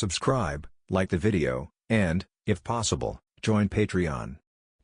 subscribe, like the video, and, if possible, join Patreon.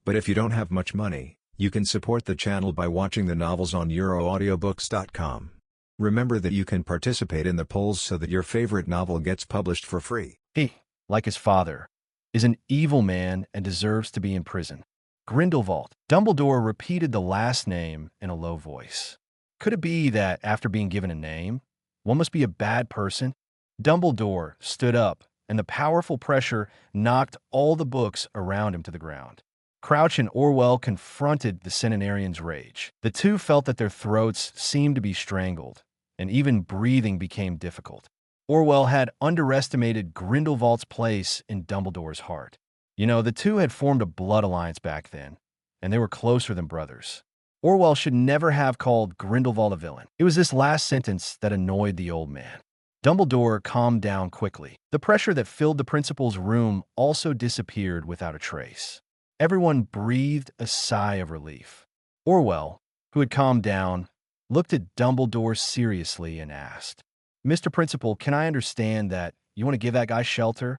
But if you don't have much money, you can support the channel by watching the novels on euroaudiobooks.com. Remember that you can participate in the polls so that your favorite novel gets published for free. He, like his father, is an evil man and deserves to be in prison. Grindelwald. Dumbledore repeated the last name in a low voice. Could it be that after being given a name, one must be a bad person? Dumbledore stood up, and the powerful pressure knocked all the books around him to the ground. Crouch and Orwell confronted the centenarian's rage. The two felt that their throats seemed to be strangled, and even breathing became difficult. Orwell had underestimated Grindelwald's place in Dumbledore's heart. The two had formed a blood alliance back then, and they were closer than brothers. Orwell should never have called Grindelwald a villain. It was this last sentence that annoyed the old man. Dumbledore calmed down quickly. The pressure that filled the principal's room also disappeared without a trace. Everyone breathed a sigh of relief. Orwell, who had calmed down, looked at Dumbledore seriously and asked, "Mr. Principal, can I understand that you want to give that guy shelter?"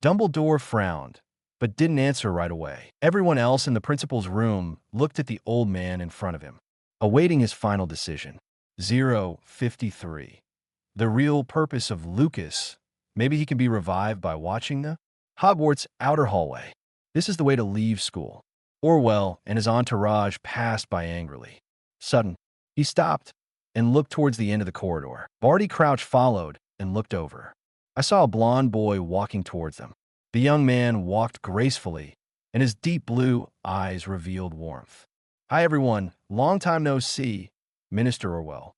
Dumbledore frowned, but didn't answer right away. Everyone else in the principal's room looked at the old man in front of him, awaiting his final decision. 053. The real purpose of Lucas. Maybe he can be revived by watching the Hogwarts outer hallway. This is the way to leave school. Orwell and his entourage passed by angrily. Sudden, he stopped and looked towards the end of the corridor. Barty Crouch followed and looked over. I saw a blond boy walking towards them. The young man walked gracefully, and his deep blue eyes revealed warmth. "Hi, everyone. Long time no see, Minister Orwell."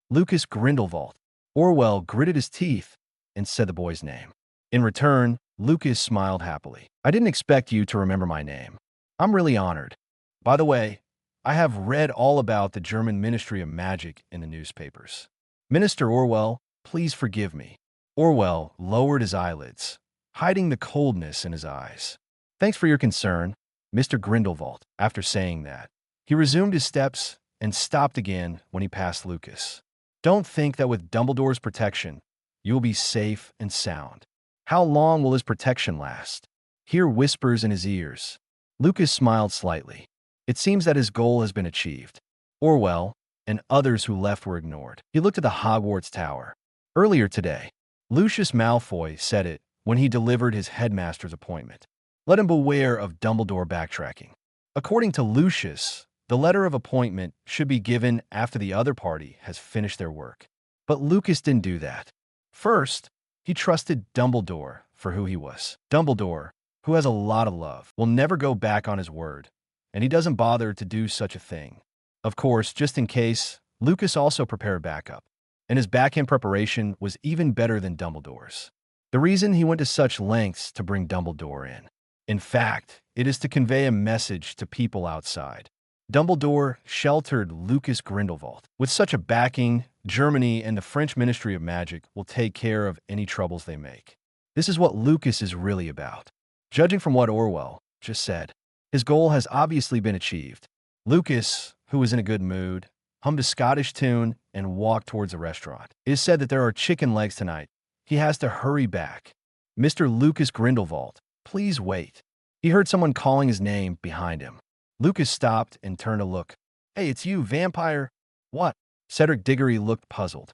"Lucas Grindelwald." Orwell gritted his teeth and said the boy's name. In return, Lucas smiled happily. "I didn't expect you to remember my name. I'm really honored. By the way, I have read all about the German Ministry of Magic in the newspapers. Minister Orwell, please forgive me." Orwell lowered his eyelids, hiding the coldness in his eyes. "Thanks for your concern, Mr. Grindelwald." After saying that, he resumed his steps and stopped again when he passed Lucas. "Don't think that with Dumbledore's protection, you will be safe and sound. How long will his protection last?" Hear whispers in his ears. Lucas smiled slightly. It seems that his goal has been achieved. Orwell and others who left were ignored. He looked at the Hogwarts tower. Earlier today, Lucius Malfoy said it when he delivered his headmaster's appointment. Let him beware of Dumbledore backtracking. According to Lucius, the letter of appointment should be given after the other party has finished their work. But Lucas didn't do that. First, he trusted Dumbledore for who he was. Dumbledore, who has a lot of love, will never go back on his word, and he doesn't bother to do such a thing. Of course, just in case, Lucas also prepared backup, and his backhand preparation was even better than Dumbledore's. The reason he went to such lengths to bring Dumbledore in. In fact, it is to convey a message to people outside. Dumbledore sheltered Lucas Grindelwald. With such a backing, Germany and the French Ministry of Magic will take care of any troubles they make. This is what Lucas is really about. Judging from what Orwell just said, his goal has obviously been achieved. Lucas, who was in a good mood, hummed a Scottish tune and walked towards a restaurant. It is said that there are chicken legs tonight. He has to hurry back. "Mr. Lucas Grindelwald, please wait." He heard someone calling his name behind him. Lucas stopped and turned to look. "Hey, it's you, vampire." "What?" Cedric Diggory looked puzzled.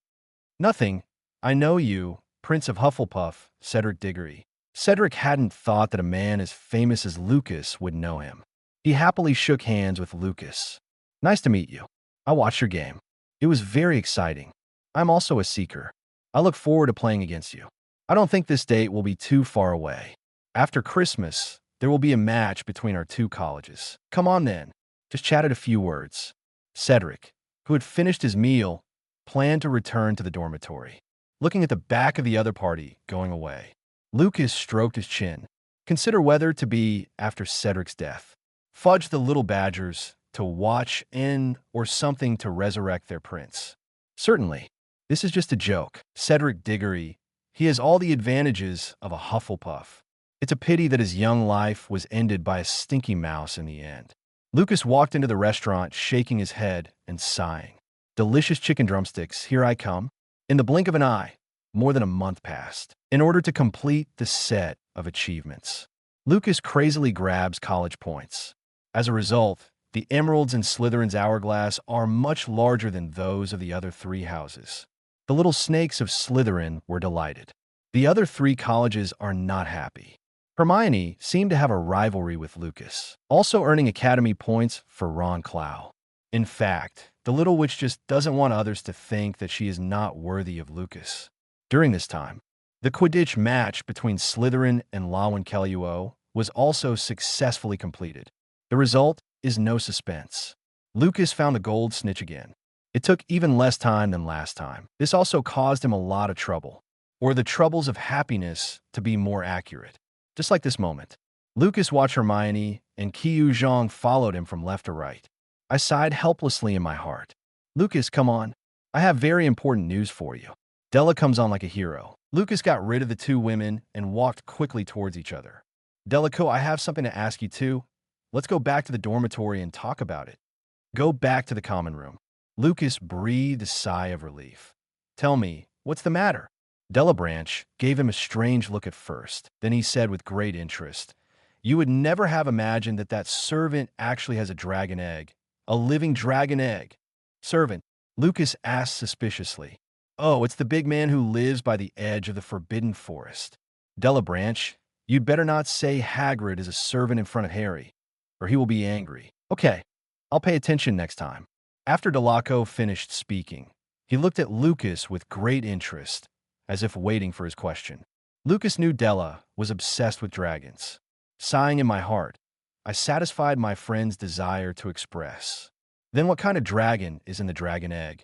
"Nothing. I know you, Prince of Hufflepuff," Cedric Diggory. Cedric hadn't thought that a man as famous as Lucas would know him. He happily shook hands with Lucas. "Nice to meet you. I watched your game. It was very exciting. I'm also a seeker. I look forward to playing against you. I don't think this date will be too far away. After Christmas, there will be a match between our two colleges. Come on then." Just chatted a few words. Cedric, who had finished his meal, planned to return to the dormitory, looking at the back of the other party going away. Lucas stroked his chin. Consider whether to be after Cedric's death. Fudge the little badgers to watch in or something to resurrect their prince. Certainly, this is just a joke. Cedric Diggory, he has all the advantages of a Hufflepuff. It's a pity that his young life was ended by a stinky mouse in the end. Lucas walked into the restaurant shaking his head and sighing. "Delicious chicken drumsticks, here I come." In the blink of an eye, More than a month passed. In order to complete the set of achievements, Lucas crazily grabs college points. As a result, the emeralds in Slytherin's hourglass are much larger than those of the other three houses. The little snakes of Slytherin were delighted. The other three colleges are not happy. Hermione seemed to have a rivalry with Lucas, also earning academy points for Ron Clow. In fact, the little witch just doesn't want others to think that she is not worthy of Lucas. During this time, the Quidditch match between Slytherin and Lawan Kelluo was also successfully completed. The result is no suspense. Lucas found the gold snitch again. It took even less time than last time. This also caused him a lot of trouble, or the troubles of happiness to be more accurate. Just like this moment, Lucas watched Hermione and Qiu Zhang followed him from left to right. I sighed helplessly in my heart. Lucas, come on. I have very important news for you. Della comes on like a hero. Lucas got rid of the two women and walked quickly towards each other. Delacoe, I have something to ask you too. Let's go back to the dormitory and talk about it. Go back to the common room. Lucas breathed a sigh of relief. Tell me, what's the matter? Delabranche gave him a strange look at first. Then he said with great interest, You would never have imagined that that servant actually has a dragon egg. A living dragon egg. Servant, Lucas asked suspiciously. Oh, it's the big man who lives by the edge of the Forbidden Forest. Delabranche, you'd better not say Hagrid is a servant in front of Harry, or he will be angry. Okay, I'll pay attention next time. After Delacoe finished speaking, he looked at Lucas with great interest, as if waiting for his question. Lucas knew Della was obsessed with dragons. Sighing in my heart, I satisfied my friend's desire to express. Then what kind of dragon is in the dragon egg?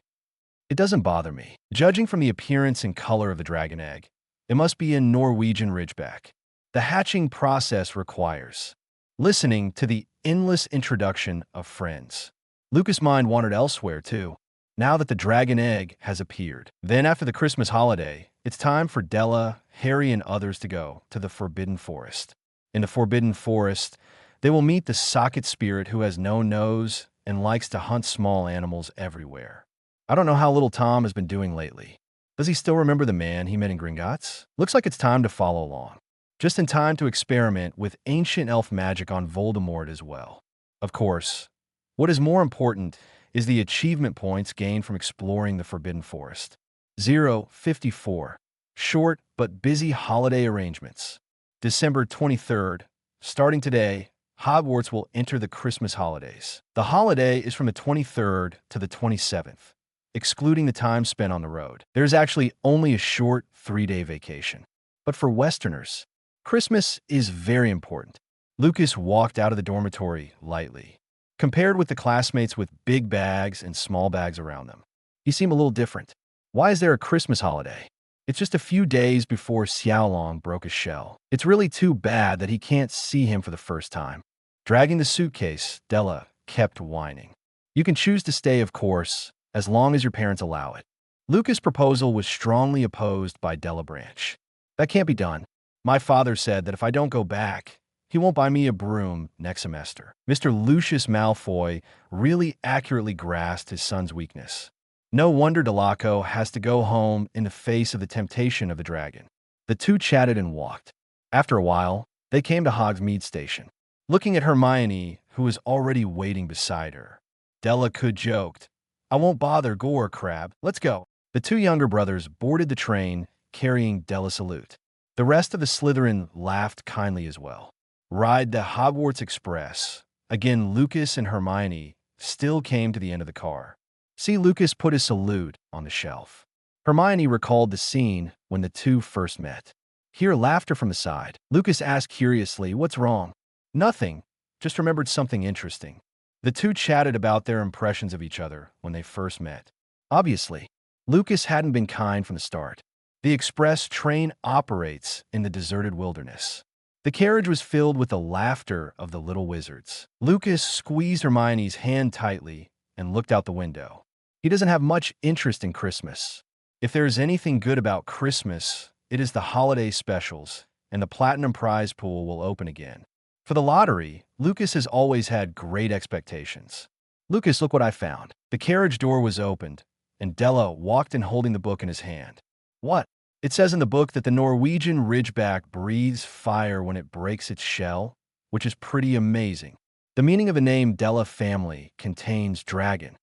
It doesn't bother me. Judging from the appearance and color of the dragon egg, it must be a Norwegian ridgeback. The hatching process requires listening to the endless introduction of friends. Lucas' mind wandered elsewhere, too, now that the dragon egg has appeared. Then after the Christmas holiday, it's time for Della, Harry, and others to go to the Forbidden Forest. In the Forbidden Forest, they will meet the socket spirit who has no nose and likes to hunt small animals everywhere. I don't know how little Tom has been doing lately. Does he still remember the man he met in Gringotts? Looks like it's time to follow along. Just in time to experiment with ancient elf magic on Voldemort as well. Of course, what is more important is the achievement points gained from exploring the Forbidden Forest. 054. Short but busy holiday arrangements. December 23rd. Starting today, Hogwarts will enter the Christmas holidays. The holiday is from the 23rd to the 27th, excluding the time spent on the road. There's actually only a short 3-day vacation. But for Westerners, Christmas is very important. Lucas walked out of the dormitory lightly. Compared with the classmates with big bags and small bags around them, he seemed a little different. Why is there a Christmas holiday? It's just a few days before Xiaolong broke his shell. It's really too bad that he can't see him for the first time. Dragging the suitcase, Della kept whining. You can choose to stay, of course, as long as your parents allow it. Lucas' proposal was strongly opposed by Delabranche. That can't be done. My father said that if I don't go back, he won't buy me a broom next semester. Mr. Lucius Malfoy really accurately grasped his son's weakness. No wonder Delacoe has to go home in the face of the temptation of the dragon. The two chatted and walked. After a while, they came to Hogsmeade Station. Looking at Hermione, who was already waiting beside her, Delacoe joked, I won't bother Gore, Crab. Let's go. The two younger brothers boarded the train, carrying Della Salute. The rest of the Slytherin laughed kindly as well. Ride the Hogwarts Express. Again, Lucas and Hermione still came to the end of the car. See, Lucas put his salute on the shelf. Hermione recalled the scene when the two first met. Hear laughter from the side. Lucas asked curiously, what's wrong? Nothing. Just remembered something interesting. The two chatted about their impressions of each other when they first met. Obviously, Lucas hadn't been kind from the start. The express train operates in the deserted wilderness. The carriage was filled with the laughter of the little wizards. Lucas squeezed Hermione's hand tightly and looked out the window. He doesn't have much interest in Christmas. If there's anything good about Christmas, it is the holiday specials, and the Platinum Prize pool will open again. For the lottery, Lucas has always had great expectations. Lucas, look what I found. The carriage door was opened, and Della walked in holding the book in his hand. What? It says in the book that the Norwegian ridgeback breathes fire when it breaks its shell, which is pretty amazing. The meaning of the name Della family contains dragon.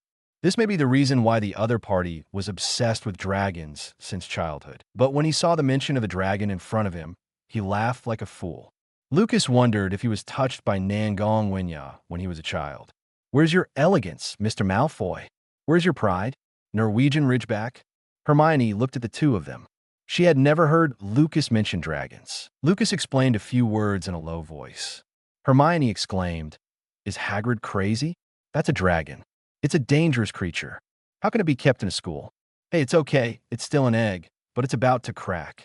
This may be the reason why the other party was obsessed with dragons since childhood. But when he saw the mention of a dragon in front of him, he laughed like a fool. Lucas wondered if he was touched by Nangong Winya when he was a child. Where's your elegance, Mr. Malfoy? Where's your pride? Norwegian ridgeback? Hermione looked at the two of them. She had never heard Lucas mention dragons. Lucas explained a few words in a low voice. Hermione exclaimed, "Is Hagrid crazy? That's a dragon. It's a dangerous creature. How can it be kept in a school? Hey, it's okay. It's still an egg, but it's about to crack."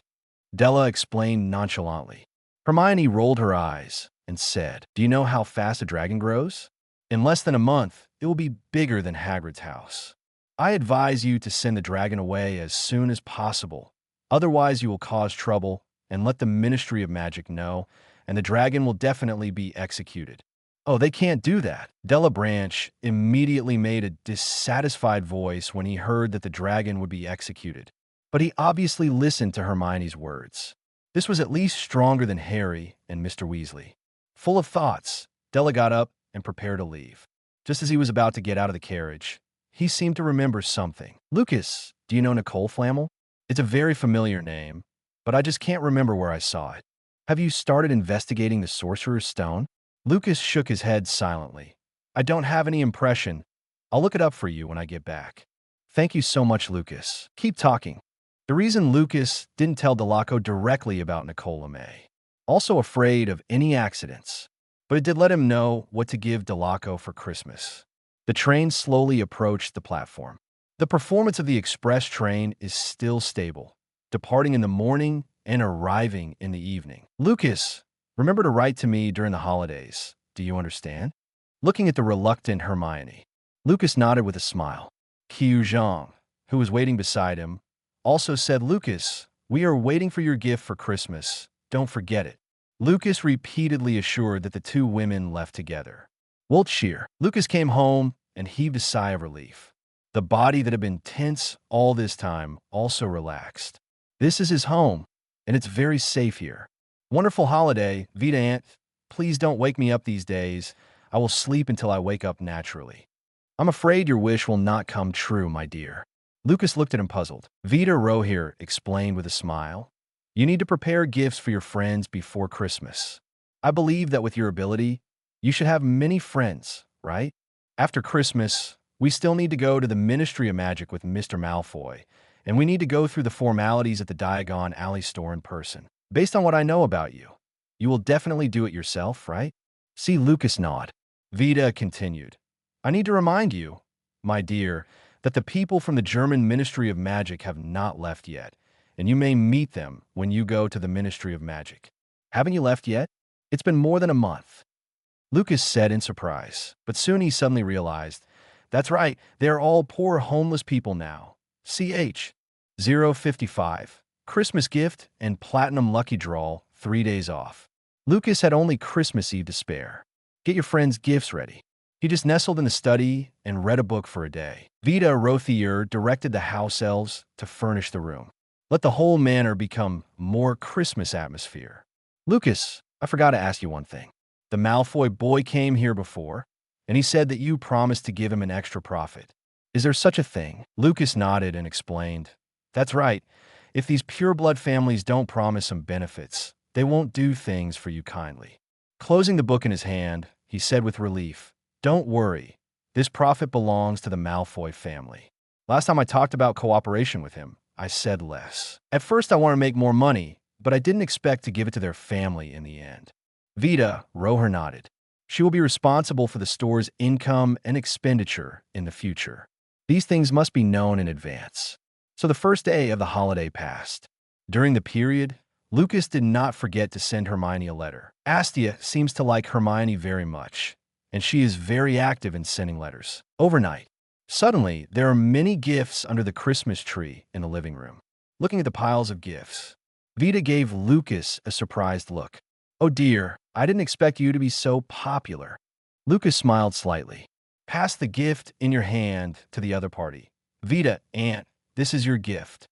Della explained nonchalantly. Hermione rolled her eyes and said, "Do you know how fast a dragon grows? In less than a month, it will be bigger than Hagrid's house. I advise you to send the dragon away as soon as possible. Otherwise, you will cause trouble and let the Ministry of Magic know, and the dragon will definitely be executed." "Oh, they can't do that." Della Branch immediately made a dissatisfied voice when he heard that the dragon would be executed. But he obviously listened to Hermione's words. This was at least stronger than Harry and Mr. Weasley. Full of thoughts, Della got up and prepared to leave. Just as he was about to get out of the carriage, he seemed to remember something. "Lucas, do you know Nicole Flamel? It's a very familiar name, but I just can't remember where I saw it. Have you started investigating the Sorcerer's Stone?" Lucas shook his head silently. "I don't have any impression. I'll look it up for you when I get back." "Thank you so much, Lucas. Keep talking." The reason Lucas didn't tell Delaco directly about Nicola May, also afraid of any accidents, but it did let him know what to give Delaco for Christmas. The train slowly approached the platform. The performance of the express train is still stable, departing in the morning and arriving in the evening. "Lucas, remember to write to me during the holidays. Do you understand?" Looking at the reluctant Hermione, Lucas nodded with a smile. Qiu Zhang, who was waiting beside him, also said, "Lucas, we are waiting for your gift for Christmas. Don't forget it." Lucas repeatedly assured that the two women left together. Wiltshire. Lucas came home and heaved a sigh of relief. The body that had been tense all this time also relaxed. This is his home, and it's very safe here. "Wonderful holiday, Vita Aunt. Please don't wake me up these days. I will sleep until I wake up naturally." "I'm afraid your wish will not come true, my dear." Lucas looked at him puzzled. Vita Rohir explained with a smile, "You need to prepare gifts for your friends before Christmas. I believe that with your ability, you should have many friends, right? After Christmas, we still need to go to the Ministry of Magic with Mr. Malfoy, and we need to go through the formalities at the Diagon Alley store in person. Based on what I know about you, you will definitely do it yourself, right?" See Lucas nod. Vita continued, "I need to remind you, my dear, that the people from the German Ministry of Magic have not left yet, and you may meet them when you go to the Ministry of Magic." "Haven't you left yet? It's been more than a month," Lucas said in surprise, but soon he suddenly realized, "That's right, they're all poor homeless people now." CH 055, Christmas gift and Platinum Lucky Draw, 3 days off. Lucas had only Christmas Eve to spare. Get your friends' gifts ready. He just nestled in the study and read a book for a day. Vita Rothier directed the house elves to furnish the room. Let the whole manor become more Christmas atmosphere. "Lucas, I forgot to ask you one thing. The Malfoy boy came here before, and he said that you promised to give him an extra profit. Is there such a thing?" Lucas nodded and explained, "That's right. If these pureblood families don't promise some benefits, they won't do things for you kindly." Closing the book in his hand, he said with relief, "Don't worry. This profit belongs to the Malfoy family. Last time I talked about cooperation with him, I said less. At first I wanted to make more money, but I didn't expect to give it to their family in the end." Vita Roher nodded. She will be responsible for the store's income and expenditure in the future. These things must be known in advance. So the first day of the holiday passed. During the period, Lucas did not forget to send Hermione a letter. Astia seems to like Hermione very much, and she is very active in sending letters. Overnight, suddenly, there are many gifts under the Christmas tree in the living room. Looking at the piles of gifts, Vita gave Lucas a surprised look. "Oh dear, I didn't expect you to be so popular." Lucas smiled slightly. "Pass the gift in your hand to the other party. Vita, Aunt, this is your gift."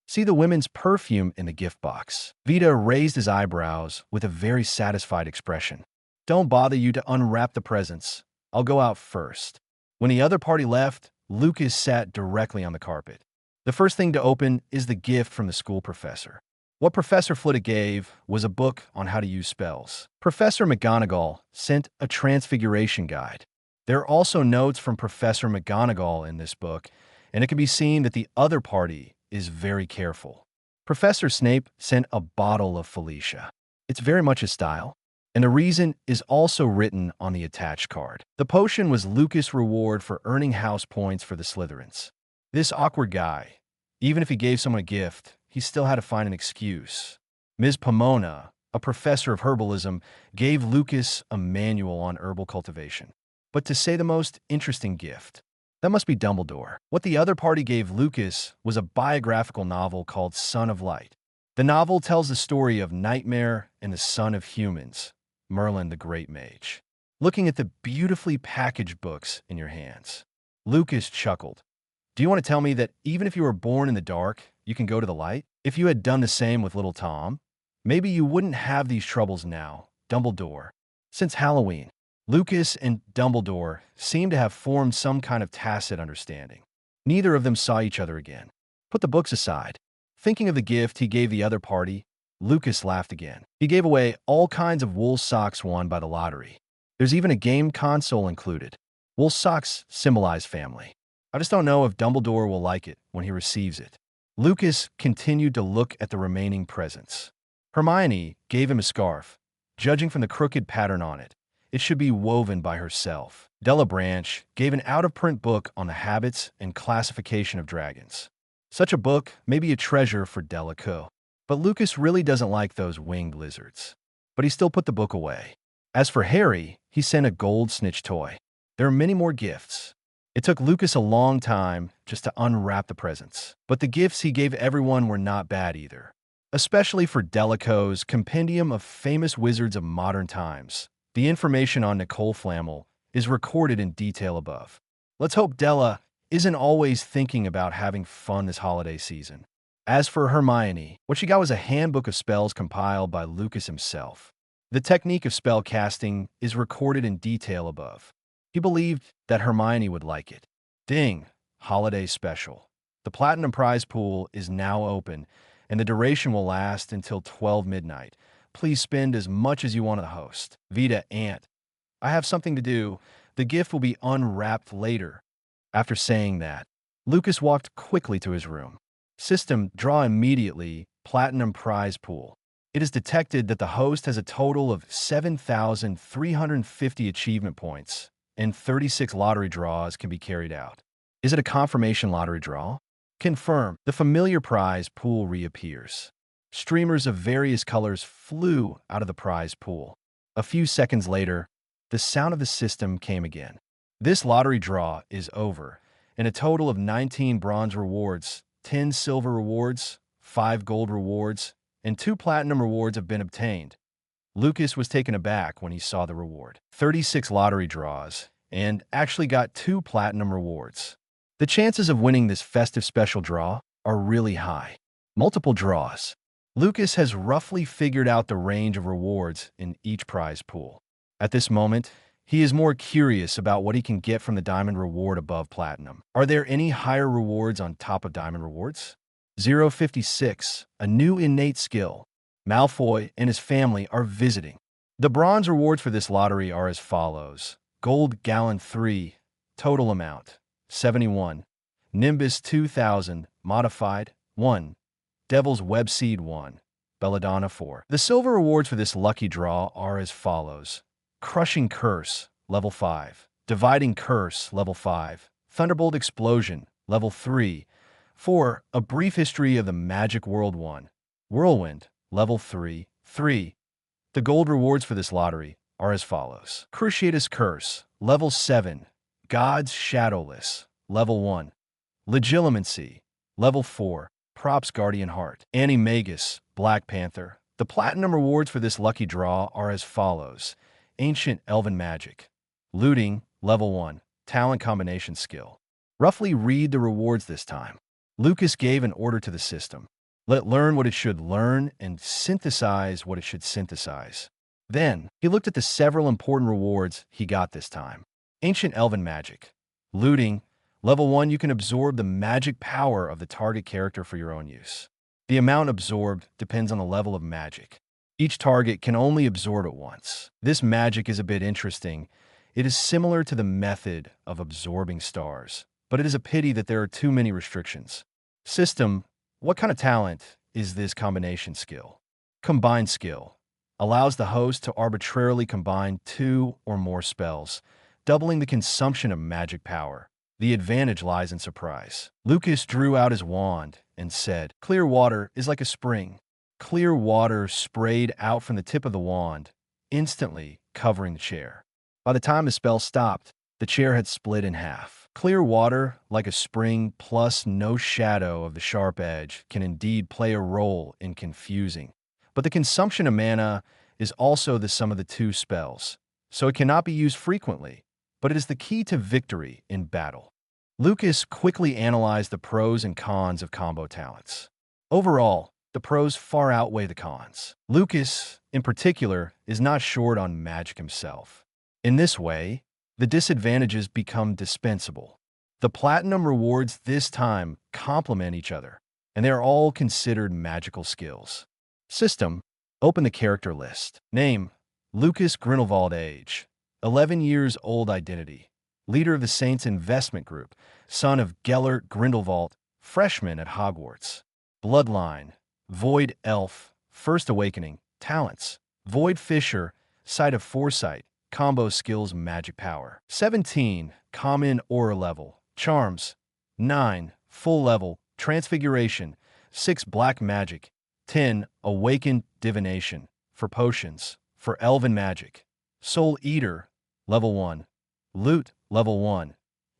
See the women's perfume in the gift box. Vita raised his eyebrows with a very satisfied expression. Don't bother you to unwrap the presents. I'll go out first. When the other party left, Lucas sat directly on the carpet. The first thing to open is the gift from the school professor. What Professor Flitwick gave was a book on how to use spells. Professor McGonagall sent a transfiguration guide. There are also notes from Professor McGonagall in this book, and it can be seen that the other party is very careful. Professor Snape sent a bottle of Felicia. It's very much his style, and the reason is also written on the attached card. The potion was Lucas' reward for earning house points for the Slytherins. This awkward guy, even if he gave someone a gift, he still had to find an excuse. Ms. Pomona, a professor of herbalism, gave Lucas a manual on herbal cultivation. But to say the most interesting gift, that must be Dumbledore. What the other party gave Lucas was a biographical novel called Son of Light. The novel tells the story of Nightmare and the Son of Humans, Merlin the Great Mage. Looking at the beautifully packaged books in your hands, Lucas chuckled. Do you want to tell me that even if you were born in the dark, you can go to the light? If you had done the same with little Tom, maybe you wouldn't have these troubles now, Dumbledore. Since Halloween, Lucas and Dumbledore seemed to have formed some kind of tacit understanding. Neither of them saw each other again. Put the books aside. Thinking of the gift he gave the other party, Lucas laughed again. He gave away all kinds of wool socks won by the lottery. There's even a game console included. Wool socks symbolize family. I just don't know if Dumbledore will like it when he receives it. Lucas continued to look at the remaining presents. Hermione gave him a scarf. Judging from the crooked pattern on it, it should be woven by herself. Della Branch gave an out-of-print book on the habits and classification of dragons. Such a book may be a treasure for Delacour. But Lucas really doesn't like those winged lizards. But he still put the book away. As for Harry, he sent a gold snitch toy. There are many more gifts. It took Lucas a long time just to unwrap the presents. But the gifts he gave everyone were not bad either. Especially for Delacour's Compendium of Famous Wizards of Modern Times. The information on Nicole Flamel is recorded in detail above. Let's hope Della isn't always thinking about having fun this holiday season. As for Hermione, what she got was a handbook of spells compiled by Lucas himself. The technique of spell casting is recorded in detail above. He believed that Hermione would like it. Ding! Holiday special. The Platinum Prize Pool is now open, and the duration will last until 12 midnight. Please spend as much as you want to the host. Vita, Aunt. I have something to do. The gift will be unwrapped later. After saying that, Lucas walked quickly to his room. System, draw immediately, Platinum Prize Pool. It is detected that the host has a total of 7,350 achievement points, and 36 lottery draws can be carried out. Is it a confirmation lottery draw? Confirm. The familiar prize pool reappears. Streamers of various colors flew out of the prize pool. A few seconds later, the sound of the system came again. This lottery draw is over, and a total of 19 bronze rewards, 10 silver rewards, 5 gold rewards, and 2 platinum rewards have been obtained. Lucas was taken aback when he saw the reward. 36 lottery draws, and actually got 2 platinum rewards. The chances of winning this festive special draw are really high. Multiple draws. Lucas has roughly figured out the range of rewards in each prize pool. At this moment, he is more curious about what he can get from the diamond reward above platinum. Are there any higher rewards on top of diamond rewards? 056, a new innate skill. Malfoy and his family are visiting. The bronze rewards for this lottery are as follows. Gold Gallon 3, total amount, 71. Nimbus 2000, modified, 1. Devil's Web Seed 1. Belladonna 4. The silver rewards for this lucky draw are as follows. Crushing Curse, level 5. Dividing Curse, level 5. Thunderbolt Explosion, level 3. 4. A Brief History of the Magic World 1. Whirlwind, level 3. 3. The gold rewards for this lottery are as follows. Cruciatus Curse, level 7. God's Shadowless, level 1. Legilimency, level 4. Props Guardian Heart. Animagus, Black Panther. The platinum rewards for this lucky draw are as follows. Ancient Elven Magic. Looting, level 1. Talent Combination Skill. Roughly read the rewards this time. Lucas gave an order to the system. Let it learn what it should learn and synthesize what it should synthesize. Then, he looked at the several important rewards he got this time. Ancient Elven Magic. Looting. Level 1, you can absorb the magic power of the target character for your own use. The amount absorbed depends on the level of magic. Each target can only absorb it once. This magic is a bit interesting. It is similar to the method of absorbing stars, but it is a pity that there are too many restrictions. System. What kind of talent is this combination skill? Combined skill. Allows the host to arbitrarily combine 2 or more spells, doubling the consumption of magic power. The advantage lies in surprise. Lucas drew out his wand and said, "Clear water is like a spring." Clear water sprayed out from the tip of the wand, instantly covering the chair. By the time the spell stopped, the chair had split in half. Clear water, like a spring plus no shadow of the sharp edge, can indeed play a role in confusing. But the consumption of mana is also the sum of the 2 spells, so it cannot be used frequently, but it is the key to victory in battle. Lucas quickly analyzed the pros and cons of combo talents. Overall, the pros far outweigh the cons. Lucas, in particular, is not short on magic himself. In this way, the disadvantages become dispensable. The platinum rewards this time complement each other, and they are all considered magical skills. System. Open the character list. Name. Lucas Grindelwald. Age. 11 years old. Identity. Leader of the Saints Investment Group. Son of Gellert Grindelwald. Freshman at Hogwarts. Bloodline. Void Elf. First Awakening. Talents. Void Fisher. Sight of Foresight. Combo skills. Magic power. 17. Common aura level. Charms. 9. Full level. Transfiguration. 6. Black magic. 10. Awakened divination. For potions. For elven magic. Soul Eater. Level 1. Loot. Level 1.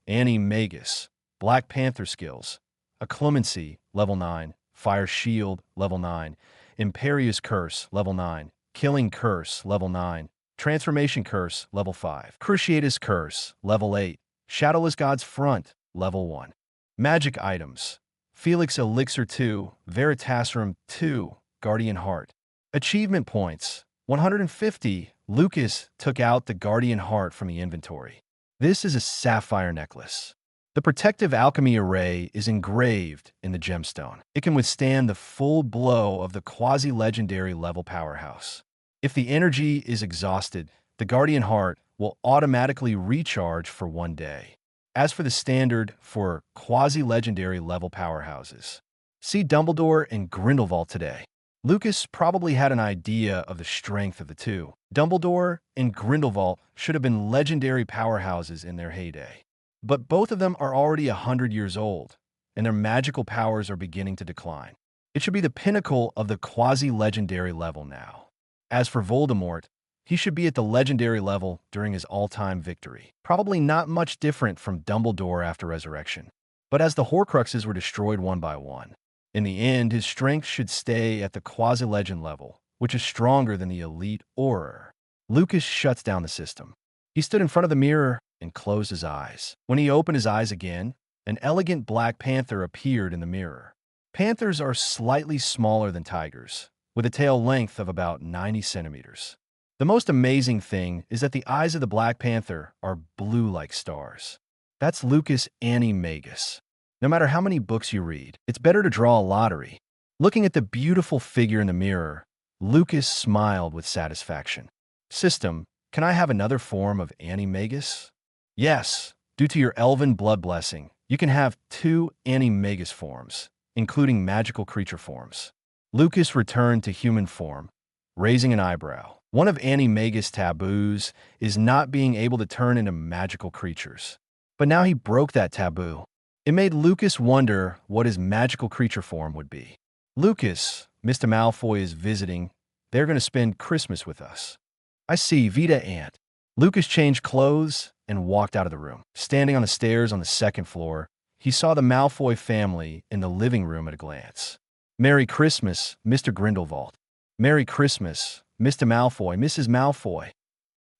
Annie Magus. Black Panther skills. Acclemency. Level 9. Fire Shield. Level 9. Imperius Curse. Level 9. Killing Curse. Level 9. Transformation Curse. Level 5. Cruciatus Curse. Level 8. Shadowless God's Front. Level 1. Magic items. Felix Elixir 2. Veritaserum 2. Guardian Heart. Achievement points. 150. Lucas took out the Guardian Heart from the inventory. This is a sapphire necklace. The protective alchemy array is engraved in the gemstone. It can withstand the full blow of the quasi-legendary level powerhouse. If the energy is exhausted, the Guardian Heart will automatically recharge for 1 day. As for the standard for quasi-legendary level powerhouses, see Dumbledore and Grindelwald today. Lucas probably had an idea of the strength of the two. Dumbledore and Grindelwald should have been legendary powerhouses in their heyday. But both of them are already 100 years old, and their magical powers are beginning to decline. It should be the pinnacle of the quasi-legendary level now. As for Voldemort, he should be at the legendary level during his all-time victory. Probably not much different from Dumbledore after Resurrection. But as the Horcruxes were destroyed one by one, in the end, his strength should stay at the quasi-legend level, which is stronger than the elite Auror. Lucas shuts down the system. He stood in front of the mirror and closed his eyes. When he opened his eyes again, an elegant black panther appeared in the mirror. Panthers are slightly smaller than tigers, with a tail length of about 90 centimeters. The most amazing thing is that the eyes of the Black Panther are blue like stars. That's Lucas Animagus. No matter how many books you read, it's better to draw a lottery. Looking at the beautiful figure in the mirror, Lucas smiled with satisfaction. System, can I have another form of Animagus? Yes, due to your elven blood blessing, you can have 2 Animagus forms, including magical creature forms. Lucas returned to human form, raising an eyebrow. One of Animagus' taboos is not being able to turn into magical creatures. But now he broke that taboo. It made Lucas wonder what his magical creature form would be. Lucas, Mr. Malfoy is visiting. They're going to spend Christmas with us. I see, Vita Aunt. Lucas changed clothes and walked out of the room. Standing on the stairs on the second floor, he saw the Malfoy family in the living room at a glance. Merry Christmas, Mr. Grindelwald. Merry Christmas, Mr. Malfoy, Mrs. Malfoy.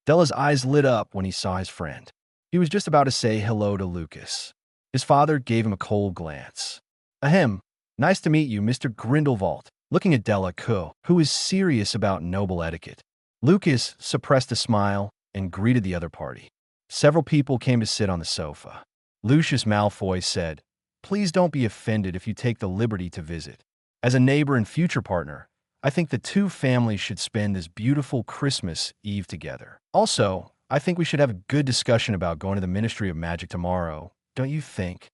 Della's eyes lit up when he saw his friend. He was just about to say hello to Lucas. His father gave him a cold glance. Ahem, Nice to meet you, Mr. Grindelwald, looking at Della Co, who is serious about noble etiquette. Lucas suppressed a smile and greeted the other party. Several people came to sit on the sofa. Lucius Malfoy said, "Please don't be offended if you take the liberty to visit. As a neighbor and future partner, I think the two families should spend this beautiful Christmas Eve together. Also, I think we should have a good discussion about going to the Ministry of Magic tomorrow, don't you think?"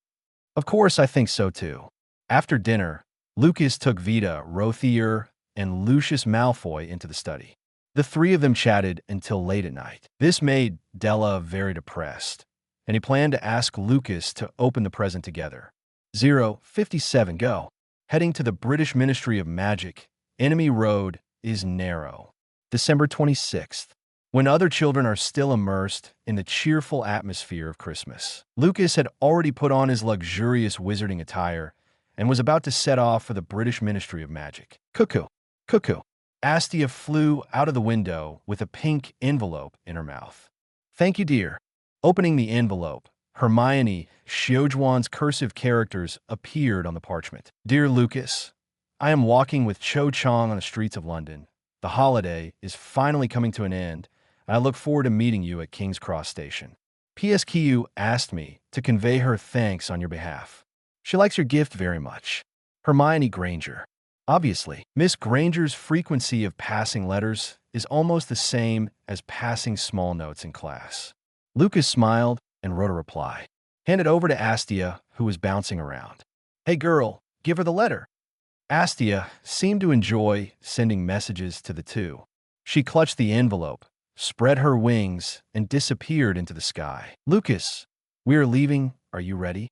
Of course, I think so too. After dinner, Lucas took Vita, Rothier, and Lucius Malfoy into the study. The three of them chatted until late at night. This made Della very depressed, and he planned to ask Lucas to open the present together. 057 Go. Heading to the British Ministry of Magic, Enemy Road is narrow. December 26th. When other children are still immersed in the cheerful atmosphere of Christmas, Lucas had already put on his luxurious wizarding attire and was about to set off for the British Ministry of Magic. Cuckoo, cuckoo. Astia flew out of the window with a pink envelope in her mouth. "Thank you, dear." Opening the envelope, Hermione Xiaojuan's cursive characters appeared on the parchment. "Dear Lucas, I am walking with Cho Chang on the streets of London. The holiday is finally coming to an end, and I look forward to meeting you at King's Cross Station. PSQ asked me to convey her thanks on your behalf. She likes your gift very much. Hermione Granger." Obviously, Miss Granger's frequency of passing letters is almost the same as passing small notes in class. Lucas smiled and wrote a reply. Hand it over to Astia, who was bouncing around. "Hey girl, give her the letter." Astia seemed to enjoy sending messages to the two. She clutched the envelope, spread her wings, and disappeared into the sky. "Lucas, we are leaving. Are you ready?"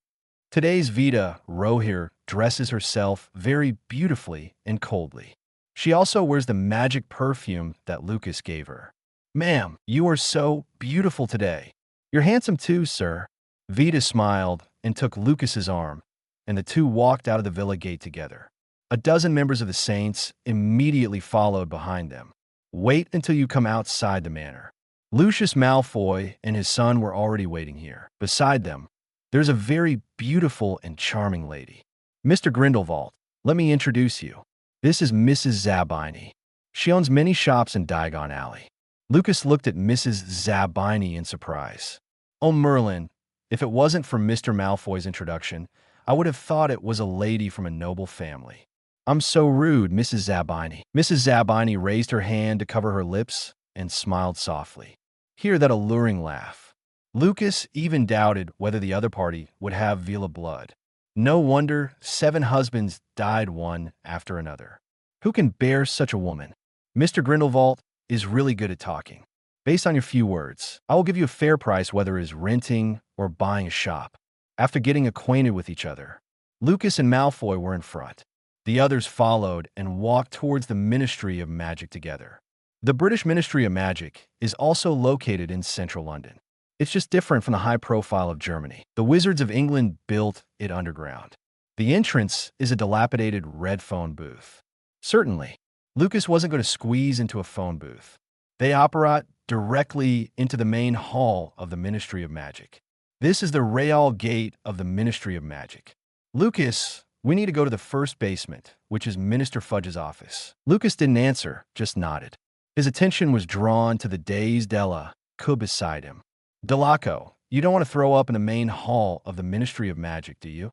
Today's Vita Rohir dresses herself very beautifully and coldly. She also wears the magic perfume that Lucas gave her. "Ma'am, you are so beautiful today." "You're handsome too, sir." Vita smiled and took Lucas's arm, and the two walked out of the villa gate together. A dozen members of the Saints immediately followed behind them. "Wait until you come outside the manor." Lucius Malfoy and his son were already waiting here. Beside them, there's a very beautiful and charming lady. "Mr. Grindelwald, let me introduce you. This is Mrs. Zabini. She owns many shops in Diagon Alley." Lucas looked at Mrs. Zabini in surprise. "Oh, Merlin, if it wasn't for Mr. Malfoy's introduction, I would have thought it was a lady from a noble family." "I'm so rude, Mrs. Zabini." Mrs. Zabini raised her hand to cover her lips and smiled softly. Hear that alluring laugh. Lucas even doubted whether the other party would have Vila blood. No wonder 7 husbands died one after another. Who can bear such a woman? "Mr. Grindelwald is really good at talking. Based on your few words, I will give you a fair price whether it is renting or buying a shop." After getting acquainted with each other, Lucas and Malfoy were in front. The others followed and walked towards the Ministry of Magic together. The British Ministry of Magic is also located in central London. It's just different from the high profile of Germany. The Wizards of England built it underground. The entrance is a dilapidated red phone booth. Certainly, Lucas wasn't going to squeeze into a phone booth. They operate directly into the main hall of the Ministry of Magic. This is the Real Gate of the Ministry of Magic. "Lucas, we need to go to the first basement, which is Minister Fudge's office." Lucas didn't answer, just nodded. His attention was drawn to the dazed Della Co beside him. "Delaco, you don't want to throw up in the main hall of the Ministry of Magic, do you?"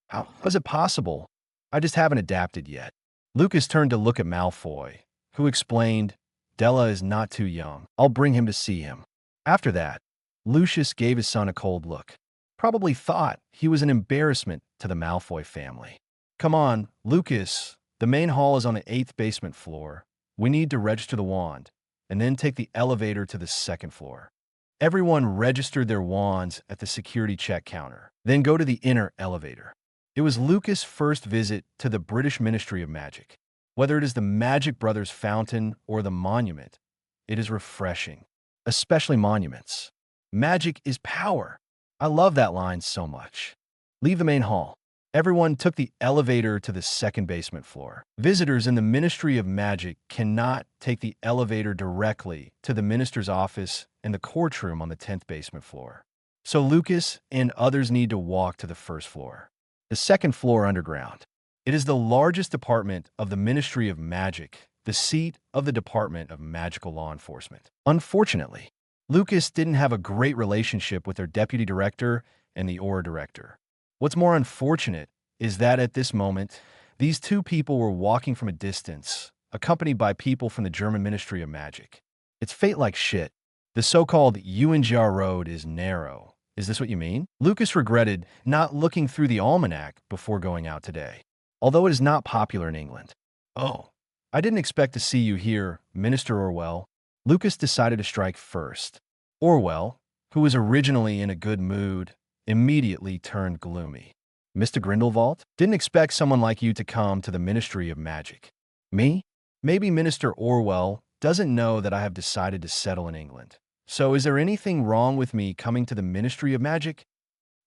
How is it possible? I just haven't adapted yet." Lucas turned to look at Malfoy, who explained, "Della is not too young. I'll bring him to see him." After that, Lucius gave his son a cold look. Probably thought he was an embarrassment to the Malfoy family. "Come on, Lucas. The main hall is on the 8th basement floor. We need to register the wand, and then take the elevator to the 2nd floor." Everyone registered their wands at the security check counter, then go to the inner elevator. It was Lucas' first visit to the British Ministry of Magic. Whether it is the Magic Brothers Fountain or the Monument, it is refreshing, especially monuments. Magic is power. I love that line so much. Leave the main hall. Everyone took the elevator to the 2nd basement floor. Visitors in the Ministry of Magic cannot take the elevator directly to the minister's office in the courtroom on the 10th basement floor. So Lucas and others need to walk to the 1st floor. The 2nd floor underground. It is the largest department of the Ministry of Magic, the seat of the Department of Magical Law Enforcement. Unfortunately, Lucas didn't have a great relationship with their deputy director and the aura director. What's more unfortunate is that at this moment, these two people were walking from a distance, accompanied by people from the German Ministry of Magic. It's fate like shit. The so-called UNGR road is narrow. Is this what you mean? Lucas regretted not looking through the almanac before going out today, although it is not popular in England. Oh, I didn't expect to see you here, Minister Orwell. Lucas decided to strike first. Orwell, who was originally in a good mood, immediately turned gloomy. Mr. Grindelwald? Didn't expect someone like you to come to the Ministry of Magic. Me? Maybe Minister Orwell doesn't know that I have decided to settle in England. So is there anything wrong with me coming to the Ministry of Magic?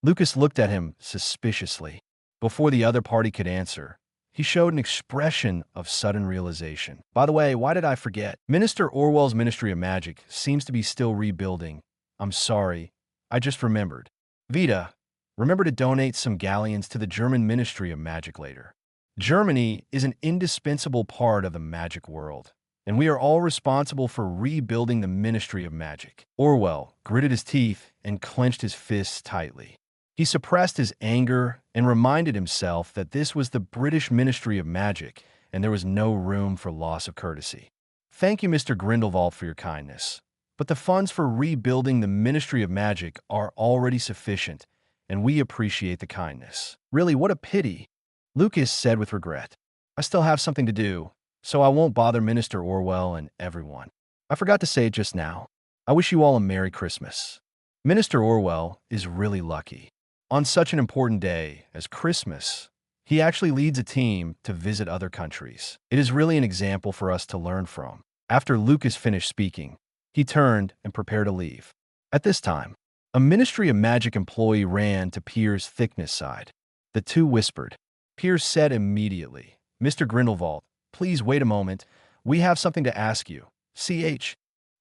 Lucas looked at him suspiciously. Before the other party could answer, he showed an expression of sudden realization. By the way, why did I forget? Minister Orwell's Ministry of Magic seems to be still rebuilding. I'm sorry. I just remembered. Vita, remember to donate some galleons to the German Ministry of Magic later. Germany is an indispensable part of the magic world, and we are all responsible for rebuilding the Ministry of Magic. Orwell gritted his teeth and clenched his fists tightly. He suppressed his anger and reminded himself that this was the British Ministry of Magic, and there was no room for loss of courtesy. Thank you, Mr. Grindelwald, for your kindness, but the funds for rebuilding the Ministry of Magic are already sufficient, and we appreciate the kindness. Really, what a pity, Lucas said with regret. I still have something to do, so I won't bother Minister Orwell and everyone. I forgot to say it just now. I wish you all a Merry Christmas. Minister Orwell is really lucky. On such an important day as Christmas, he actually leads a team to visit other countries. It is really an example for us to learn from. After Lucas finished speaking, he turned and prepared to leave. At this time, a Ministry of Magic employee ran to Pier's thickness side. The two whispered. Pier said immediately, Mr. Grindelwald, please wait a moment. We have something to ask you. CH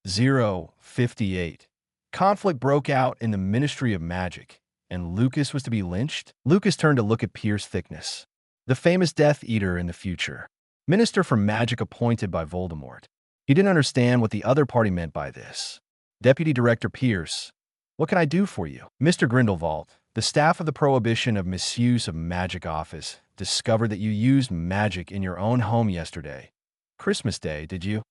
058. Conflict broke out in the Ministry of Magic, and Lucas was to be lynched? Lucas turned to look at Pier's thickness, the famous Death Eater in the future, Minister for Magic appointed by Voldemort. He didn't understand what the other party meant by this. Deputy Director Pierce, what can I do for you? Mr. Grindelwald, the staff of the Prohibition of Misuse of Magic Office discovered that you used magic in your own home yesterday. Christmas Day, did you?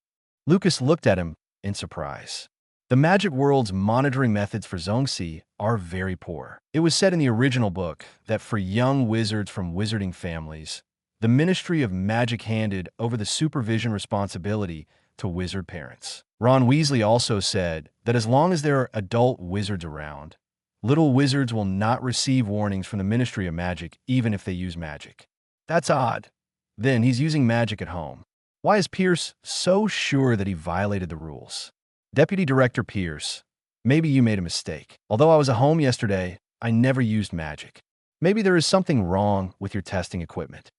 Lucas looked at him in surprise. The magic world's monitoring methods for Zongxi are very poor. It was said in the original book that for young wizards from wizarding families, the Ministry of Magic handed over the supervision responsibility to wizard parents. Ron Weasley also said that as long as there are adult wizards around, little wizards will not receive warnings from the Ministry of Magic even if they use magic. That's odd. Then he's using magic at home. Why is Pierce so sure that he violated the rules? Deputy Director Pierce, maybe you made a mistake. Although I was at home yesterday, I never used magic. Maybe there is something wrong with your testing equipment.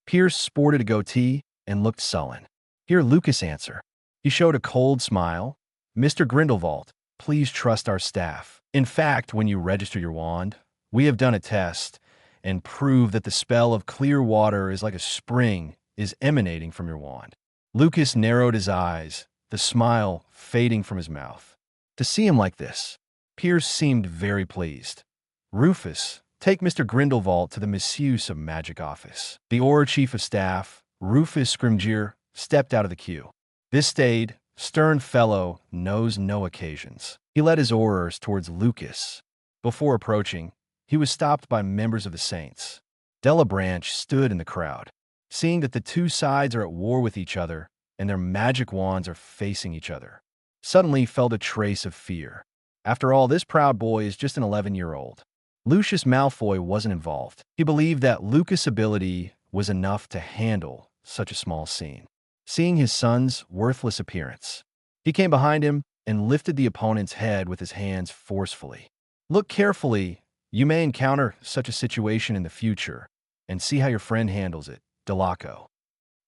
Pierce sported a goatee and looked sullen. Hear Lucas answer. He showed a cold smile. Mr. Grindelwald, please trust our staff. In fact, when you register your wand, we have done a test and proved that the spell of clear water is like a spring is emanating from your wand. Lucas narrowed his eyes, the smile fading from his mouth. To see him like this, Pierce seemed very pleased. Rufus, take Mr. Grindelwald to the Misuse of Magic office. The Aura Chief of Staff, Rufus Scrimgeour, stepped out of the queue. This staid, stern fellow knows no occasions. He led his aurors towards Lucas. Before approaching, he was stopped by members of the Saints. Della Branch stood in the crowd. Seeing that the two sides are at war with each other and their magic wands are facing each other, suddenly felt a trace of fear. After all, this proud boy is just an 11-year-old. Lucius Malfoy wasn't involved. He believed that Lucas' ability was enough to handle such a small scene. Seeing his son's worthless appearance, he came behind him and lifted the opponent's head with his hands forcefully. Look carefully. You may encounter such a situation in the future, and see how your friend handles it. Delaco.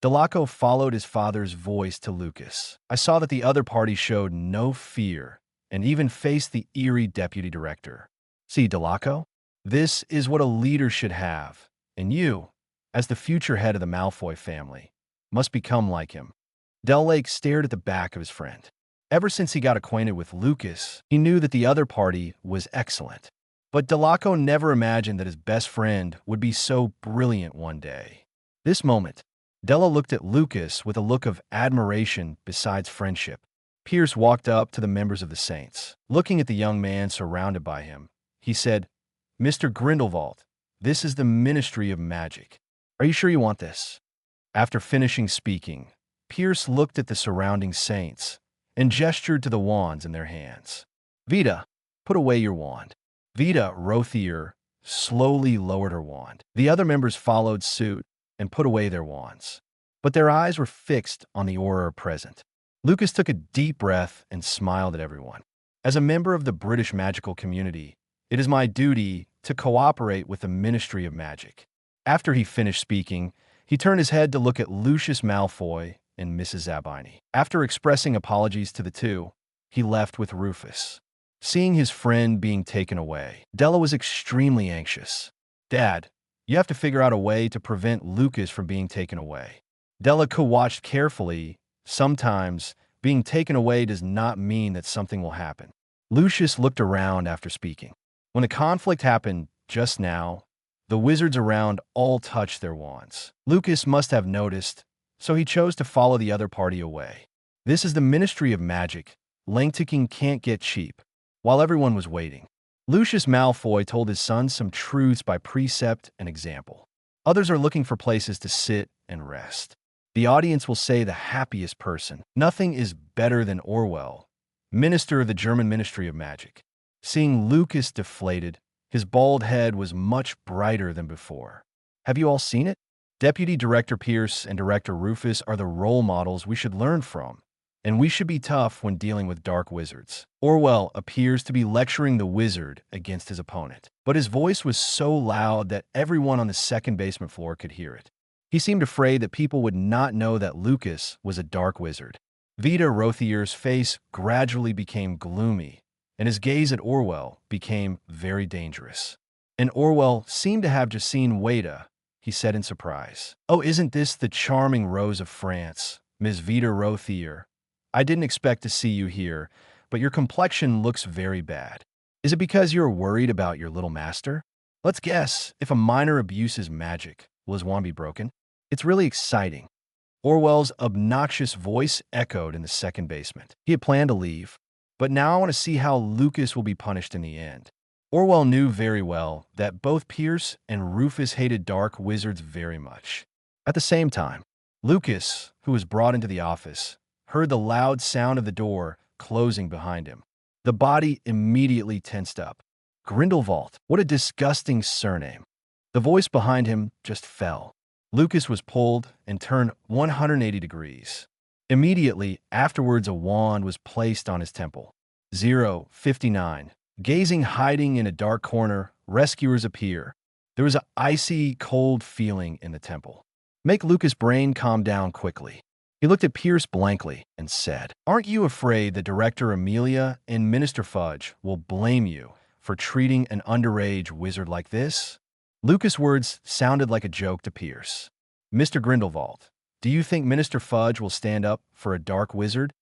Delaco followed his father's voice to Lucas. I saw that the other party showed no fear and even faced the eerie deputy director. See, Delaco? This is what a leader should have. And you, as the future head of the Malfoy family, must become like him. Del Lake stared at the back of his friend. Ever since he got acquainted with Lucas, he knew that the other party was excellent. But Delaco never imagined that his best friend would be so brilliant one day. This moment, Della looked at Lucas with a look of admiration besides friendship. Pierce walked up to the members of the Saints. Looking at the young man surrounded by him, he said, "Mr. Grindelwald, this is the Ministry of Magic. Are you sure you want this?" After finishing speaking, Pierce looked at the surrounding Saints and gestured to the wands in their hands. "Vita, put away your wand." Vita Rothier slowly lowered her wand. The other members followed suit and put away their wands, but their eyes were fixed on the aura present. Lucas took a deep breath and smiled at everyone. As a member of the British magical community, it is my duty to cooperate with the Ministry of Magic. After he finished speaking, he turned his head to look at Lucius Malfoy and Mrs. Zabini. After expressing apologies to the two, he left with Rufus. Seeing his friend being taken away, Della was extremely anxious. "Dad, you have to figure out a way to prevent Lucas from being taken away." Della watched carefully. Sometimes, being taken away does not mean that something will happen. Lucius looked around after speaking. When the conflict happened just now, the wizards around all touched their wands. Lucas must have noticed, so he chose to follow the other party away. This is the Ministry of Magic. Lane-ticking can't get cheap. While everyone was waiting, Lucius Malfoy told his son some truths by precept and example. Others are looking for places to sit and rest. The audience will say the happiest person. Nothing is better than Orwell, minister of the German Ministry of Magic. Seeing Lucas deflated, his bald head was much brighter than before. Have you all seen it? Deputy Director Pierce and Director Rufus are the role models we should learn from, and we should be tough when dealing with dark wizards. Orwell appears to be lecturing the wizard against his opponent, but his voice was so loud that everyone on the second basement floor could hear it. He seemed afraid that people would not know that Lucas was a dark wizard. Vita Rothier's face gradually became gloomy, and his gaze at Orwell became very dangerous. And Orwell seemed to have just seen Wada, he said in surprise. "Oh, isn't this the charming Rose of France, Ms. Vita Rothier? I didn't expect to see you here, but your complexion looks very bad. Is it because you're worried about your little master? Let's guess, if a minor abuses magic, will his wand be broken? It's really exciting." Orwell's obnoxious voice echoed in the second basement. He had planned to leave, but now I want to see how Lucas will be punished in the end. Orwell knew very well that both Pierce and Rufus hated dark wizards very much. At the same time, Lucas, who was brought into the office, heard the loud sound of the door closing behind him. The body immediately tensed up. Grindelwald, what a disgusting surname. The voice behind him just fell. Lucas was pulled and turned 180 degrees. Immediately afterwards, a wand was placed on his temple. 059. Gazing, hiding in a dark corner, rescuers appear. There was an icy, cold feeling in the temple. Make Lucas' brain calm down quickly. He looked at Pierce blankly and said, "Aren't you afraid that Director Amelia and Minister Fudge will blame you for treating an underage wizard like this?" Lucas' words sounded like a joke to Pierce. "Mr. Grindelwald, do you think Minister Fudge will stand up for a dark wizard?"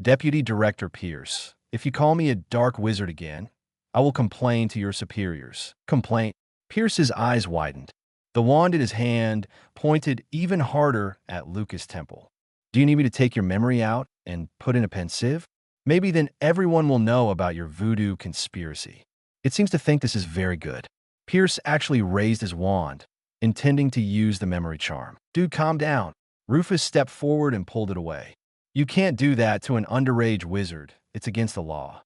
Deputy Director Pierce, if you call me a dark wizard again, I will complain to your superiors. Complaint? Pierce's eyes widened. The wand in his hand pointed even harder at Lucas' temple. Do you need me to take your memory out and put in a pensieve? Maybe then everyone will know about your voodoo conspiracy. It seems to think this is very good. Pierce actually raised his wand, intending to use the memory charm. Dude, calm down. Rufus stepped forward and pulled it away. You can't do that to an underage wizard. It's against the law.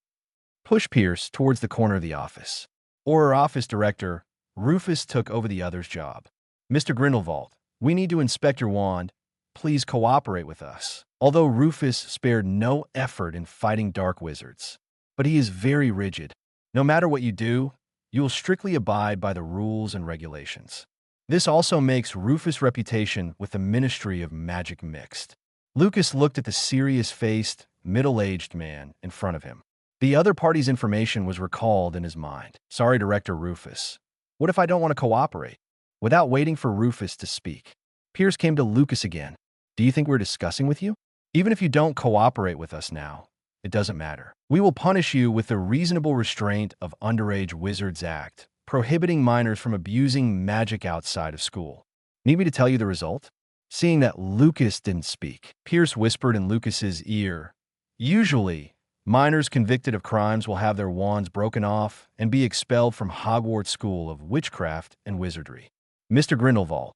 Push Pierce towards the corner of the office. Or office director, Rufus took over the other's job. Mr. Grindelwald, we need to inspect your wand. Please cooperate with us. Although Rufus spared no effort in fighting dark wizards, but he is very rigid. No matter what you do, you will strictly abide by the rules and regulations. This also makes Rufus' reputation with the Ministry of Magic mixed. Lucas looked at the serious-faced, middle-aged man in front of him. The other party's information was recalled in his mind. Sorry, Director Rufus. What if I don't want to cooperate? Without waiting for Rufus to speak, Pierce came to Lucas again. Do you think we're discussing with you? Even if you don't cooperate with us now, it doesn't matter. We will punish you with the reasonable restraint of Underage Wizards Act, prohibiting minors from abusing magic outside of school. Need me to tell you the result? Seeing that Lucas didn't speak, Pierce whispered in Lucas's ear, usually, minors convicted of crimes will have their wands broken off and be expelled from Hogwarts School of Witchcraft and Wizardry. Mr. Grindelwald,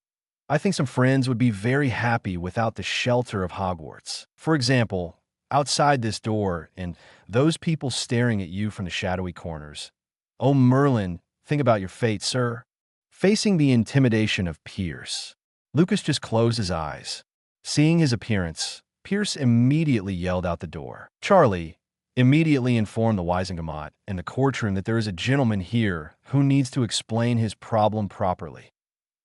I think some friends would be very happy without the shelter of Hogwarts. For example, outside this door and those people staring at you from the shadowy corners. Oh, Merlin, think about your fate, sir. Facing the intimidation of Pierce, Lucas just closed his eyes. Seeing his appearance, Pierce immediately yelled out the door. Charlie immediately informed the Wizengamot and the courtroom that there is a gentleman here who needs to explain his problem properly.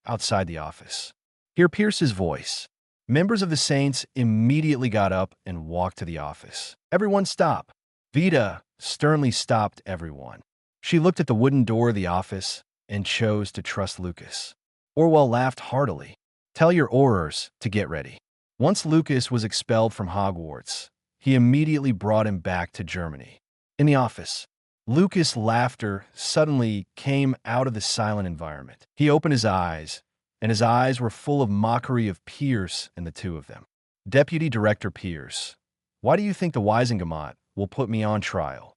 Outside the office, hear Pierce's voice. Members of the Saints immediately got up and walked to the office. Everyone stop. Vita sternly stopped everyone. She looked at the wooden door of the office and chose to trust Lucas. Orwell laughed heartily. Tell your Aurors to get ready. Once Lucas was expelled from Hogwarts, he immediately brought him back to Germany. In the office, Lucas' laughter suddenly came out of the silent environment. He opened his eyes, and his eyes were full of mockery of Pierce and the two of them. Deputy Director Pierce, why do you think the Wizengamot will put me on trial?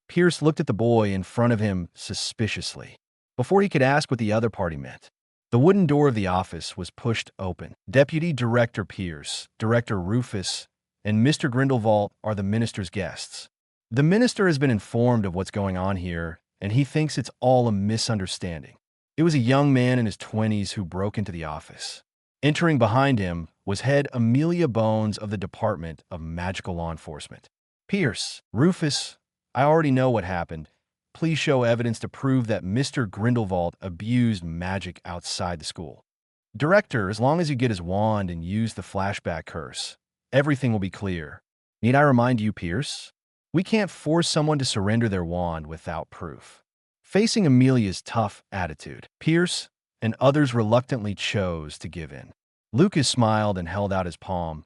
Pierce looked at the boy in front of him suspiciously. Before he could ask what the other party meant, the wooden door of the office was pushed open. Deputy Director Pierce, Director Rufus, and Mr. Grindelwald are the minister's guests. The minister has been informed of what's going on here, and he thinks it's all a misunderstanding. It was a young man in his 20s who broke into the office. Entering behind him was head Amelia Bones of the Department of Magical Law Enforcement. Pierce, Rufus, I already know what happened. Please show evidence to prove that Mr. Grindelwald abused magic outside the school. Director, as long as you get his wand and use the flashback curse, everything will be clear. Need I remind you, Pierce? We can't force someone to surrender their wand without proof. Facing Amelia's tough attitude, Pierce and others reluctantly chose to give in. Lucas smiled and held out his palm.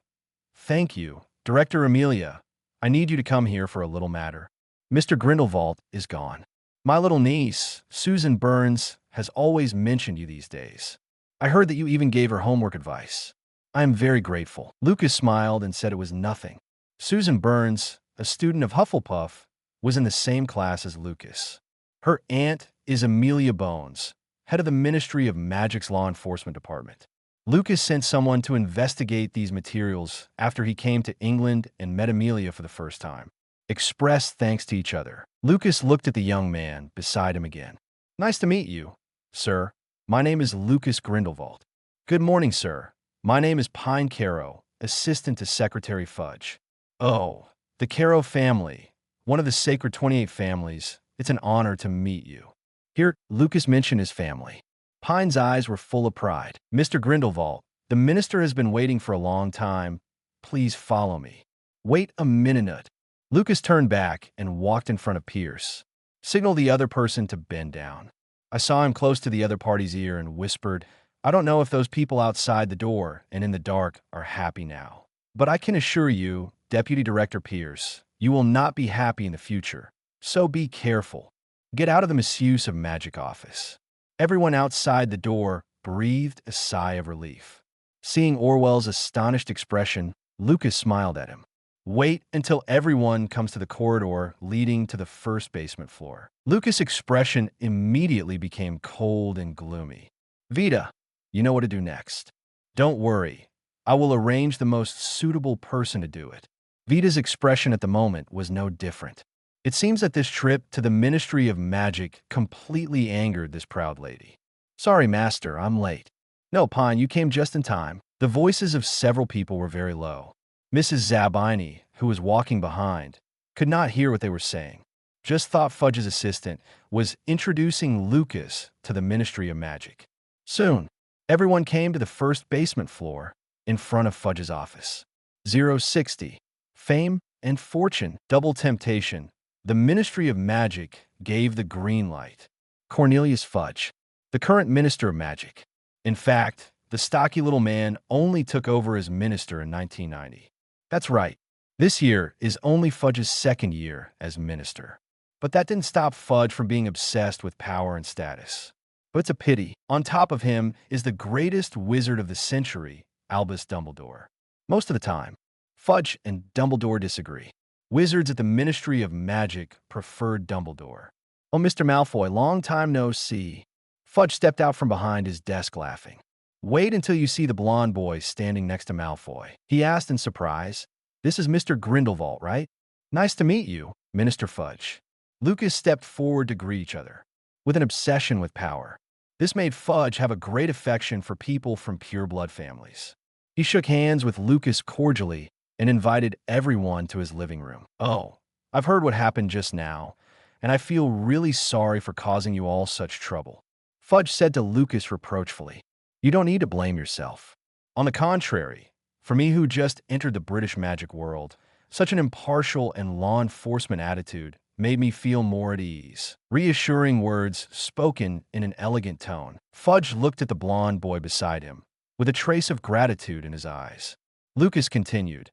Thank you, Director Amelia. I need you to come here for a little matter. Mr. Grindelwald is gone. My little niece, Susan Burns, has always mentioned you these days. I heard that you even gave her homework advice. I am very grateful. Lucas smiled and said it was nothing. Susan Burns, a student of Hufflepuff, was in the same class as Lucas. Her aunt is Amelia Bones, head of the Ministry of Magic's Law Enforcement Department. Lucas sent someone to investigate these materials after he came to England and met Amelia for the first time. Expressed thanks to each other. Lucas looked at the young man beside him again. Nice to meet you, sir. My name is Lucas Grindelwald. Good morning, sir. My name is Pine Caro, assistant to Secretary Fudge. Oh, the Caro family, one of the Sacred 28 families. It's an honor to meet you. Here, Lucas mentioned his family. Pine's eyes were full of pride. Mr. Grindelwald, the minister has been waiting for a long time. Please follow me. Wait a minute. Lucas turned back and walked in front of Pierce. Signaled the other person to bend down. I saw him close to the other party's ear and whispered, I don't know if those people outside the door and in the dark are happy now. But I can assure you, Deputy Director Pierce, you will not be happy in the future. So be careful. Get out of the misuse of magic office. Everyone outside the door breathed a sigh of relief. Seeing Orwell's astonished expression, Lucas smiled at him. Wait until everyone comes to the corridor leading to the first basement floor. Lucas' expression immediately became cold and gloomy. Vita, you know what to do next. Don't worry. I will arrange the most suitable person to do it. Vita's expression at the moment was no different. It seems that this trip to the Ministry of Magic completely angered this proud lady. Sorry, Master, I'm late. No, Pine, you came just in time. The voices of several people were very low. Mrs. Zabini, who was walking behind, could not hear what they were saying. Just thought Fudge's assistant was introducing Lucas to the Ministry of Magic. Soon, everyone came to the first basement floor in front of Fudge's office. 060. Fame and fortune, double temptation. The Ministry of Magic gave the green light. Cornelius Fudge. the current Minister of Magic. In fact, the stocky little man only took over as minister in 1990. That's right. This year is only Fudge's second year as minister. But that didn't stop Fudge from being obsessed with power and status. But it's a pity. On top of him is the greatest wizard of the century, Albus Dumbledore. Most of the time, Fudge and Dumbledore disagree. Wizards at the Ministry of Magic preferred Dumbledore. Oh, Mr. Malfoy, long time no see. Fudge stepped out from behind his desk laughing. Wait until you see the blonde boy standing next to Malfoy, he asked in surprise. This is Mr. Grindelwald, right? Nice to meet you, Minister Fudge. Lucas stepped forward to greet each other. With an obsession with power, this made Fudge have a great affection for people from pure-blood families. He shook hands with Lucas cordially and invited everyone to his living room. Oh, I've heard what happened just now, and I feel really sorry for causing you all such trouble, Fudge said to Lucas reproachfully. You don't need to blame yourself. On the contrary, for me who just entered the British magic world, such an impartial and law enforcement attitude made me feel more at ease. Reassuring words spoken in an elegant tone, Fudge looked at the blonde boy beside him, with a trace of gratitude in his eyes. Lucas continued,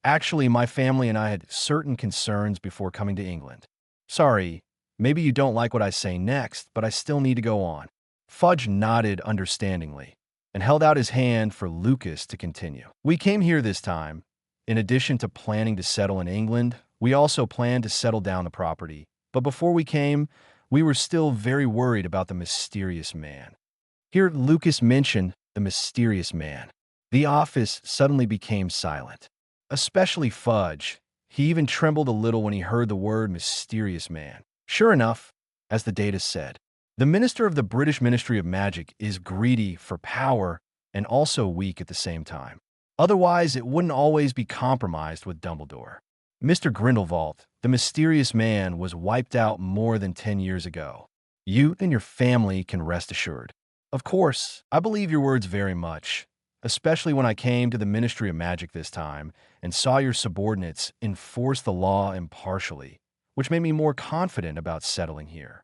Actually, my family and I had certain concerns before coming to England. Sorry, maybe you don't like what I say next, but I still need to go on. Fudge nodded understandingly and held out his hand for Lucas to continue. We came here this time. In addition to planning to settle in England, we also planned to settle down the property. But before we came, we were still very worried about the mysterious man. Here, Lucas mentioned the mysterious man. The office suddenly became silent. Especially Fudge. He even trembled a little when he heard the word mysterious man. Sure enough, as the data said, the minister of the British Ministry of Magic is greedy for power and also weak at the same time. Otherwise, it wouldn't always be compromised with Dumbledore. Mr. Grindelwald, the mysterious man, was wiped out more than 10 years ago. You and your family can rest assured. Of course, I believe your words very much, especially when I came to the Ministry of Magic this time and saw your subordinates enforce the law impartially, which made me more confident about settling here.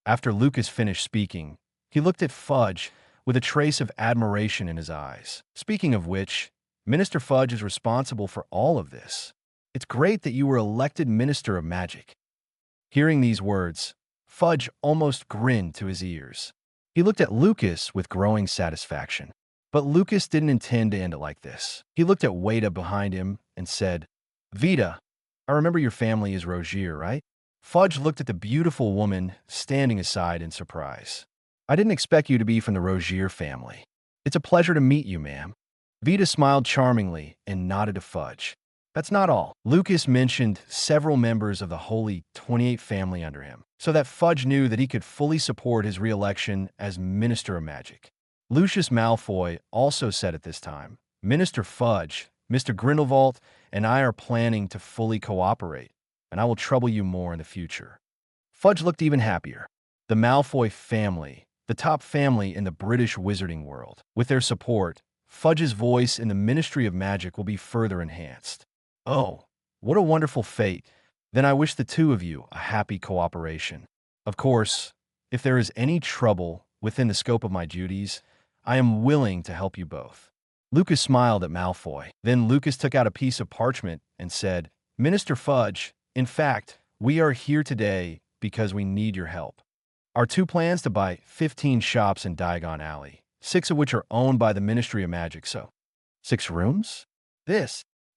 After Lucas finished speaking, he looked at Fudge with a trace of admiration in his eyes. Speaking of which, Minister Fudge is responsible for all of this. It's great that you were elected Minister of Magic. Hearing these words, Fudge almost grinned to his ears. He looked at Lucas with growing satisfaction. But Lucas didn't intend to end it like this. He looked at Wada behind him and said, Vita, I remember your family is Rogier, right? Fudge looked at the beautiful woman standing aside in surprise. I didn't expect you to be from the Rogier family. It's a pleasure to meet you, ma'am. Vita smiled charmingly and nodded to Fudge. That's not all. Lucas mentioned several members of the Holy 28 family under him, so that Fudge knew that he could fully support his re-election as Minister of Magic. Lucius Malfoy also said at this time, Minister Fudge, Mr. Grindelwald, and I are planning to fully cooperate, and I will trouble you more in the future. Fudge looked even happier. The Malfoy family, the top family in the British wizarding world. With their support, Fudge's voice in the Ministry of Magic will be further enhanced. Oh, what a wonderful fate. Then I wish the two of you a happy cooperation. Of course, if there is any trouble within the scope of my duties, I am willing to help you both. Lucas smiled at Malfoy. Then Lucas took out a piece of parchment and said, Minister Fudge, in fact, we are here today because we need your help. Our two plans to buy 15 shops in Diagon Alley, 6 of which are owned by the Ministry of Magic, so 6 rooms?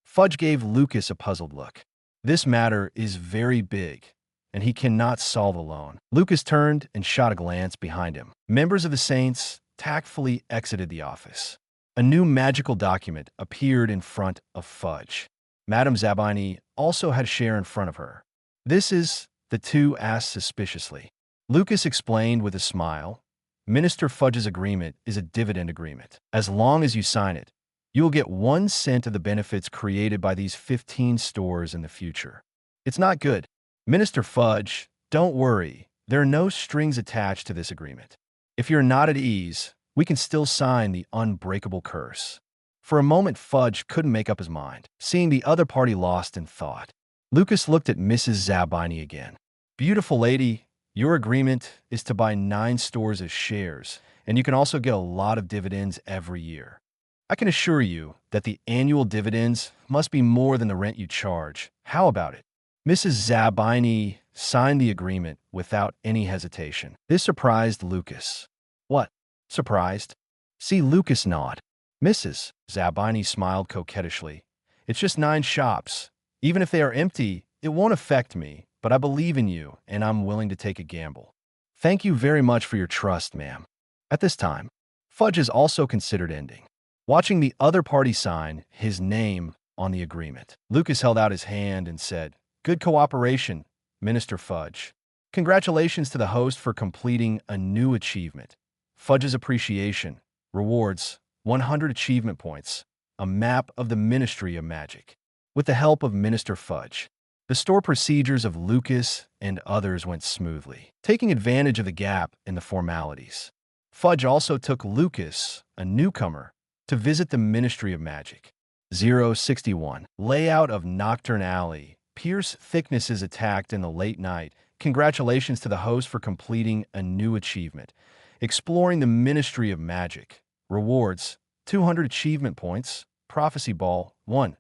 Fudge gave Lucas a puzzled look. This matter is very big, and he cannot solve alone. Lucas turned and shot a glance behind him. Members of the Saints tactfully exited the office. A new magical document appeared in front of Fudge. Madame Zabini also had a share in front of her. This is, the two asked suspiciously. Lucas explained with a smile, Minister Fudge's agreement is a dividend agreement. As long as you sign it, you will get 1 cent of the benefits created by these 15 stores in the future. It's not good. Minister Fudge, don't worry. There are no strings attached to this agreement. If you're not at ease, we can still sign the unbreakable curse. For a moment, Fudge couldn't make up his mind, seeing the other party lost in thought. Lucas looked at Mrs. Zabini again. Beautiful lady, Your agreement is to buy 9 stores as shares, and you can also get a lot of dividends every year. I can assure you that the annual dividends must be more than the rent you charge. How about it?" Mrs. Zabini signed the agreement without any hesitation. This surprised Lucas. "What? Surprised?" See Lucas nod. Mrs. Zabini smiled coquettishly. "It's just 9 shops. Even if they are empty, it won't affect me, but I believe in you, and I'm willing to take a gamble." "Thank you very much for your trust, ma'am." At this time, Fudge is also considered ending. Watching the other party sign his name on the agreement, Lucas held out his hand and said, "Good cooperation, Minister Fudge. Congratulations to the host for completing a new achievement. Fudge's appreciation. Rewards, 100 achievement points. A map of the Ministry of Magic." With the help of Minister Fudge, the store procedures of Lucas and others went smoothly, taking advantage of the gap in the formalities. Fudge also took Lucas, a newcomer, to visit the Ministry of Magic. 061. Layout of Nocturne Alley. Pierce thickness is attacked in the late night. Congratulations to the host for completing a new achievement. Exploring the Ministry of Magic. Rewards, 200 achievement points. Prophecy Ball, 1.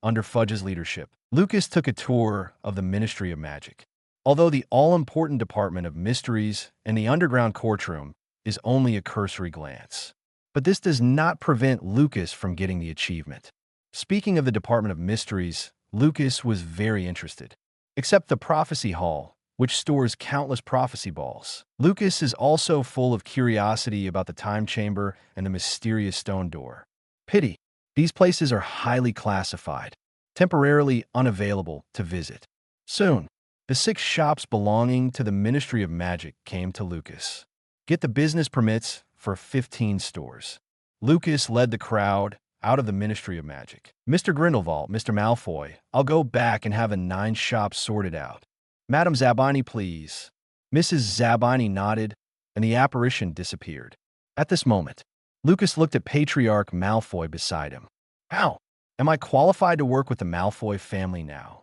Under Fudge's leadership, Lucas took a tour of the Ministry of Magic. Although the all-important Department of Mysteries and the underground courtroom is only a cursory glance. But this does not prevent Lucas from getting the achievement. Speaking of the Department of Mysteries, Lucas was very interested. Except the Prophecy Hall, which stores countless prophecy balls. Lucas is also full of curiosity about the Time Chamber and the mysterious stone door. Pity, these places are highly classified, temporarily unavailable to visit. Soon, the 6 shops belonging to the Ministry of Magic came to Lucas. Get the business permits for 15 stores. Lucas led the crowd out of the Ministry of Magic. "Mr. Grindelwald, Mr. Malfoy, I'll go back and have a 9 shops sorted out. Madam Zabini, please." Mrs. Zabini nodded, and the apparition disappeared. At this moment, Lucas looked at Patriarch Malfoy beside him. "How? Am I qualified to work with the Malfoy family now?"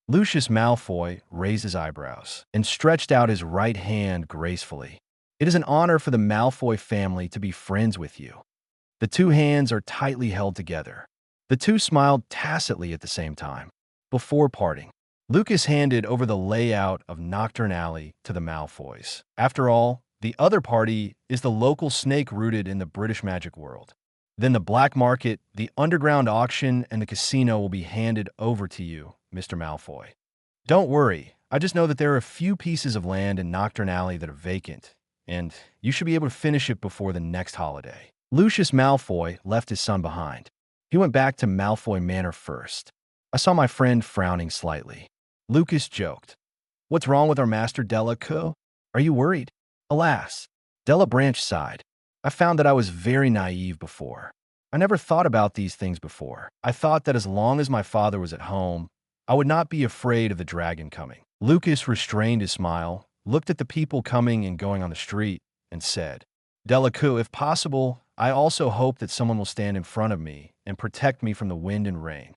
Lucius Malfoy raised his eyebrows and stretched out his right hand gracefully. "It is an honor for the Malfoy family to be friends with you." The 2 hands are tightly held together. The 2 smiled tacitly at the same time. Before parting, Lucas handed over the layout of Nocturne Alley to the Malfoys. After all, the other party is the local snake rooted in the British magic world. Then the black market, the underground auction, and the casino will be handed over to you, Mr. Malfoy. Don't worry, I just know that there are a few pieces of land in Nocturne Alley that are vacant, and you should be able to finish it before the next holiday. Lucius Malfoy left his son behind. He went back to Malfoy Manor first. I saw my friend frowning slightly. Lucas joked. "What's wrong with our master Delacour? Are you worried?" Alas, Della Branch sighed. "I found that I was very naive before. I never thought about these things before. I thought that as long as my father was at home, I would not be afraid of the dragon coming." Lucas restrained his smile, looked at the people coming and going on the street, and said, "Delacour, if possible, I also hope that someone will stand in front of me and protect me from the wind and rain.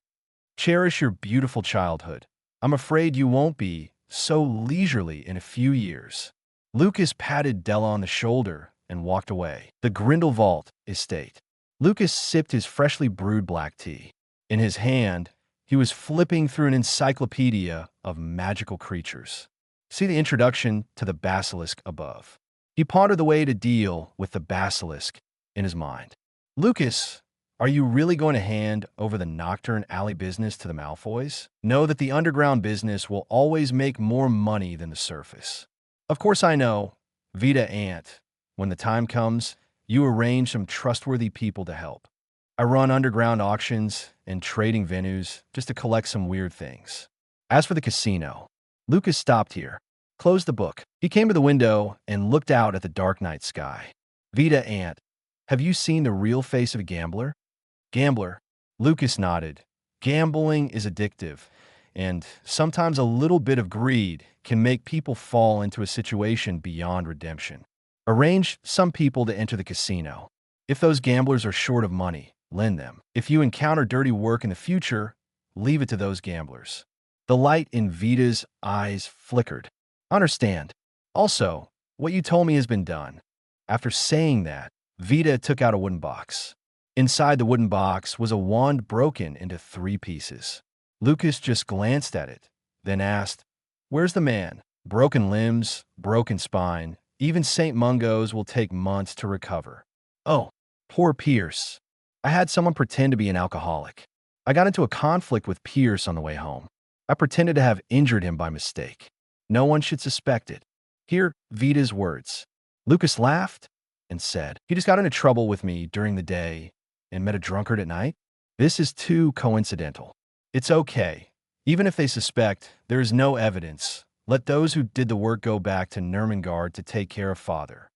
Cherish your beautiful childhood. I'm afraid you won't be so leisurely in a few years." Lucas patted Della on the shoulder and walked away. The Grindelwald estate. Lucas sipped his freshly brewed black tea. In his hand, he was flipping through an encyclopedia of magical creatures. See the introduction to the basilisk above. He pondered the way to deal with the basilisk in his mind. "Lucas, are you really going to hand over the Nocturne Alley business to the Malfoys? Know that the underground business will always make more money than the surface." "Of course I know, Vita Aunt. When the time comes, you arrange some trustworthy people to help. I run underground auctions and trading venues just to collect some weird things." As for the casino, Lucas stopped here, closed the book. He came to the window and looked out at the dark night sky. "Vita Aunt, have you seen the real face of a gambler?" "Gambler?" Lucas nodded. "Gambling is addictive, and sometimes a little bit of greed can make people fall into a situation beyond redemption. Arrange some people to enter the casino. If those gamblers are short of money, lend them. If you encounter dirty work in the future, leave it to those gamblers." The light in Vita's eyes flickered. "Understand. Also, what you told me has been done. After saying that, Vita took out a wooden box. Inside the wooden box was a wand broken into 3 pieces. Lucas just glanced at it, then asked, "Where's the man? Broken limbs, broken spine. Even St. Mungo's will take months to recover." "Oh, poor Pierce. I had someone pretend to be an alcoholic. I got into a conflict with Pierce on the way home. I pretended to have injured him by mistake. No one should suspect it." Hear Vita's words. Lucas laughed and said, "He just got into trouble with me during the day and met a drunkard at night? This is too coincidental. It's okay. Even if they suspect, there is no evidence. Let those who did the work go back to Nurmengard to take care of Father."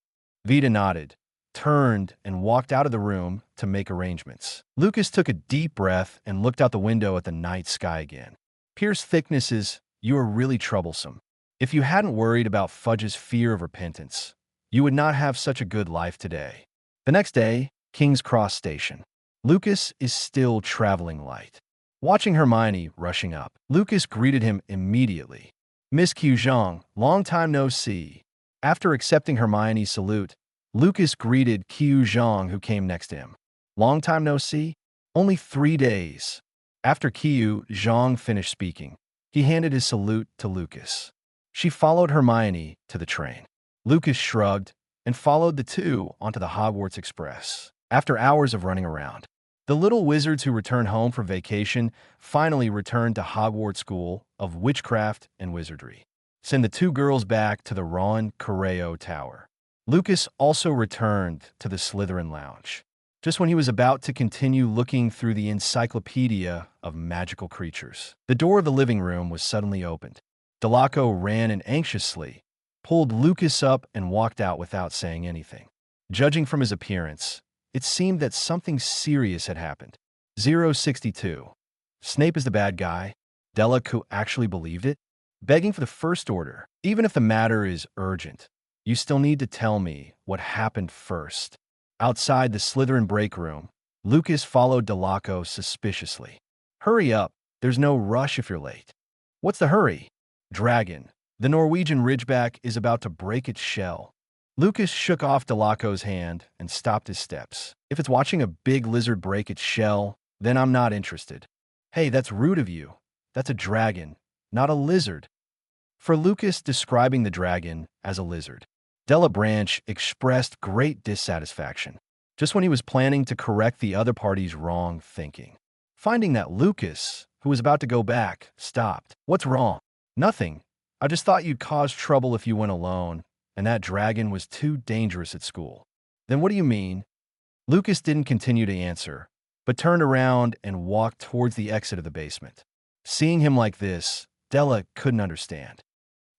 Vita nodded, turned, and walked out of the room to make arrangements. Lucas took a deep breath and looked out the window at the night sky again. "Pierce Thicknesses, you are really troublesome. If you hadn't worried about Fudge's fear of repentance, you would not have such a good life today." The next day, King's Cross Station. Lucas is still traveling light. Watching Hermione rushing up, Lucas greeted him immediately. "Miss Q Zhang, long time no see." After accepting Hermione's salute, Lucas greeted Qiu Zhang, who came next to him. "Long time no see? Only 3 days." After Qiu Zhang finished speaking, he handed his salute to Lucas. She followed Hermione to the train. Lucas shrugged and followed the two onto the Hogwarts Express. After hours of running around, the little wizards who returned home from vacation finally returned to Hogwarts School of Witchcraft and Wizardry. Send the 2 girls back to the Ron Correo Tower. Lucas also returned to the Slytherin Lounge, just when he was about to continue looking through the encyclopedia of magical creatures. The door of the living room was suddenly opened. Delaco ran in anxiously, pulled Lucas up, and walked out without saying anything. Judging from his appearance, it seemed that something serious had happened. 062. Snape is the bad guy. Delaco actually believed it? Begging for the First Order. Even if the matter is urgent, you still need to tell me what happened first. Outside the Slytherin break room, Lucas followed Delaco suspiciously. "Hurry up. There's no rush if you're late." "What's the hurry?" "Dragon. The Norwegian Ridgeback is about to break its shell." Lucas shook off Delaco's hand and stopped his steps. "If it's watching a big lizard break its shell, then I'm not interested." "Hey, that's rude of you. That's a dragon, not a lizard." For Lucas, describing the dragon as a lizard, Della Branch expressed great dissatisfaction, just when he was planning to correct the other party's wrong thinking. Finding that Lucas, who was about to go back, stopped. "What's wrong?" "Nothing. I just thought you'd cause trouble if you went alone, and that dragon was too dangerous at school." "Then what do you mean?" Lucas didn't continue to answer, but turned around and walked towards the exit of the basement. Seeing him like this, Della couldn't understand.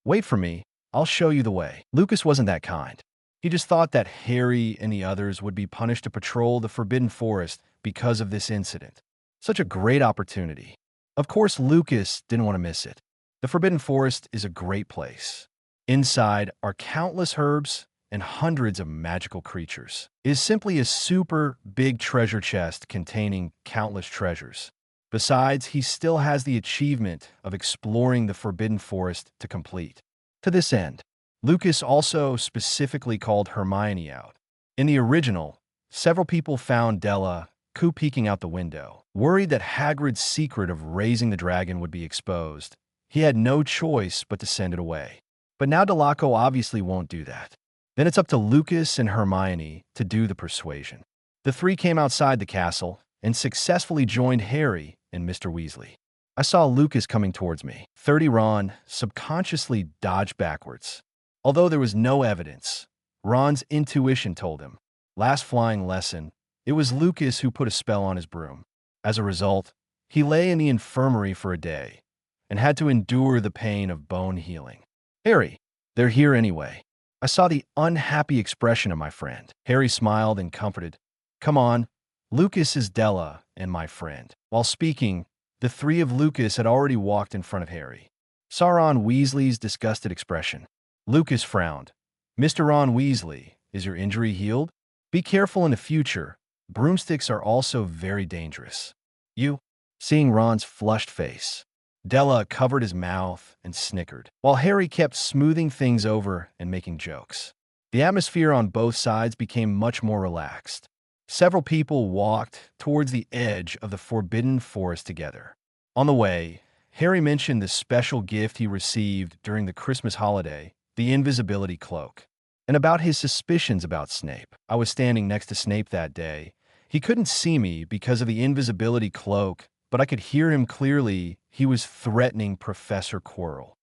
"Wait for me. I'll show you the way." Lucas wasn't that kind. He just thought that Harry and the others would be punished to patrol the Forbidden Forest because of this incident. Such a great opportunity. Of course, Lucas didn't want to miss it. The Forbidden Forest is a great place. Inside are countless herbs and hundreds of magical creatures. It is simply a super big treasure chest containing countless treasures. Besides, he still has the achievement of exploring the Forbidden Forest to complete. To this end, Lucas also specifically called Hermione out. In the original, several people found Della peeking out the window. Worried that Hagrid's secret of raising the dragon would be exposed, he had no choice but to send it away. But now Delaco obviously won't do that. Then it's up to Lucas and Hermione to do the persuasion. The 3 came outside the castle and successfully joined Harry and Mr. Weasley. I saw Lucas coming towards me. 30 Ron subconsciously dodged backwards. Although there was no evidence, Ron's intuition told him. Last flying lesson, it was Lucas who put a spell on his broom. As a result, he lay in the infirmary for a day and had to endure the pain of bone healing. "Harry, they're here anyway." I saw the unhappy expression of my friend. Harry smiled and comforted. "Come on, Lucas is Della and my friend." While speaking, the 3 of Lucas had already walked in front of Harry. Saw Ron Weasley's disgusted expression. Lucas frowned. "Mr. Ron Weasley, is your injury healed? Be careful in the future. Broomsticks are also very dangerous." "You?" Seeing Ron's flushed face, Della covered his mouth and snickered, while Harry kept smoothing things over and making jokes. The atmosphere on both sides became much more relaxed. Several people walked towards the edge of the Forbidden Forest together. On the way, Harry mentioned the special gift he received during the Christmas holiday, the invisibility cloak, and about his suspicions about Snape. I was standing next to Snape that day. He couldn't see me because of the invisibility cloak, but I could hear him clearly. He was threatening Professor Quirrell.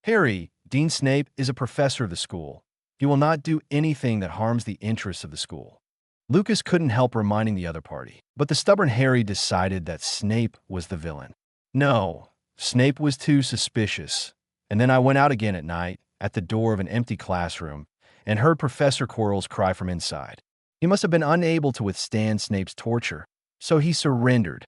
Harry, Dean Snape is a professor of the school. He will not do anything that harms the interests of the school. Lucas couldn't help reminding the other party, but the stubborn Harry decided that Snape was the villain. No, Snape was too suspicious. And then I went out again at night, at the door of an empty classroom, and heard Professor Quirrell's cry from inside. He must have been unable to withstand Snape's torture, so he surrendered.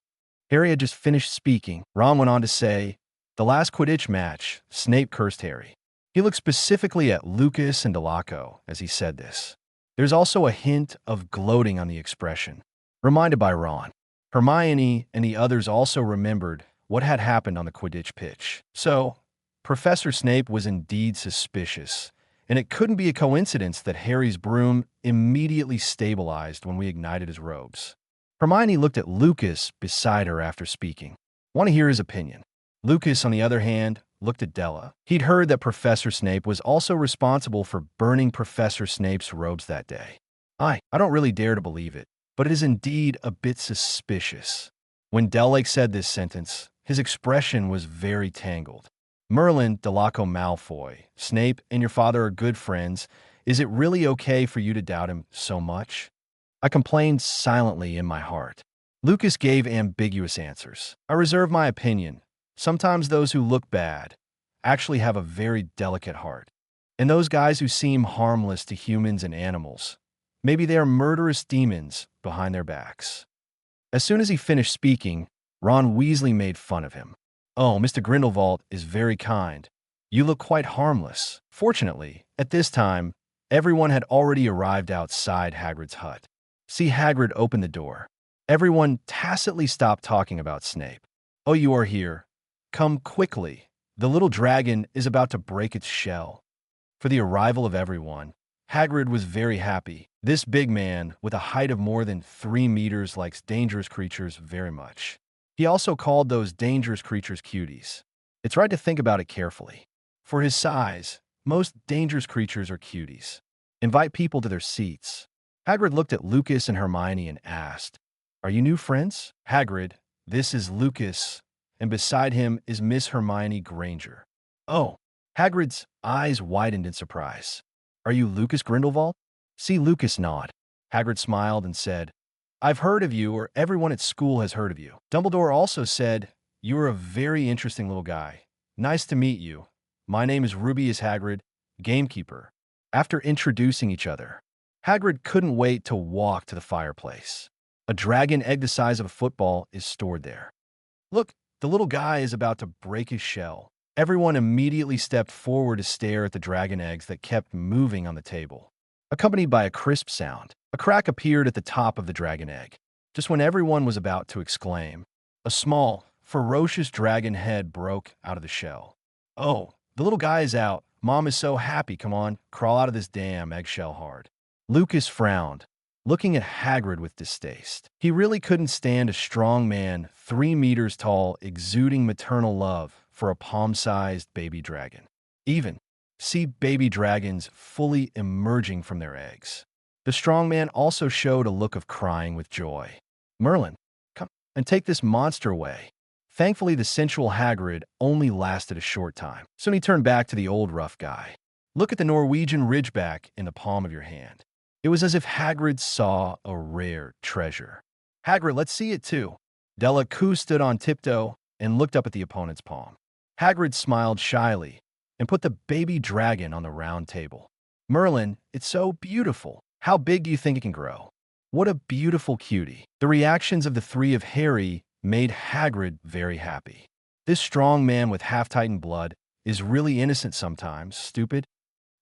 Harry had just finished speaking. Ron went on to say, "The last Quidditch match, Snape cursed Harry." He looked specifically at Lucas and Delaco as he said this. There's also a hint of gloating on the expression. Reminded by Ron, Hermione and the others also remembered what had happened on the Quidditch pitch. So, Professor Snape was indeed suspicious, and it couldn't be a coincidence that Harry's broom immediately stabilized when we ignited his robes. Hermione looked at Lucas beside her after speaking. Want to hear his opinion. Lucas, on the other hand, looked at Della. He'd heard that Professor Snape was also responsible for burning Professor Snape's robes that day. I don't really dare to believe it, but it is indeed a bit suspicious. When Dellake said this sentence, his expression was very tangled. Merlin, Delaco Malfoy, Snape and your father are good friends. Is it really okay for you to doubt him so much? I complained silently in my heart. Lucas gave ambiguous answers. I reserve my opinion. Sometimes those who look bad actually have a very delicate heart. And those guys who seem harmless to humans and animals, maybe they are murderous demons behind their backs. As soon as he finished speaking, Ron Weasley made fun of him. "Oh, Mr. Grindelwald is very kind. You look quite harmless." Fortunately, at this time, everyone had already arrived outside Hagrid's hut. See Hagrid open the door. Everyone tacitly stopped talking about Snape. "Oh, you are here. Come quickly. The little dragon is about to break its shell." For the arrival of everyone, Hagrid was very happy. This big man, with a height of more than 3 meters, likes dangerous creatures very much. He also called those dangerous creatures cuties. It's right to think about it carefully. For his size, most dangerous creatures are cuties. Invite people to their seats. Hagrid looked at Lucas and Hermione and asked, "Are you new friends?" Hagrid, this is Lucas, and beside him is Miss Hermione Granger. Oh, Hagrid's eyes widened in surprise. "Are you Lucas Grindelwald?" See Lucas nod. Hagrid smiled and said, "I've heard of you, or everyone at school has heard of you." Dumbledore also said, "You are a very interesting little guy. Nice to meet you. My name is Rubius Hagrid, gamekeeper." After introducing each other, Hagrid couldn't wait to walk to the fireplace. A dragon egg the size of a football is stored there. Look, the little guy is about to break his shell. Everyone immediately stepped forward to stare at the dragon eggs that kept moving on the table. Accompanied by a crisp sound, a crack appeared at the top of the dragon egg. Just when everyone was about to exclaim, a small, ferocious dragon head broke out of the shell. "Oh, the little guy is out. Mom is so happy. Come on, crawl out of this damn eggshell hard." Lucas frowned, looking at Hagrid with distaste. He really couldn't stand a strong man, 3 meters tall, exuding maternal love for a palm-sized baby dragon. Even see baby dragons fully emerging from their eggs. The strong man also showed a look of crying with joy. "Merlin, come and take this monster away." Thankfully, the sensual Hagrid only lasted a short time. Soon he turned back to the old rough guy. "Look at the Norwegian ridgeback in the palm of your hand." It was as if Hagrid saw a rare treasure. "Hagrid, let's see it too." Delacour stood on tiptoe and looked up at the opponent's palm. Hagrid smiled shyly and put the baby dragon on the round table. "Merlin, it's so beautiful. How big do you think it can grow?" What a beautiful cutie. The reactions of the three of Harry made Hagrid very happy. This strong man with half-tightened blood is really innocent sometimes, stupid.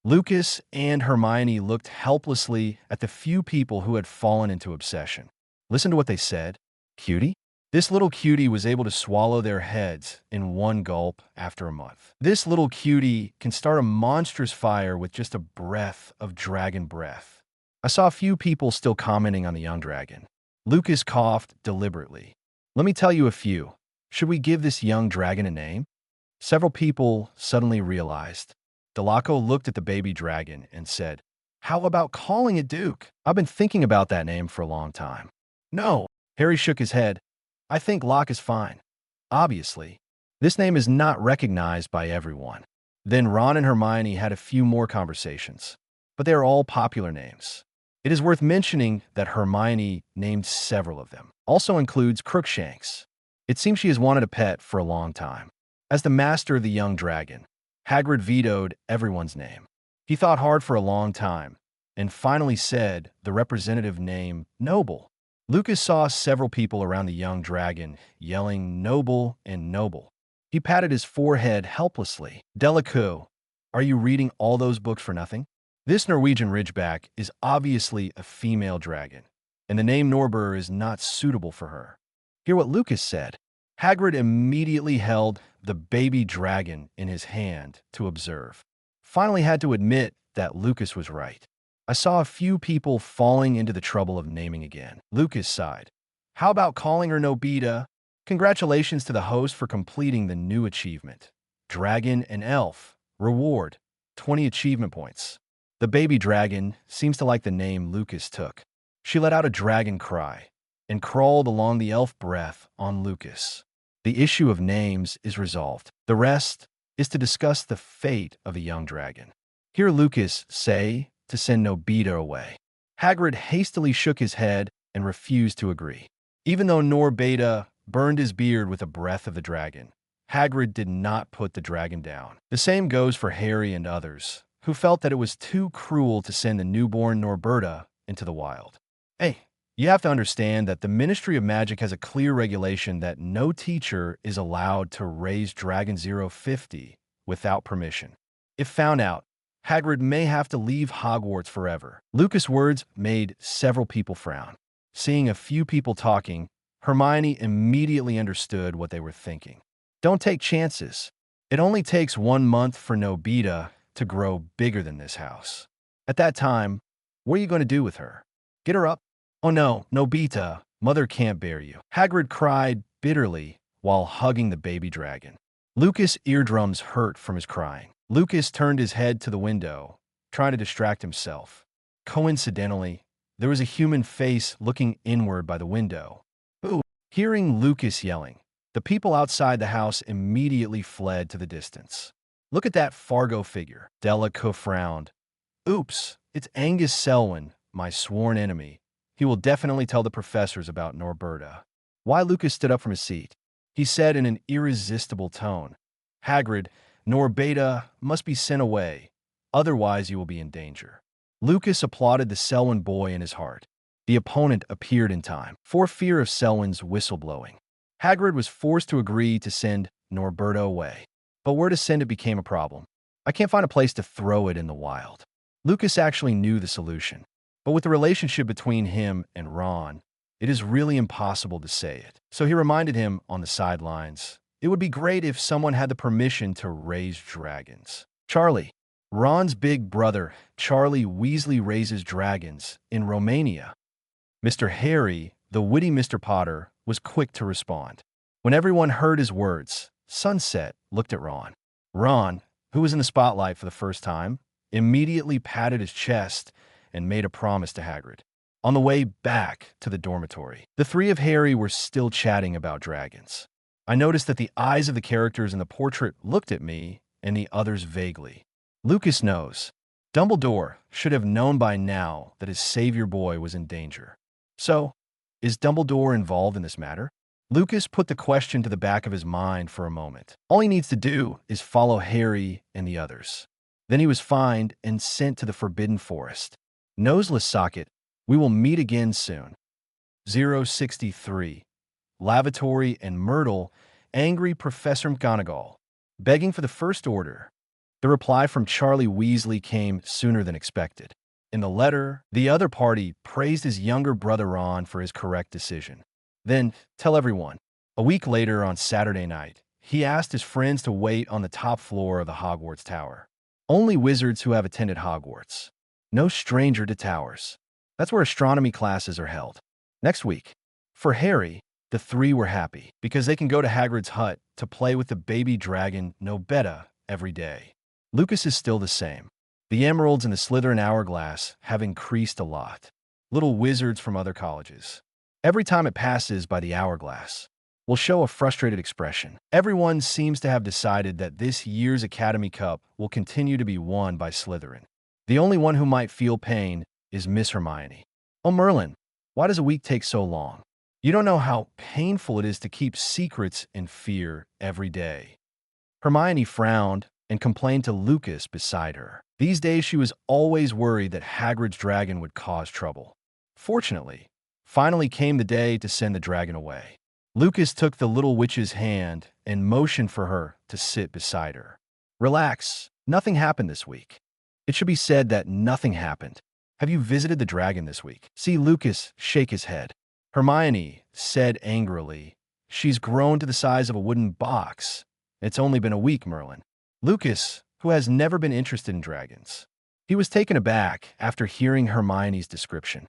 Lucas and Hermione looked helplessly at the few people who had fallen into obsession. Listen to what they said. "Cutie? This little cutie was able to swallow their heads in one gulp after a month. This little cutie can start a monstrous fire with just a breath of dragon breath. I saw a few people still commenting on the young dragon. Lucas coughed deliberately. Let me tell you a few. Should we give this young dragon a name? Several people suddenly realized. Delaco looked at the baby dragon and said, "How about calling it Duke? I've been thinking about that name for a long time." No, Harry shook his head. I think Locke is fine. Obviously, this name is not recognized by everyone. Then Ron and Hermione had a few more conversations, but they are all popular names. It is worth mentioning that Hermione named several of them. Also includes Crookshanks. It seems she has wanted a pet for a long time. As the master of the young dragon, Hagrid vetoed everyone's name. He thought hard for a long time and finally said the representative name Noble. Lucas saw several people around the young dragon yelling Noble and Noble. He patted his forehead helplessly. Delacour, are you reading all those books for nothing? This Norwegian Ridgeback is obviously a female dragon, and the name Norbur is not suitable for her. Hear what Lucas said. Hagrid immediately held the baby dragon in his hand to observe. Finally had to admit that Lucas was right. I saw a few people falling into the trouble of naming again. Lucas sighed. How about calling her Nobita? Congratulations to the host for completing the new achievement. Dragon and Elf. Reward. 20 achievement points. The baby dragon seems to like the name Lucas took. She let out a dragon cry and crawled along the elf breath on Lucas. The issue of names is resolved. The rest is to discuss the fate of the young dragon. Hear Lucas say to send Nobita away. Hagrid hastily shook his head and refused to agree. Even though Norbeta burned his beard with the breath of the dragon, Hagrid did not put the dragon down. The same goes for Harry and others, who felt that it was too cruel to send the newborn Norberta into the wild. Hey, you have to understand that the Ministry of Magic has a clear regulation that no teacher is allowed to raise Dragon 050 without permission. If found out, Hagrid may have to leave Hogwarts forever. Lucas' words made several people frown. Seeing a few people talking, Hermione immediately understood what they were thinking. Don't take chances. It only takes 1 month for Nobita to grow bigger than this house. At that time, what are you going to do with her? Get her up? Oh no, Nobita, mother can't bear you. Hagrid cried bitterly while hugging the baby dragon. Lucas' eardrums hurt from his crying. Lucas turned his head to the window, trying to distract himself. Coincidentally, there was a human face looking inward by the window. Ooh! Hearing Lucas yelling, the people outside the house immediately fled to the distance. Look at that Fargo figure. Delacour frowned. Oops, it's Angus Selwyn, my sworn enemy. He will definitely tell the professors about Norberta. Why Lucas stood up from his seat. He said in an irresistible tone, Hagrid, Norbeta must be sent away, otherwise you will be in danger. Lucas applauded the Selwyn boy in his heart. The opponent appeared in time, for fear of Selwyn's whistleblowing. Hagrid was forced to agree to send Norberta away, but where to send it became a problem. I can't find a place to throw it in the wild. Lucas actually knew the solution, but with the relationship between him and Ron, it is really impossible to say it. So he reminded him on the sidelines, it would be great if someone had the permission to raise dragons. Charlie, Ron's big brother, Charlie Weasley raises dragons in Romania. Mr. Harry, the witty Mr. Potter, was quick to respond. When everyone heard his words, Sunset looked at Ron. Ron, who was in the spotlight for the first time, immediately patted his chest and made a promise to Hagrid. On the way back to the dormitory, the three of Harry were still chatting about dragons. I noticed that the eyes of the characters in the portrait looked at me and the others vaguely. Lucas knows. Dumbledore should have known by now that his savior boy was in danger. So, is Dumbledore involved in this matter? Lucas put the question to the back of his mind for a moment. All he needs to do is follow Harry and the others. Then he was fined and sent to the Forbidden Forest. Noseless Socket, we will meet again soon. 063. Lavatory and Myrtle, angry Professor McGonagall, begging for the First Order. The reply from Charlie Weasley came sooner than expected. In the letter, the other party praised his younger brother Ron for his correct decision. Then tell everyone. A week later on Saturday night, he asked his friends to wait on the top floor of the Hogwarts Tower. Only wizards who have attended Hogwarts. No stranger to towers. That's where astronomy classes are held. Next week. For Harry, the three were happy because they can go to Hagrid's hut to play with the baby dragon Nobetta every day. Lucas is still the same. The emeralds in the Slytherin hourglass have increased a lot. Little wizards from other colleges. Every time it passes by the hourglass, will show a frustrated expression. Everyone seems to have decided that this year's Academy Cup will continue to be won by Slytherin. The only one who might feel pain is Miss Hermione. Oh, Merlin, why does a week take so long? You don't know how painful it is to keep secrets in fear every day. Hermione frowned and complained to Lucas beside her. These days she was always worried that Hagrid's dragon would cause trouble. Fortunately, finally came the day to send the dragon away. Lucas took the little witch's hand and motioned for her to sit beside her. Relax, nothing happened this week. It should be said that nothing happened. Have you visited the dragon this week? See Lucas shake his head. Hermione said angrily, she's grown to the size of a wooden box. It's only been a week, Merlin. Lucas, who has never been interested in dragons. He was taken aback after hearing Hermione's description.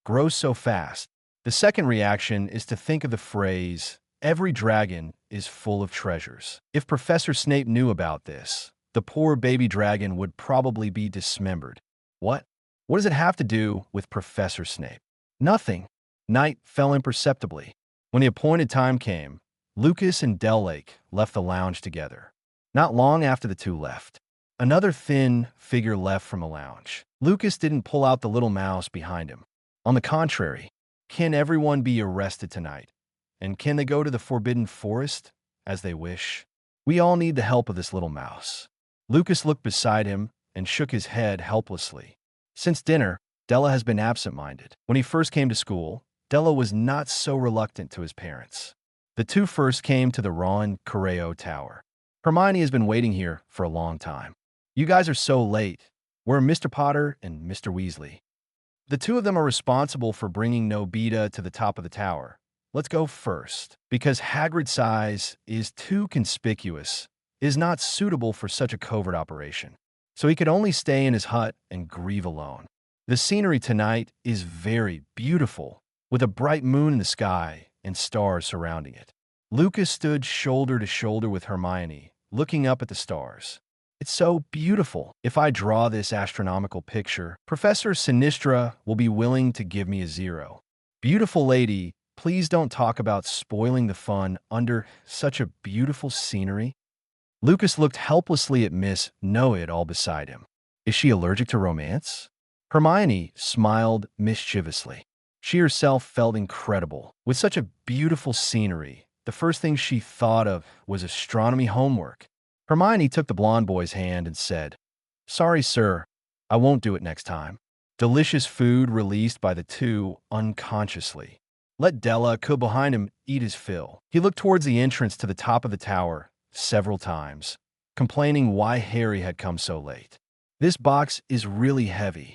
Grows so fast. The second reaction is to think of the phrase, every dragon is full of treasures. If Professor Snape knew about this, the poor baby dragon would probably be dismembered. What? What does it have to do with Professor Snape? Nothing. Night fell imperceptibly. When the appointed time came, Lucas and Dellake left the lounge together. Not long after the two left, another thin figure left from the lounge. Lucas didn't pull out the little mouse behind him. On the contrary, can everyone be arrested tonight? And can they go to the Forbidden Forest as they wish? We all need the help of this little mouse. Lucas looked beside him and shook his head helplessly. Since dinner, Della has been absent-minded. When he first came to school, Della was not so reluctant to his parents. The two first came to the Ron Correo Tower. Hermione has been waiting here for a long time. You guys are so late. We're Mr. Potter and Mr. Weasley. The two of them are responsible for bringing Nobita to the top of the tower. Let's go first. Because Hagrid's size is too conspicuous, is not suitable for such a covert operation. So he could only stay in his hut and grieve alone. The scenery tonight is very beautiful, with a bright moon in the sky and stars surrounding it. Lucas stood shoulder to shoulder with Hermione, looking up at the stars. It's so beautiful. If I draw this astronomical picture, Professor Sinistra will be willing to give me a 0. Beautiful lady, please don't talk about spoiling the fun under such a beautiful scenery. Lucas looked helplessly at Miss Know-It-All beside him. Is she allergic to romance? Hermione smiled mischievously. She herself felt incredible. With such a beautiful scenery, the first thing she thought of was astronomy homework. Hermione took the blonde boy's hand and said, Sorry, sir, I won't do it next time. Delicious food released by the two unconsciously. Let Della, behind him, eat his fill. He looked towards the entrance to the top of the tower several times, complaining why Harry had come so late. This box is really heavy.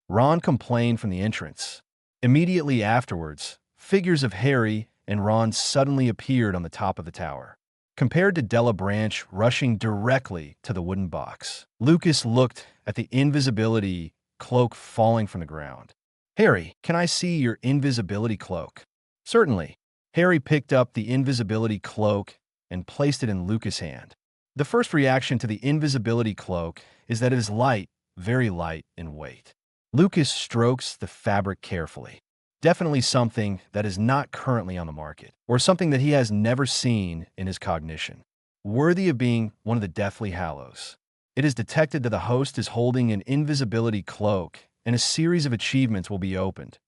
Ron complained from the entrance. Immediately afterwards, figures of Harry and Ron suddenly appeared on the top of the tower. Compared to Della Branch rushing directly to the wooden box, Lucas looked at the invisibility cloak falling from the ground. Harry, can I see your invisibility cloak? Certainly. Harry picked up the invisibility cloak and placed it in Lucas' hand. The first reaction to the invisibility cloak is that it is light, very light in weight. Lucas strokes the fabric carefully. Definitely something that is not currently on the market, or something that he has never seen in his cognition. Worthy of being one of the Deathly Hallows. It is detected that the host is holding an invisibility cloak, and a series of achievements will be opened.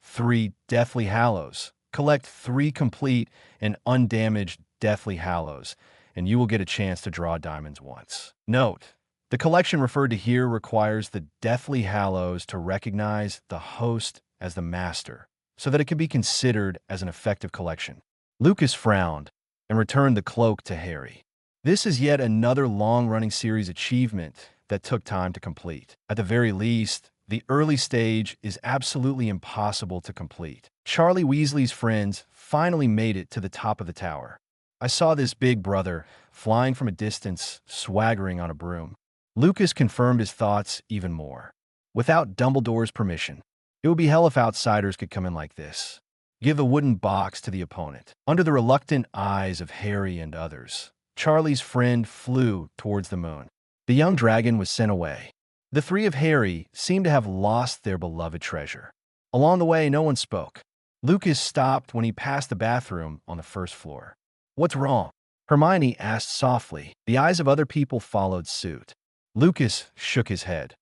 3 Deathly Hallows. Collect 3 complete and undamaged Deathly Hallows, and you will get a chance to draw diamonds once. Note, the collection referred to here requires the Deathly Hallows to recognize the host as the master, so that it can be considered as an effective collection. Lucas frowned and returned the cloak to Harry. This is yet another long-running series achievement that took time to complete. At the very least, The early stage is absolutely impossible to complete. Charlie Weasley's friends finally made it to the top of the tower. I saw this big brother flying from a distance, swaggering on a broom. Lucas confirmed his thoughts even more. Without Dumbledore's permission, it would be hell if outsiders could come in like this. Give a wooden box to the opponent. Under the reluctant eyes of Harry and others, Charlie's friend flew towards the moon. The young dragon was sent away. The three of Harry seemed to have lost their beloved treasure. Along the way, no one spoke. Lucas stopped when he passed the bathroom on the first floor. "What's wrong?" Hermione asked softly. The eyes of other people followed suit. Lucas shook his head.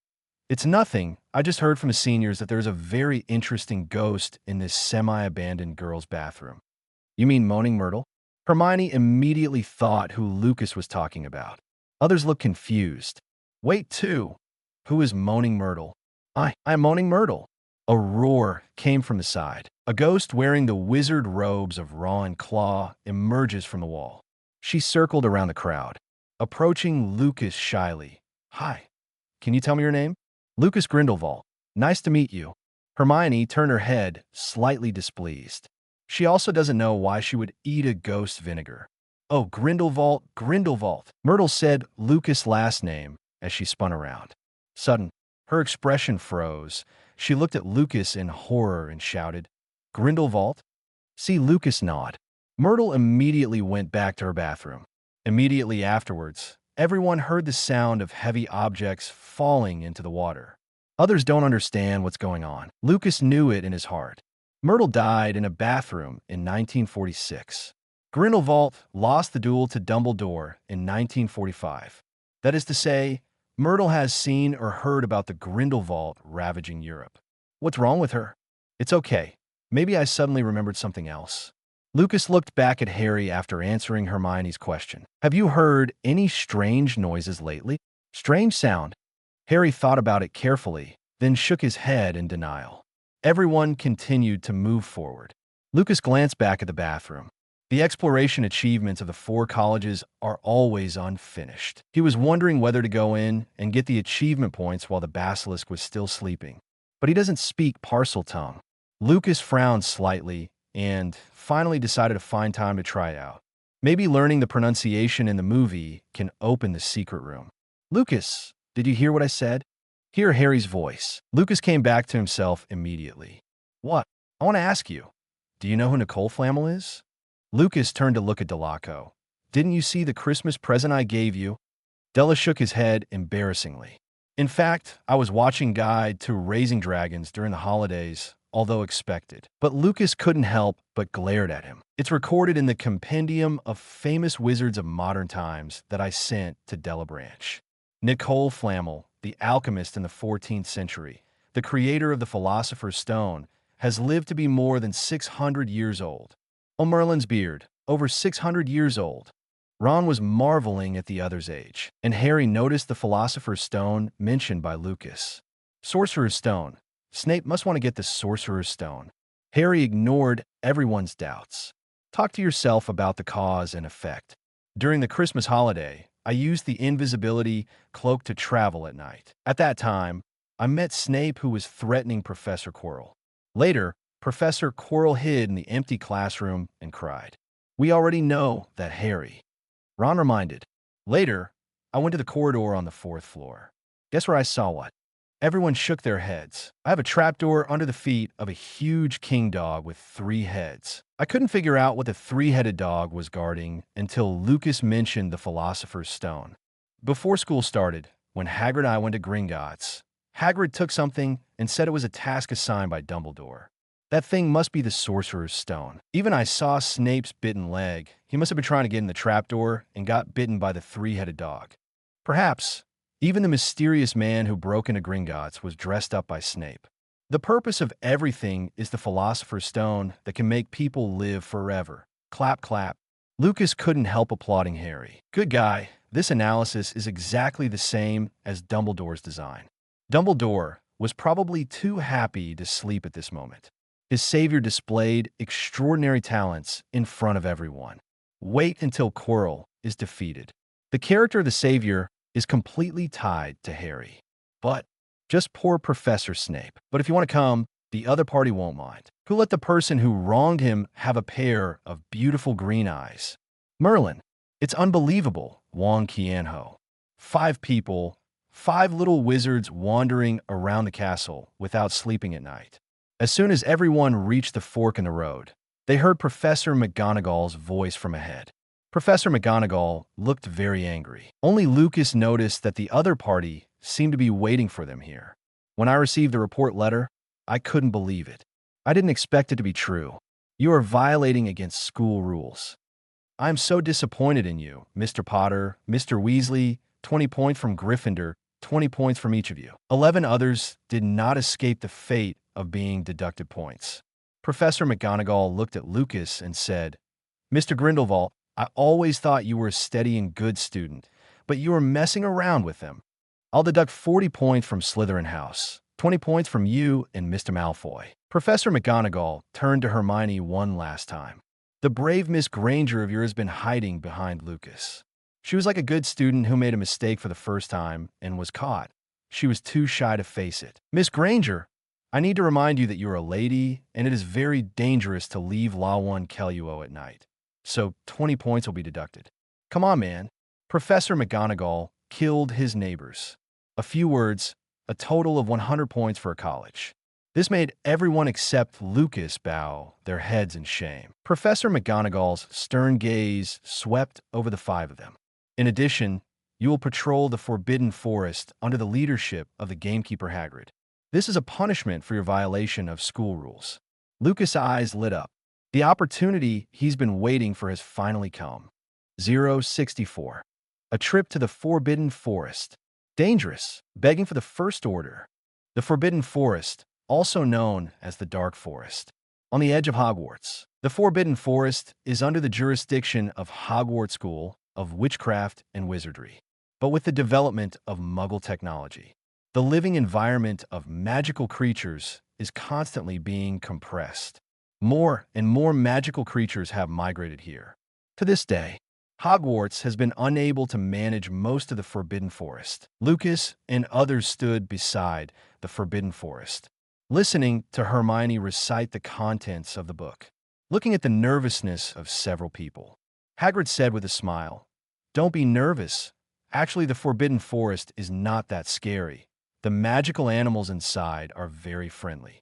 "It's nothing. I just heard from the seniors that there's a very interesting ghost in this semi-abandoned girls' bathroom." "You mean Moaning Myrtle?" Hermione immediately thought who Lucas was talking about. Others looked confused. "Wait, too. Who is Moaning Myrtle?" I'm Moaning Myrtle." A roar came from the side. A ghost wearing the wizard robes of Raw and Claw emerges from the wall. She circled around the crowd, approaching Lucas shyly. "Hi. Can you tell me your name?" "Lucas Grindelwald. Nice to meet you." Hermione turned her head, slightly displeased. She also doesn't know why she would eat a ghost vinegar. "Oh, Grindelwald, Grindelwald." Myrtle said Lucas' last name as she spun around. Sudden, her expression froze. She looked at Lucas in horror and shouted, "Grindelwald?" See Lucas nod. Myrtle immediately went back to her bathroom. Immediately afterwards, everyone heard the sound of heavy objects falling into the water. Others don't understand what's going on. Lucas knew it in his heart. Myrtle died in a bathroom in 1946. Grindelwald lost the duel to Dumbledore in 1945. That is to say, Myrtle has seen or heard about the Grindelwald ravaging Europe. What's wrong with her? It's okay. Maybe I suddenly remembered something else. Lucas looked back at Harry after answering Hermione's question. "Have you heard any strange noises lately?" "Strange sound?" Harry thought about it carefully, then shook his head in denial. Everyone continued to move forward. Lucas glanced back at the bathroom. The exploration achievements of the 4 colleges are always unfinished. He was wondering whether to go in and get the achievement points while the basilisk was still sleeping. But he doesn't speak Parseltongue. Lucas frowned slightly and finally decided to find time to try out. Maybe learning the pronunciation in the movie can open the secret room. "Lucas, did you hear what I said?" Hear Harry's voice. Lucas came back to himself immediately. "What? I want to ask you. Do you know who Nicole Flamel is?" Lucas turned to look at Delacour. "Didn't you see the Christmas present I gave you?" Della shook his head embarrassingly. "In fact, I was watching Guide to Raising Dragons during the holidays, although expected." But Lucas couldn't help but glared at him. "It's recorded in the Compendium of Famous Wizards of Modern Times that I sent to Della Branch. Nicole Flamel, the alchemist in the 14th century, the creator of the Philosopher's Stone, has lived to be more than 600 years old. Oh, Merlin's beard, over 600 years old." Ron was marveling at the other's age, and Harry noticed the Philosopher's Stone mentioned by Lucas. Sorcerer's Stone. Snape must want to get the Sorcerer's Stone. Harry ignored everyone's doubts. "Talk to yourself about the cause and effect. During the Christmas holiday, I used the invisibility cloak to travel at night. At that time, I met Snape, who was threatening Professor Quirrell. Later, Professor Quirrell hid in the empty classroom and cried. We already know that, Harry." Ron reminded. "Later, I went to the corridor on the 4th floor. Guess where I saw what?" Everyone shook their heads. "I have a trapdoor under the feet of a huge king dog with 3 heads. I couldn't figure out what the 3-headed dog was guarding until Lucas mentioned the Philosopher's Stone. Before school started, when Hagrid and I went to Gringotts, Hagrid took something and said it was a task assigned by Dumbledore. That thing must be the Sorcerer's Stone. Even I saw Snape's bitten leg. He must have been trying to get in the trapdoor and got bitten by the 3-headed dog. Perhaps even the mysterious man who broke into Gringotts was dressed up by Snape. The purpose of everything is the Philosopher's Stone that can make people live forever. Clap, clap. Lucas couldn't help applauding Harry. Good guy. This analysis is exactly the same as Dumbledore's design. Dumbledore was probably too happy to sleep at this moment. His savior displayed extraordinary talents in front of everyone. Wait until Quirrell is defeated. The character of the savior is completely tied to Harry. But Just poor Professor Snape. But if you want to come, the other party won't mind. Who let the person who wronged him have a pair of beautiful green eyes? Merlin. It's unbelievable, Wong Qianho. 5 people, 5 little wizards wandering around the castle without sleeping at night. As soon as everyone reached the fork in the road, they heard Professor McGonagall's voice from ahead. Professor McGonagall looked very angry. Only Lucas noticed that the other party seemed to be waiting for them here. When I received the report letter, I couldn't believe it. I didn't expect it to be true. You are violating against school rules. I am so disappointed in you, Mr. Potter, Mr. Weasley, 20 points from Gryffindor, 20 points from each of you. 11 others did not escape the fate of being deducted points. Professor McGonagall looked at Lucas and said, Mr. Grindelwald, I always thought you were a steady and good student, but you were messing around with them. I'll deduct 40 points from Slytherin House, 20 points from you and Mr. Malfoy. Professor McGonagall turned to Hermione one last time. The brave Miss Granger of yours has been hiding behind Lucas. She was like a good student who made a mistake for the first time and was caught. She was too shy to face it. Miss Granger, I need to remind you that you're a lady, and it is very dangerous to leave Lawan Kelluo at night. So 20 points will be deducted. Come on, man. Professor McGonagall killed his neighbors. A few words, a total of 100 points for a college. This made everyone except Lucas bow their heads in shame. Professor McGonagall's stern gaze swept over the 5 of them. In addition, you will patrol the Forbidden Forest under the leadership of the gamekeeper Hagrid. This is a punishment for your violation of school rules. Lucas' eyes lit up. The opportunity he's been waiting for has finally come. 064. A trip to the Forbidden Forest. Dangerous, begging for the First Order. The Forbidden Forest, also known as the Dark Forest. On the edge of Hogwarts, the Forbidden Forest is under the jurisdiction of Hogwarts School of Witchcraft and Wizardry. But with the development of Muggle technology, the living environment of magical creatures is constantly being compressed. More and more magical creatures have migrated here. To this day, Hogwarts has been unable to manage most of the Forbidden Forest. Lucas and others stood beside the Forbidden Forest, listening to Hermione recite the contents of the book. Looking at the nervousness of several people, Hagrid said with a smile, Don't be nervous. Actually, the Forbidden Forest is not that scary. The magical animals inside are very friendly.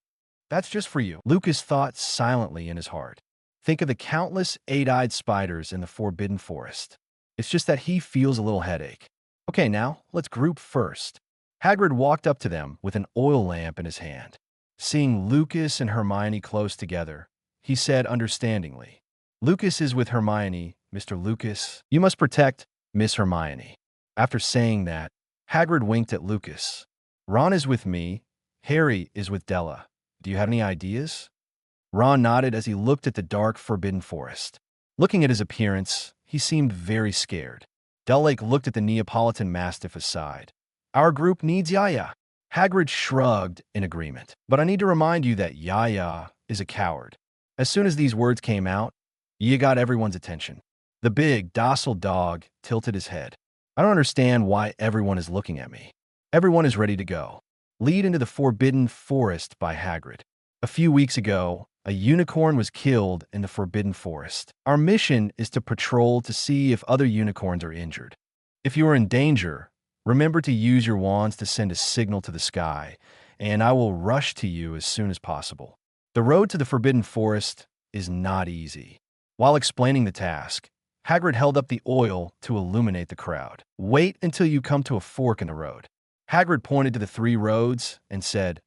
That's just for you. Lucas thought silently in his heart. Think of the countless 8-eyed spiders in the Forbidden Forest. It's just that he feels a little headache. Okay, now, let's group first. Hagrid walked up to them with an oil lamp in his hand. Seeing Lucas and Hermione close together, he said understandingly, Lucas is with Hermione, Mr. Lucas. You must protect Miss Hermione. After saying that, Hagrid winked at Lucas. Ron is with me. Harry is with Della. Do you have any ideas? Ron nodded as he looked at the dark Forbidden Forest. Looking at his appearance, he seemed very scared. Dullake looked at the Neapolitan Mastiff aside. Our group needs Yaya. Hagrid shrugged in agreement. But I need to remind you that Yaya is a coward. As soon as these words came out, you got everyone's attention. The big, docile dog tilted his head. I don't understand why everyone is looking at me. Everyone is ready to go. Lead into the Forbidden Forest by Hagrid. A few weeks ago, a unicorn was killed in the Forbidden Forest. Our mission is to patrol to see if other unicorns are injured. If you are in danger, remember to use your wands to send a signal to the sky, and I will rush to you as soon as possible. The road to the Forbidden Forest is not easy. While explaining the task, Hagrid held up the oil to illuminate the crowd. Wait until you come to a fork in the road. Hagrid pointed to the 3 roads and said,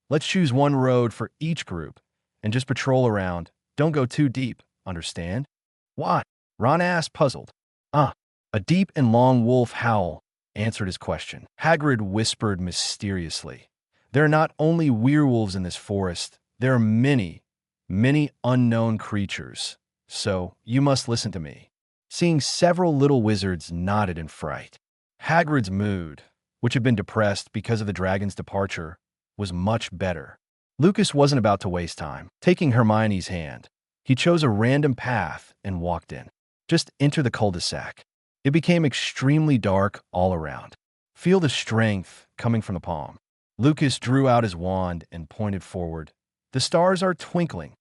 Let's choose one road for each group and just patrol around. Don't go too deep, understand? Why? Ron asked, puzzled. A deep and long wolf howl answered his question. Hagrid whispered mysteriously, There are not only werewolves in this forest, there are many, many unknown creatures. So you must listen to me. Seeing several little wizards nodded in fright. Hagrid's mood, which had been depressed because of the dragon's departure, was much better. Lucas wasn't about to waste time. Taking Hermione's hand, he chose a random path and walked in. Just enter the cul-de-sac. It became extremely dark all around. Feel the strength coming from the palm. Lucas drew out his wand and pointed forward. The stars are twinkling.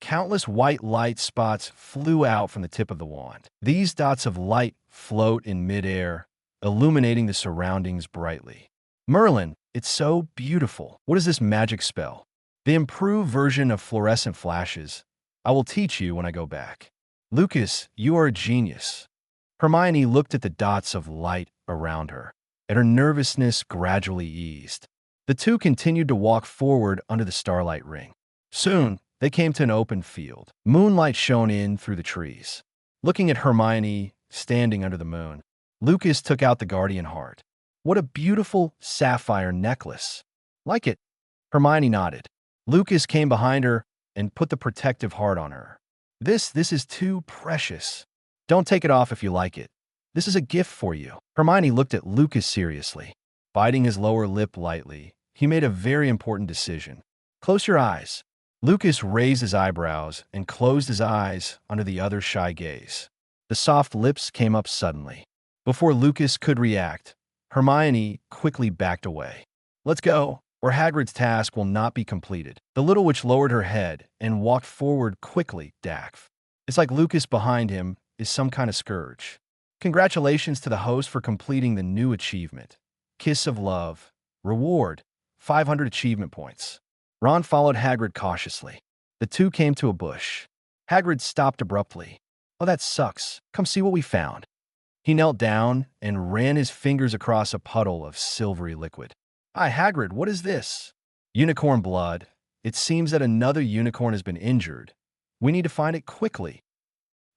Countless white light spots flew out from the tip of the wand. These dots of light float in midair, illuminating the surroundings brightly. Merlin, it's so beautiful. What is this magic spell? The improved version of fluorescent flashes. I will teach you when I go back. Lucas, you are a genius. Hermione looked at the dots of light around her, and her nervousness gradually eased. The two continued to walk forward under the starlight ring. Soon, they came to an open field. Moonlight shone in through the trees. Looking at Hermione standing under the moon, Lucas took out the guardian heart. What a beautiful sapphire necklace. Like it? Hermione nodded. Lucas came behind her and put the protective heart on her. This is too precious. Don't take it off if you like it. This is a gift for you. Hermione looked at Lucas seriously. Biting his lower lip lightly, he made a very important decision. Close your eyes. Lucas raised his eyebrows and closed his eyes under the other's shy gaze. The soft lips came up suddenly. Before Lucas could react, Hermione quickly backed away. Let's go, or Hagrid's task will not be completed. The little witch lowered her head and walked forward quickly, Daff. It's like Lucas behind him is some kind of scourge. Congratulations to the host for completing the new achievement. Kiss of Love. Reward, 500 achievement points. Ron followed Hagrid cautiously. The two came to a bush. Hagrid stopped abruptly. Oh, that sucks. Come see what we found. He knelt down and ran his fingers across a puddle of silvery liquid. Hi, Hagrid, what is this? Unicorn blood. It seems that another unicorn has been injured. We need to find it quickly.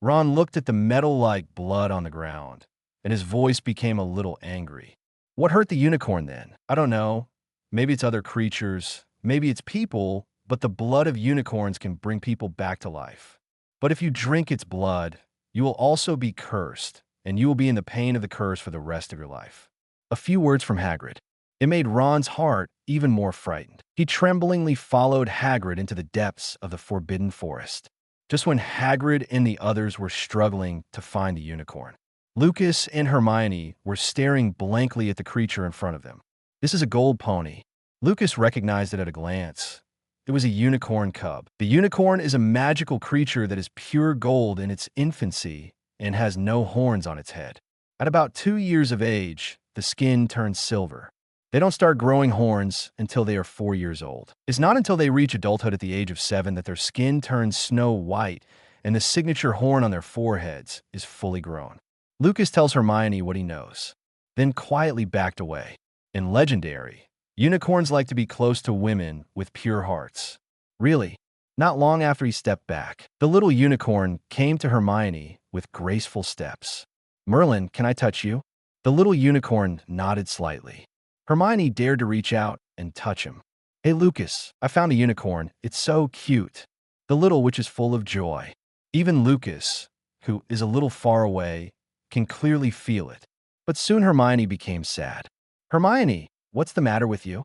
Ron looked at the metal-like blood on the ground, and his voice became a little angry. What hurt the unicorn then? I don't know. Maybe it's other creatures. Maybe it's people, but the blood of unicorns can bring people back to life. But if you drink its blood, you will also be cursed, and you will be in the pain of the curse for the rest of your life. A few words from Hagrid. It made Ron's heart even more frightened. He tremblingly followed Hagrid into the depths of the forbidden forest. Just when Hagrid and the others were struggling to find the unicorn, Lucas and Hermione were staring blankly at the creature in front of them. This is a gold pony. Lucas recognized it at a glance. It was a unicorn cub. The unicorn is a magical creature that is pure gold in its infancy and has no horns on its head. At about 2 years of age, the skin turns silver. They don't start growing horns until they are 4 years old. It's not until they reach adulthood at the age of 7 that their skin turns snow white and the signature horn on their foreheads is fully grown. Lucas tells Hermione what he knows, then quietly backed away. In Legendary, unicorns like to be close to women with pure hearts. Really, not long after he stepped back, the little unicorn came to Hermione with graceful steps. Merlin, can I touch you? The little unicorn nodded slightly. Hermione dared to reach out and touch him. Hey, Lucas, I found a unicorn. It's so cute. The little witch is full of joy. Even Lucas, who is a little far away, can clearly feel it. But soon Hermione became sad. Hermione, what's the matter with you?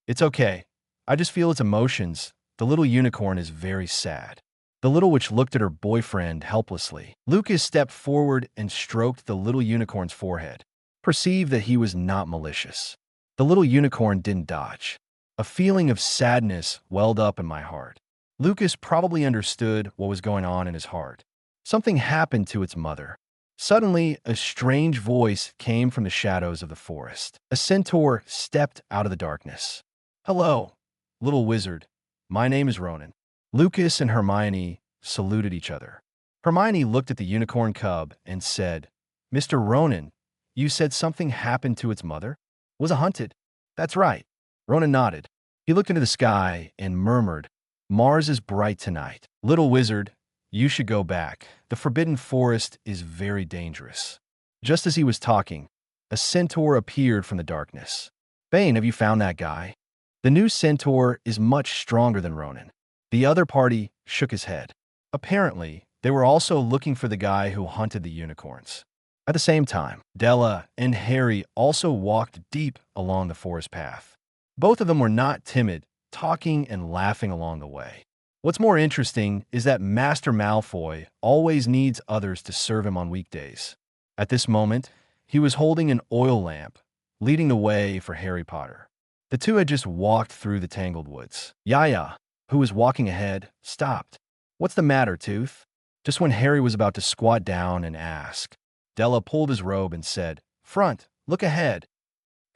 It's okay. I just feel its emotions. The little unicorn is very sad. The little witch looked at her boyfriend helplessly. Lucas stepped forward and stroked the little unicorn's forehead. Perceived that he was not malicious. The little unicorn didn't dodge. A feeling of sadness welled up in my heart. Lucas probably understood what was going on in his heart. Something happened to its mother. Suddenly, a strange voice came from the shadows of the forest. A centaur stepped out of the darkness. Hello, little wizard. My name is Ronan. Lucas and Hermione saluted each other. Hermione looked at the unicorn cub and said, Mr. Ronan, you said something happened to its mother? Was it hunted? That's right. Ronan nodded. He looked into the sky and murmured, Mars is bright tonight. Little wizard, you should go back. The forbidden forest is very dangerous. Just as he was talking, a centaur appeared from the darkness. Bane, have you found that guy? The new centaur is much stronger than Ronan. The other party shook his head. Apparently, they were also looking for the guy who hunted the unicorns. At the same time, Della and Harry also walked deep along the forest path. Both of them were not timid, talking and laughing along the way. What's more interesting is that Master Malfoy always needs others to serve him on weekdays. At this moment, he was holding an oil lamp, leading the way for Harry Potter. The two had just walked through the tangled woods. Yaya, who was walking ahead, stopped. "What's the matter, Tooth?" Just when Harry was about to squat down and ask, Della pulled his robe and said, "Front, look ahead."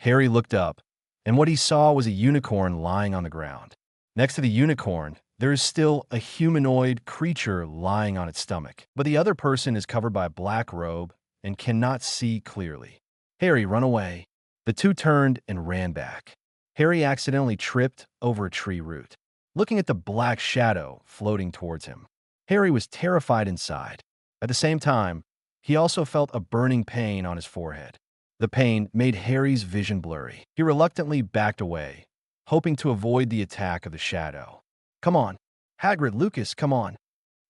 Harry looked up, and what he saw was a unicorn lying on the ground. Next to the unicorn, there is still a humanoid creature lying on its stomach, but the other person is covered by a black robe and cannot see clearly. "Harry, run away." The two turned and ran back. Harry accidentally tripped over a tree root, looking at the black shadow floating towards him. Harry was terrified inside. At the same time, he also felt a burning pain on his forehead. The pain made Harry's vision blurry. He reluctantly backed away, hoping to avoid the attack of the shadow. "Come on. Hagrid, Lucas, come on."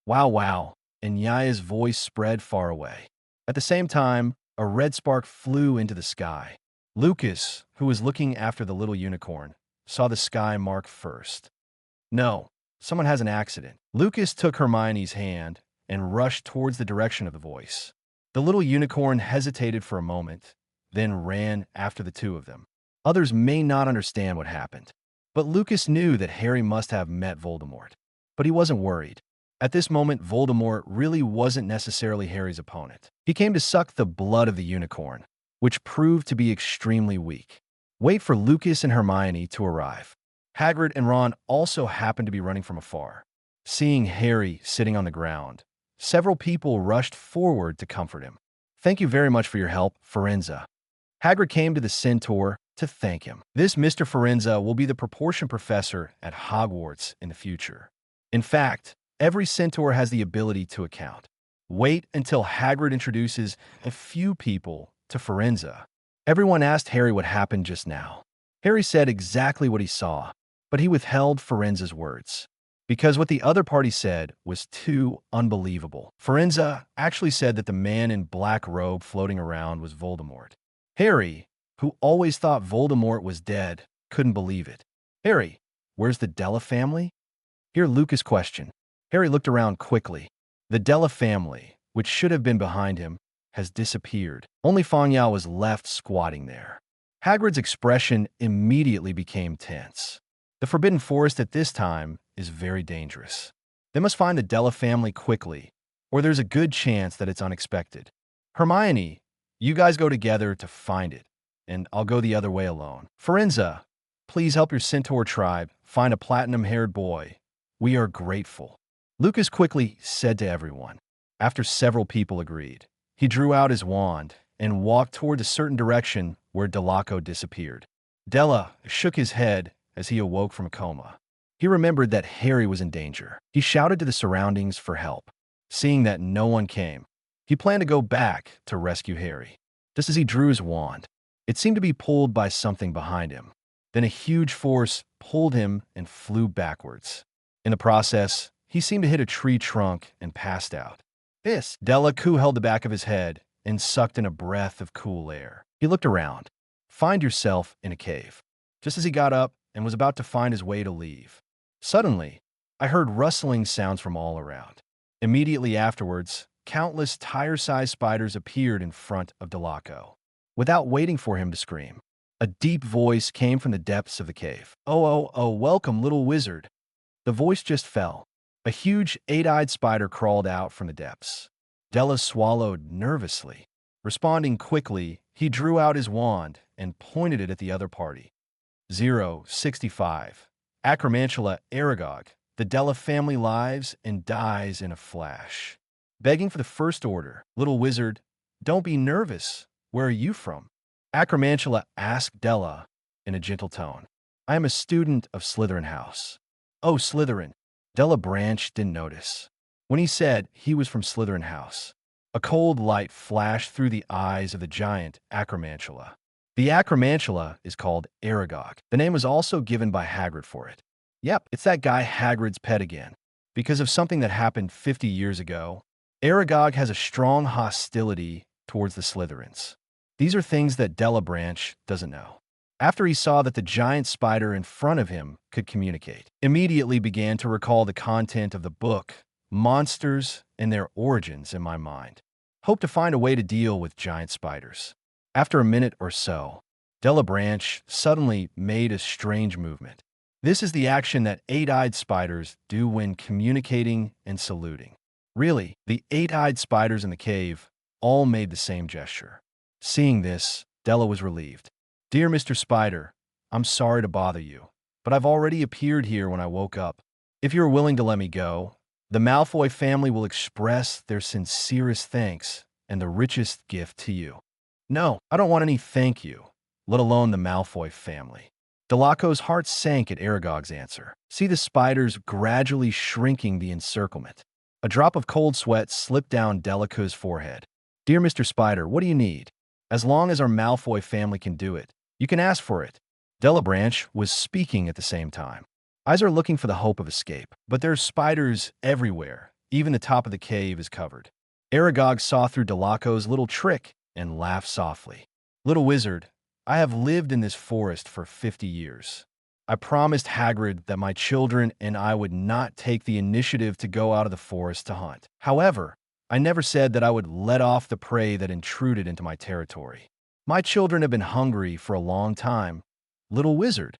"Wow, wow," and Yaya's voice spread far away. At the same time, a red spark flew into the sky. Lucas, who was looking after the little unicorn, saw the sky mark first. "No, someone has an accident." Lucas took Hermione's hand and rushed towards the direction of the voice. The little unicorn hesitated for a moment, then ran after the two of them. Others may not understand what happened, but Lucas knew that Harry must have met Voldemort. But he wasn't worried. At this moment, Voldemort really wasn't necessarily Harry's opponent. He came to suck the blood of the unicorn, which proved to be extremely weak. Wait for Lucas and Hermione to arrive. Hagrid and Ron also happened to be running from afar. Seeing Harry sitting on the ground, several people rushed forward to comfort him. "Thank you very much for your help, Firenze." Hagrid came to the Centaur to thank him. "This Mr. Firenze will be the proportion professor at Hogwarts in the future. In fact, every Centaur has the ability to account." Wait until Hagrid introduces a few people to Firenze. Everyone asked Harry what happened just now. Harry said exactly what he saw, but he withheld Firenze's words, because what the other party said was too unbelievable. Firenze actually said that the man in black robe floating around was Voldemort. Harry, who always thought Voldemort was dead, couldn't believe it. "Harry, where's the Della family?" Here Lucas questioned. Harry looked around quickly. The Della family, which should have been behind him, has disappeared. Only Fangya was left squatting there. Hagrid's expression immediately became tense. The Forbidden Forest at this time is very dangerous. They must find the Della family quickly, or there's a good chance that it's unexpected. "Hermione, you guys go together to find it, and I'll go the other way alone. Firenze, please help your Centaur tribe find a platinum-haired boy. We are grateful." Lucas quickly said to everyone. After several people agreed, he drew out his wand and walked toward a certain direction where Delaco disappeared. Della shook his head as he awoke from a coma. He remembered that Harry was in danger. He shouted to the surroundings for help. Seeing that no one came, he planned to go back to rescue Harry. Just as he drew his wand, it seemed to be pulled by something behind him. Then a huge force pulled him and flew backwards. In the process, he seemed to hit a tree trunk and passed out. Della held the back of his head and sucked in a breath of cool air. He looked around. "Find yourself in a cave." Just as he got up and was about to find his way to leave, suddenly, I heard rustling sounds from all around. Immediately afterwards, countless tire-sized spiders appeared in front of Delaco. Without waiting for him to scream, a deep voice came from the depths of the cave. Oh, welcome, little wizard." The voice just fell. A huge eight-eyed spider crawled out from the depths. Della swallowed nervously. Responding quickly, he drew out his wand and pointed it at the other party. 065. Acromantula Aragog. The Della family lives and dies in a flash. Begging for the First Order. "Little wizard, don't be nervous. Where are you from?" Acromantula asked Della in a gentle tone. "I am a student of Slytherin House." "Oh, Slytherin." Della Branch didn't notice. When he said he was from Slytherin House, a cold light flashed through the eyes of the giant Acromantula. The Acromantula is called Aragog. The name was also given by Hagrid for it. Yep, it's that guy Hagrid's pet again. Because of something that happened 50 years ago, Aragog has a strong hostility towards the Slytherins. These are things that Della Branch doesn't know. After he saw that the giant spider in front of him could communicate, immediately began to recall the content of the book, Monsters and Their Origins, in my mind. Hope to find a way to deal with giant spiders. After a minute or so, Delabranche suddenly made a strange movement. This is the action that eight-eyed spiders do when communicating and saluting. Really, the eight-eyed spiders in the cave all made the same gesture. Seeing this, Della was relieved. "Dear Mr. Spider, I'm sorry to bother you, but I've already appeared here when I woke up. If you're willing to let me go, the Malfoy family will express their sincerest thanks and the richest gift to you." "No, I don't want any thank you, let alone the Malfoy family." Delaco's heart sank at Aragog's answer. See the spiders gradually shrinking the encirclement. A drop of cold sweat slipped down Delaco's forehead. "Dear Mr. Spider, what do you need? As long as our Malfoy family can do it, you can ask for it." Delabranche was speaking at the same time. Eyes are looking for the hope of escape, but there's spiders everywhere. Even the top of the cave is covered. Aragog saw through Delaco's little trick and laughed softly. "Little wizard, I have lived in this forest for 50 years. I promised Hagrid that my children and I would not take the initiative to go out of the forest to hunt. However, I never said that I would let off the prey that intruded into my territory. My children have been hungry for a long time. Little wizard."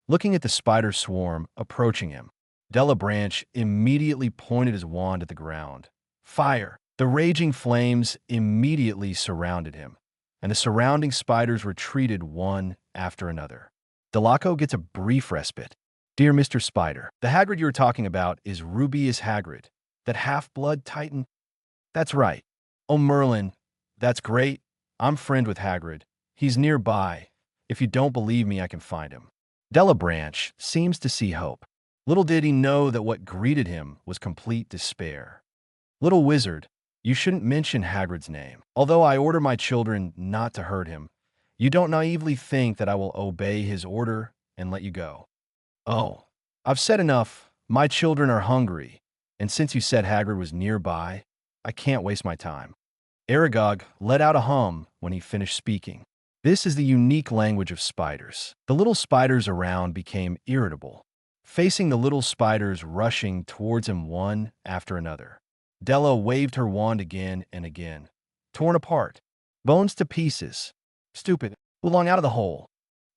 Looking at the spider swarm approaching him, Delabranche immediately pointed his wand at the ground. Fire! The raging flames immediately surrounded him, and the surrounding spiders retreated one after another. Delaco gets a brief respite. "Dear Mr. Spider, the Hagrid you're talking about is Rubeus Hagrid, that half-blood titan?" "That's right." "Oh, Merlin, that's great. I'm friend with Hagrid. He's nearby. If you don't believe me, I can find him." Delabranche seems to see hope. Little did he know that what greeted him was complete despair. "Little wizard, you shouldn't mention Hagrid's name. Although I order my children not to hurt him, you don't naively think that I will obey his order and let you go." "Oh, I've said enough. My children are hungry, and since you said Hagrid was nearby, I can't waste my time." Aragog let out a hum when he finished speaking. This is the unique language of spiders. The little spiders around became irritable, facing the little spiders rushing towards him one after another. Della waved her wand again and again. "Torn apart. Bones to pieces. Stupid. Belong out of the hole.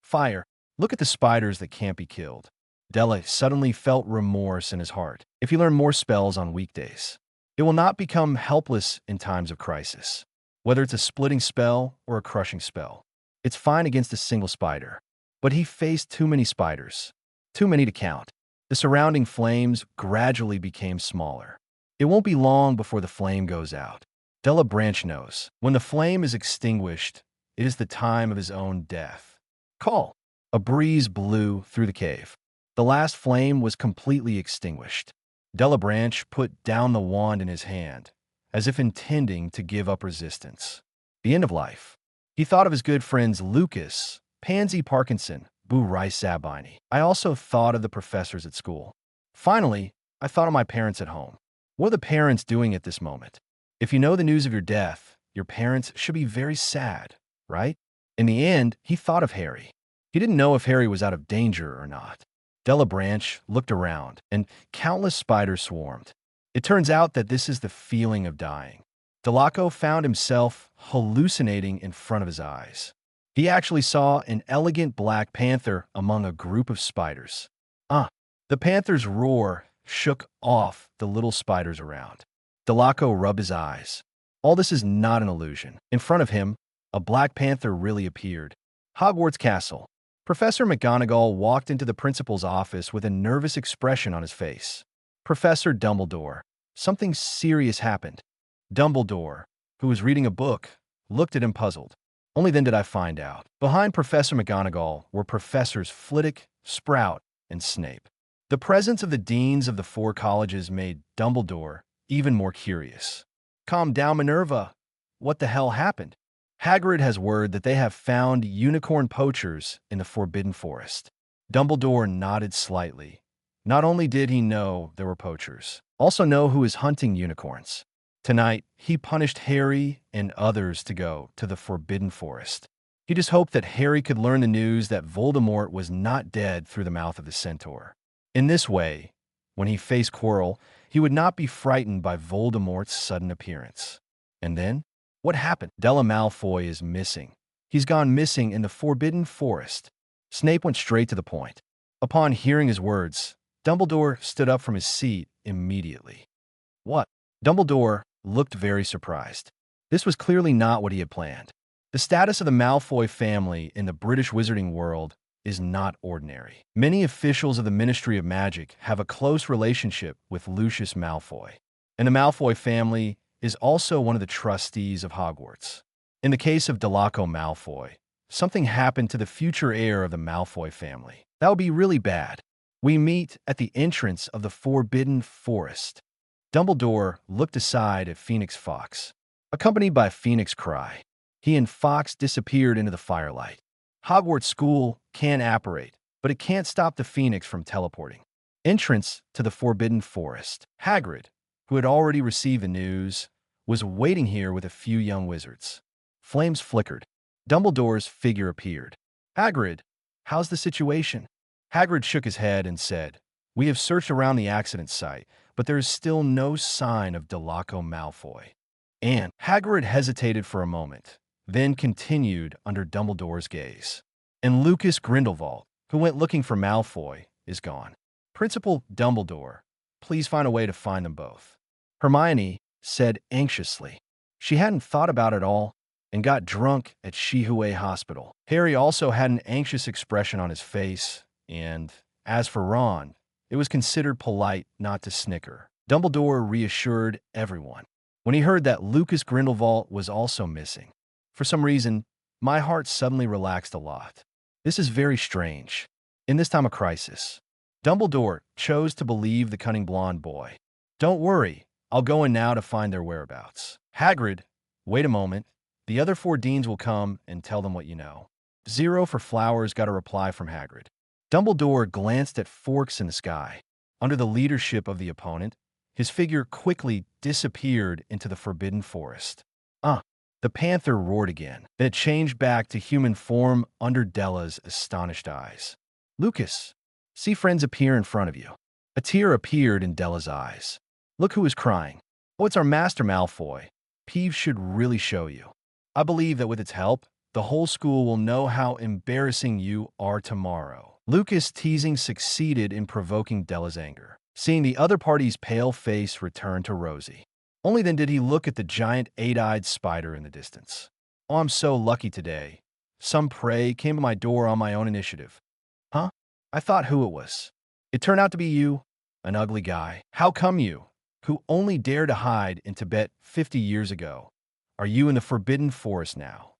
Fire. Look at the spiders that can't be killed." Della suddenly felt remorse in his heart. If you learn more spells on weekdays, it will not become helpless in times of crisis. Whether it's a splitting spell or a crushing spell, it's fine against a single spider. But he faced too many spiders. Too many to count. The surrounding flames gradually became smaller. It won't be long before the flame goes out. Delabranche knows. When the flame is extinguished, it is the time of his own death. "Call!" A breeze blew through the cave. The last flame was completely extinguished. Delabranche put down the wand in his hand, as if intending to give up resistance. The end of life. He thought of his good friends Lucas, Pansy Parkinson, Boo Rice Sabini. I also thought of the professors at school. Finally, I thought of my parents at home. What are the parents doing at this moment? If you know the news of your death, your parents should be very sad, right? In the end, he thought of Harry. He didn't know if Harry was out of danger or not. Delabranche looked around, and countless spiders swarmed. It turns out that this is the feeling of dying. Delaco found himself hallucinating in front of his eyes. He actually saw an elegant black panther among a group of spiders. The panther's roar shook off the little spiders around. Delaco rubbed his eyes. All this is not an illusion. In front of him, a black panther really appeared. Hogwarts Castle. Professor McGonagall walked into the principal's office with a nervous expression on his face. "Professor Dumbledore, something serious happened." Dumbledore, who was reading a book, looked at him puzzled. Only then did I find out. Behind Professor McGonagall were Professors Flitwick, Sprout, and Snape. The presence of the deans of the four colleges made Dumbledore even more curious. "Calm down, Minerva. What the hell happened?" "Hagrid has word that they have found unicorn poachers in the Forbidden Forest." Dumbledore nodded slightly. Not only did he know there were poachers, also know who is hunting unicorns. Tonight, he punished Harry and others to go to the Forbidden Forest. He just hoped that Harry could learn the news that Voldemort was not dead through the mouth of the centaur. In this way, when he faced Quirrell, he would not be frightened by Voldemort's sudden appearance. And then, what happened? Della Malfoy is missing. He's gone missing in the Forbidden Forest." Snape went straight to the point. Upon hearing his words, Dumbledore stood up from his seat immediately. "What?" Dumbledore looked very surprised. This was clearly not what he had planned. The status of the Malfoy family in the British wizarding world is not ordinary. Many officials of the Ministry of Magic have a close relationship with Lucius Malfoy, and the Malfoy family is also one of the trustees of Hogwarts. In the case of Draco Malfoy, something happened to the future heir of the Malfoy family. That would be really bad. We meet at the entrance of the Forbidden Forest. Dumbledore looked aside at Phoenix Fox. Accompanied by Phoenix Cry, he and Fox disappeared into the firelight. Hogwarts School can apparate, but it can't stop the Phoenix from teleporting. Entrance to the Forbidden Forest. Hagrid, who had already received the news, was waiting here with a few young wizards. Flames flickered. Dumbledore's figure appeared. "Hagrid, how's the situation?" Hagrid shook his head and said, "We have searched around the accident site, but there is still no sign of Draco Malfoy." And Hagrid hesitated for a moment, then continued under Dumbledore's gaze. "And Lucas Grindelwald, who went looking for Malfoy, is gone. Principal Dumbledore, please find a way to find them both." Hermione said anxiously. She hadn't thought about it all and got drunk at Shihue Hospital. Harry also had an anxious expression on his face, and as for Ron, it was considered polite not to snicker. Dumbledore reassured everyone. When he heard that Lucas Grindelwald was also missing, for some reason, my heart suddenly relaxed a lot. This is very strange. In this time of crisis, Dumbledore chose to believe the cunning blonde boy. "Don't worry, I'll go in now to find their whereabouts." Hagrid, wait a moment. The other 4 deans will come and tell them what you know. 0 for Flowers got a reply from Hagrid. Dumbledore glanced at forks in the sky. Under the leadership of the opponent, his figure quickly disappeared into the Forbidden Forest. The panther roared again, then it changed back to human form under Della's astonished eyes. "Lucas, see friends appear in front of you." A tear appeared in Della's eyes. "Look who is crying." "Oh, it's our Master Malfoy. Peeves should really show you. I believe that with its help, the whole school will know how embarrassing you are tomorrow." Lucas' teasing succeeded in provoking Della's anger. Seeing the other party's pale face return to rosy. Only then did he look at the giant 8-eyed spider in the distance. "Oh, I'm so lucky today. Some prey came to my door on my own initiative." "Huh? I thought who it was. It turned out to be you, an ugly guy. How come you, who only dared to hide in Tibet 50 years ago, are you in the Forbidden Forest now?"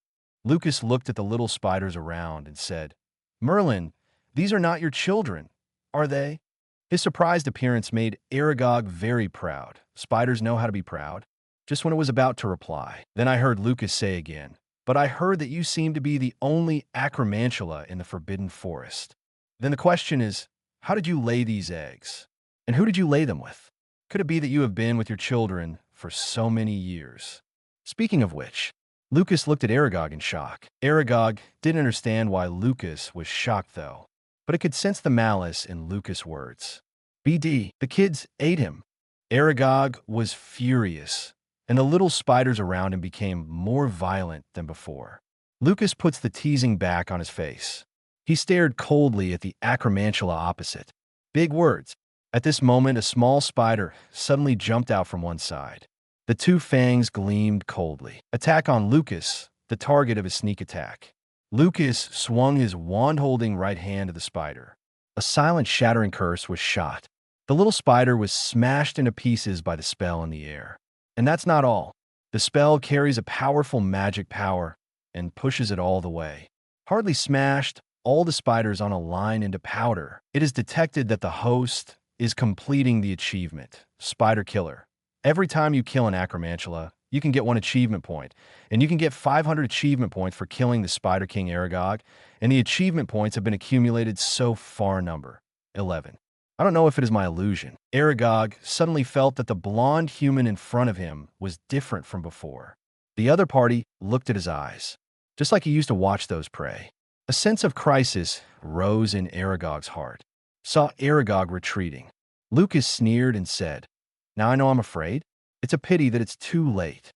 Lucas looked at the little spiders around and said, "Merlin, these are not your children, are they?" His surprised appearance made Aragog very proud. Spiders know how to be proud. Just when it was about to reply, then I heard Lucas say again, "But I heard that you seem to be the only acromantula in the Forbidden Forest. Then the question is, how did you lay these eggs? And who did you lay them with? Could it be that you have been with your children for so many years?" Speaking of which, Lucas looked at Aragog in shock. Aragog didn't understand why Lucas was shocked, though, but it could sense the malice in Lucas' words. "BD, the kids ate him." Aragog was furious, and the little spiders around him became more violent than before. Lucas puts the teasing back on his face. He stared coldly at the acromantula opposite. Big words. At this moment, a small spider suddenly jumped out from one side. The 2 fangs gleamed coldly. Attack on Lucas, the target of his sneak attack. Lucas swung his wand-holding right hand to the spider. A silent, shattering curse was shot. The little spider was smashed into pieces by the spell in the air. And that's not all. The spell carries a powerful magic power and pushes it all the way. Hardly smashed, all the spiders on a line into powder. It is detected that the host is completing the achievement, Spider Killer. Every time you kill an acromantula, you can get 1 achievement point, and you can get 500 achievement points for killing the Spider King Aragog, and the achievement points have been accumulated so far number, 11. I don't know if it is my illusion. Aragog suddenly felt that the blonde human in front of him was different from before. The other party looked at his eyes, just like he used to watch those prey. A sense of crisis rose in Aragog's heart. Saw Aragog retreating. Lucas sneered and said, "Now I know I'm afraid. It's a pity that it's too late."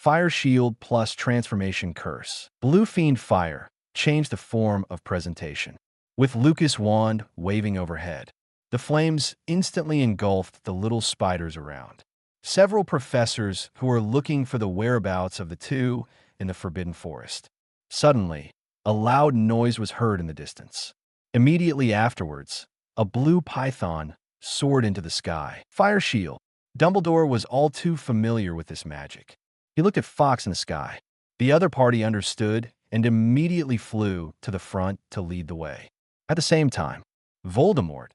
Fire shield plus transformation curse. Blue fiend fire. Change the form of presentation. With Lucas' wand waving overhead, the flames instantly engulfed the little spiders around. Several professors who were looking for the whereabouts of the two in the Forbidden Forest. Suddenly, a loud noise was heard in the distance. Immediately afterwards, a blue python soared into the sky. Fire shield. Dumbledore was all too familiar with this magic. He looked at Fox in the sky. The other party understood and immediately flew to the front to lead the way. At the same time, Voldemort,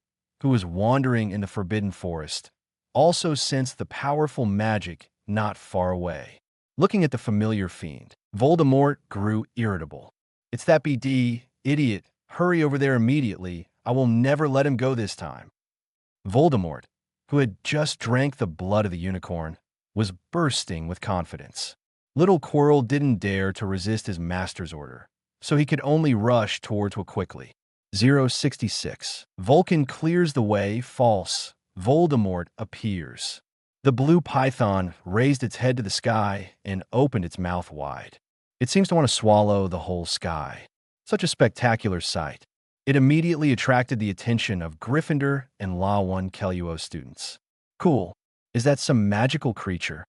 who was wandering in the Forbidden Forest, also sensed the powerful magic not far away. Looking at the familiar fiend, Voldemort grew irritable. "It's that BD, idiot. Hurry over there immediately. I will never let him go this time." Voldemort, who had just drank the blood of the unicorn, was bursting with confidence. Little Quirrell didn't dare to resist his master's order, so he could only rush towards Will quickly. 066. Vulcan clears the way. False. Voldemort appears. The blue python raised its head to the sky and opened its mouth wide. It seems to want to swallow the whole sky. Such a spectacular sight. It immediately attracted the attention of Gryffindor and La 1 Keluo students. Cool. Is that some magical creature?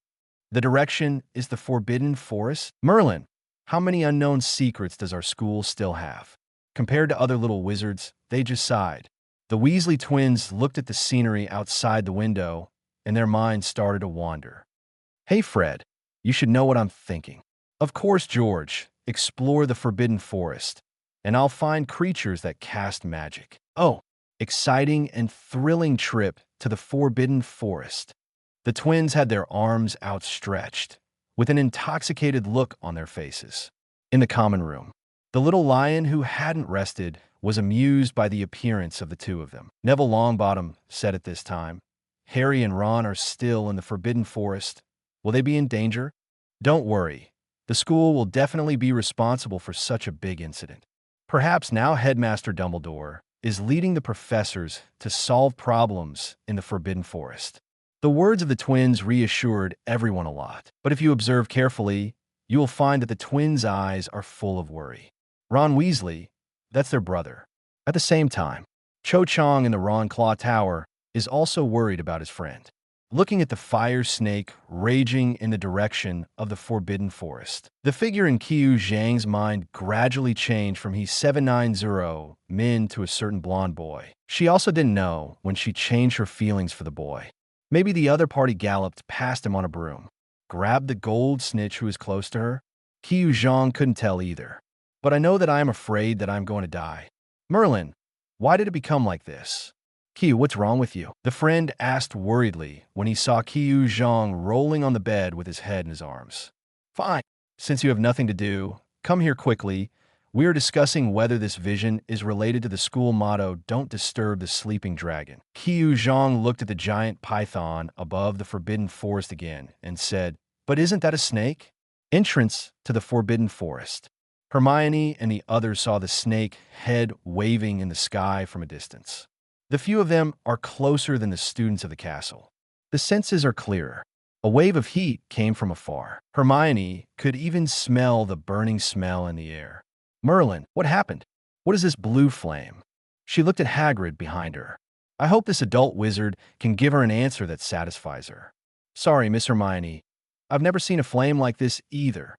The direction is the Forbidden Forest? Merlin, how many unknown secrets does our school still have? Compared to other little wizards, they just sighed. The Weasley twins looked at the scenery outside the window, and their minds started to wander. "Hey, Fred, you should know what I'm thinking." "Of course, George. Explore the Forbidden Forest, and I'll find creatures that cast magic." "Oh, exciting and thrilling trip to the Forbidden Forest." The twins had their arms outstretched, with an intoxicated look on their faces. In the common room, the little lion who hadn't rested was amused by the appearance of the two of them. Neville Longbottom said at this time, "Harry and Ron are still in the Forbidden Forest. Will they be in danger?" "Don't worry. The school will definitely be responsible for such a big incident. Perhaps now Headmaster Dumbledore is leading the professors to solve problems in the Forbidden Forest." The words of the twins reassured everyone a lot, but if you observe carefully, you will find that the twins' eyes are full of worry. Ron Weasley, that's their brother. At the same time, Cho Chang in the Ron Claw Tower is also worried about his friend. Looking at the fire snake raging in the direction of the Forbidden Forest, the figure in Qiu Zhang's mind gradually changed from he's 790 Min to a certain blonde boy. She also didn't know when she changed her feelings for the boy. Maybe the other party galloped past him on a broom, grabbed the gold snitch who was close to her. Qiu Zhang couldn't tell either. But I know that I am afraid that I'm going to die. "Merlin, why did it become like this?" "Qiu, what's wrong with you?" the friend asked worriedly when he saw Qiu Zhang rolling on the bed with his head in his arms. "Fine. Since you have nothing to do, come here quickly. We are discussing whether this vision is related to the school motto, 'Don't disturb the sleeping dragon.'" Qiu Zhang looked at the giant python above the Forbidden Forest again and said, "But isn't that a snake?" Entrance to the Forbidden Forest. Hermione and the others saw the snake head waving in the sky from a distance. The few of them are closer than the students of the castle. The senses are clearer. A wave of heat came from afar. Hermione could even smell the burning smell in the air. "Merlin, what happened? What is this blue flame?" She looked at Hagrid behind her. I hope this adult wizard can give her an answer that satisfies her. "Sorry, Miss Hermione. I've never seen a flame like this either."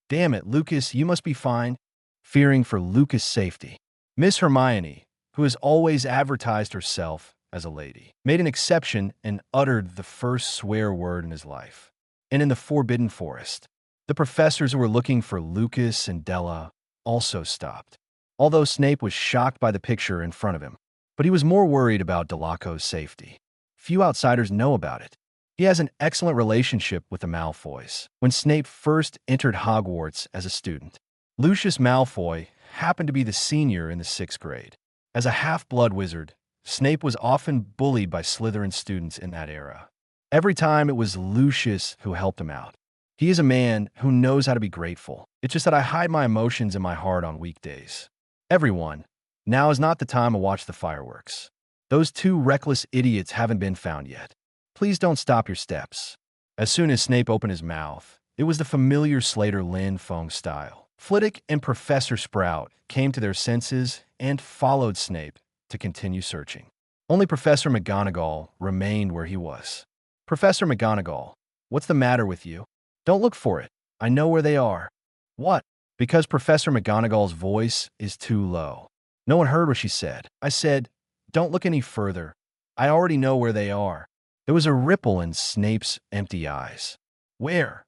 "Damn it, Lucas, you must be fine." Fearing for Lucas' safety, Miss Hermione, who has always advertised herself as a lady, made an exception and uttered the first swear word in his life. And in the Forbidden Forest, the professors who were looking for Lucas and Della also stopped. Although Snape was shocked by the picture in front of him, but he was more worried about Delaco's safety. Few outsiders know about it. He has an excellent relationship with the Malfoys. When Snape first entered Hogwarts as a student, Lucius Malfoy happened to be the senior in the 6th grade. As a half-blood wizard, Snape was often bullied by Slytherin students in that era. Every time it was Lucius who helped him out. He is a man who knows how to be grateful. It's just that I hide my emotions in my heart on weekdays. Everyone, now is not the time to watch the fireworks. Those two reckless idiots haven't been found yet. Please don't stop your steps. As soon as Snape opened his mouth, It was the familiar Slater Lin Feng style. Flitwick and Professor Sprout came to their senses and followed Snape to continue searching. Only Professor McGonagall remained where he was. Professor McGonagall, what's the matter with you? Don't look for it. I know where they are. What? Because Professor McGonagall's voice is too low. No one heard what she said. I said, don't look any further. I already know where they are. There was a ripple in Snape's empty eyes. Where?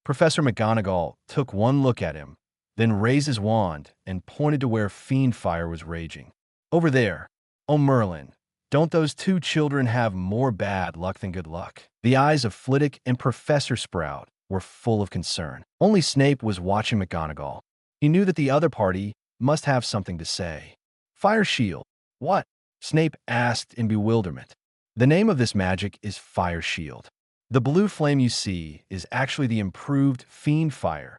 Professor McGonagall took one look at him, then raised his wand and pointed to where fiend fire was raging. Over there. Oh, Merlin, don't those two children have more bad luck than good luck? The eyes of Flitwick and Professor Sprout were full of concern. Only Snape was watching McGonagall. He knew that the other party must have something to say. Fire shield. What? Snape asked in bewilderment. The name of this magic is Fire Shield. The blue flame you see is actually the improved fiend fire.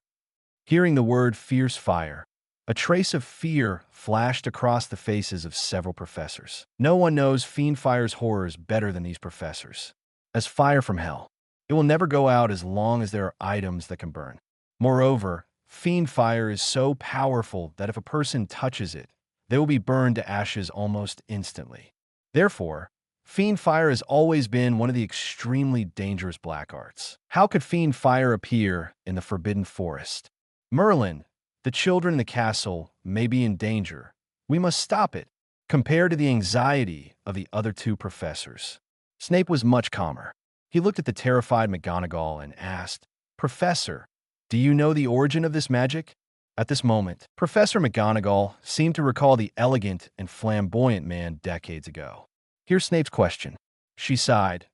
Hearing the word fierce fire, a trace of fear flashed across the faces of several professors. No one knows fiend fire's horrors better than these professors. As fire from hell, it will never go out as long as there are items that can burn. Moreover, fiend fire is so powerful that if a person touches it, they will be burned to ashes almost instantly. Therefore, fiend fire has always been one of the extremely dangerous black arts. How could fiend fire appear in the Forbidden Forest? Merlin, the children in the castle may be in danger. We must stop it. Compared to the anxiety of the other two professors, Snape was much calmer. He looked at the terrified McGonagall and asked, Professor, do you know the origin of this magic? At this moment, Professor McGonagall seemed to recall the elegant and flamboyant man decades ago. Here's Snape's question. She sighed.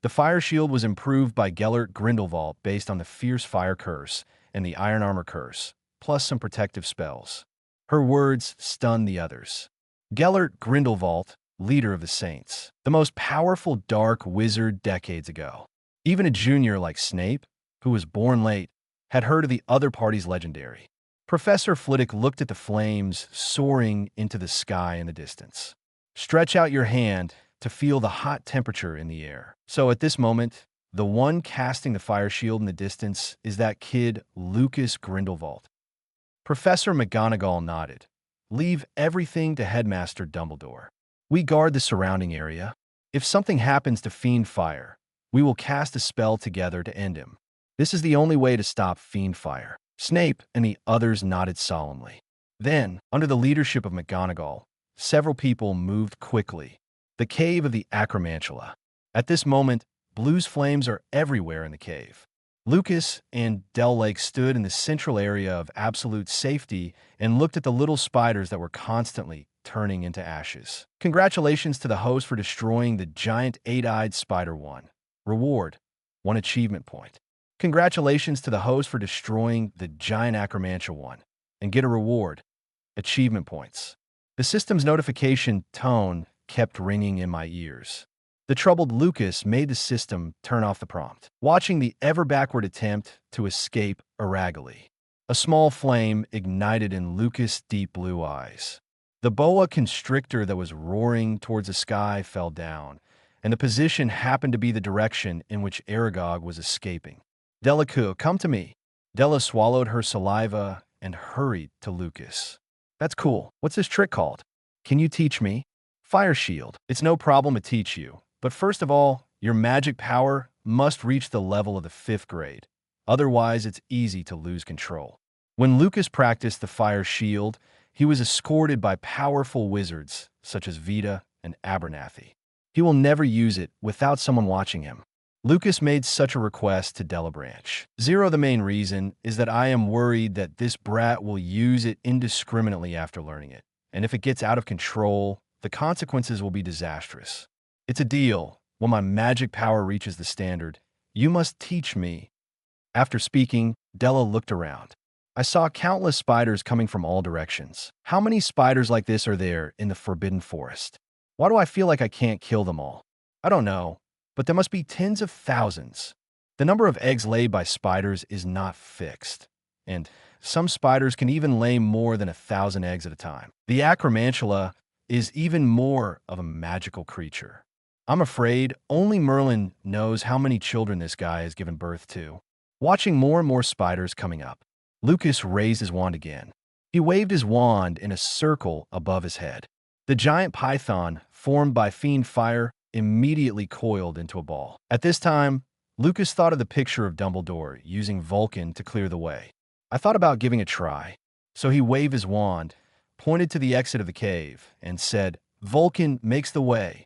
The fire shield was improved by Gellert Grindelwald based on the Fierce Fire Curse and the Iron Armor Curse, plus some protective spells. Her words stunned the others. Gellert Grindelwald, leader of the Saints, the most powerful dark wizard decades ago. Even a junior like Snape, who was born late, had heard of the other party's legendary. Professor Flitwick looked at the flames soaring into the sky in the distance. Stretch out your hand to feel the hot temperature in the air. So at this moment, the one casting the fire shield in the distance is that kid, Lucas Grindelwald. Professor McGonagall nodded. Leave everything to Headmaster Dumbledore. We guard the surrounding area. If something happens to Fiend Fire, we will cast a spell together to end him. This is the only way to stop Fiend Fire. Snape and the others nodded solemnly. Then, under the leadership of McGonagall, several people moved quickly. The cave of the Acromantula. At this moment, Blue's flames are everywhere in the cave. Lucas and Del Lake stood in the central area of absolute safety and looked at the little spiders that were constantly turning into ashes. Congratulations to the host for destroying the giant eight-eyed spider one. Reward, 1 achievement point. Congratulations to the host for destroying the giant Acromantula one. And get a reward, achievement points. The system's notification tone kept ringing in my ears. The troubled Lucas made the system turn off the prompt, watching the ever-backward attempt to escape Aragali. A small flame ignited in Lucas' deep blue eyes. The boa constrictor that was roaring towards the sky fell down, and the position happened to be the direction in which Aragog was escaping. Delacour, come to me. Della swallowed her saliva and hurried to Lucas. That's cool. What's this trick called? Can you teach me? Fire Shield. It's no problem to teach you. But first of all, your magic power must reach the level of the 5th grade. Otherwise, it's easy to lose control. When Lucas practiced the Fire Shield, he was escorted by powerful wizards such as Vita and Abernathy. He will never use it without someone watching him. Lucas made such a request to Delabranche. Zero, the main reason is that I am worried that this brat will use it indiscriminately after learning it. And if it gets out of control, the consequences will be disastrous. It's a deal. When my magic power reaches the standard, you must teach me. After speaking, Della looked around. I saw countless spiders coming from all directions. How many spiders like this are there in the Forbidden Forest? Why do I feel like I can't kill them all? I don't know, but there must be tens of thousands. The number of eggs laid by spiders is not fixed, and some spiders can even lay more than 1,000 eggs at a time. The Acromantula is even more of a magical creature. I'm afraid only Merlin knows how many children this guy has given birth to. Watching more and more spiders coming up, Lucas raised his wand again. He waved his wand in a circle above his head. The giant python, formed by fiend fire, immediately coiled into a ball. At this time, Lucas thought of the picture of Dumbledore using Vulcan to clear the way. I thought about giving a try, so he waved his wand, pointed to the exit of the cave, and said, "Vulcan makes the way."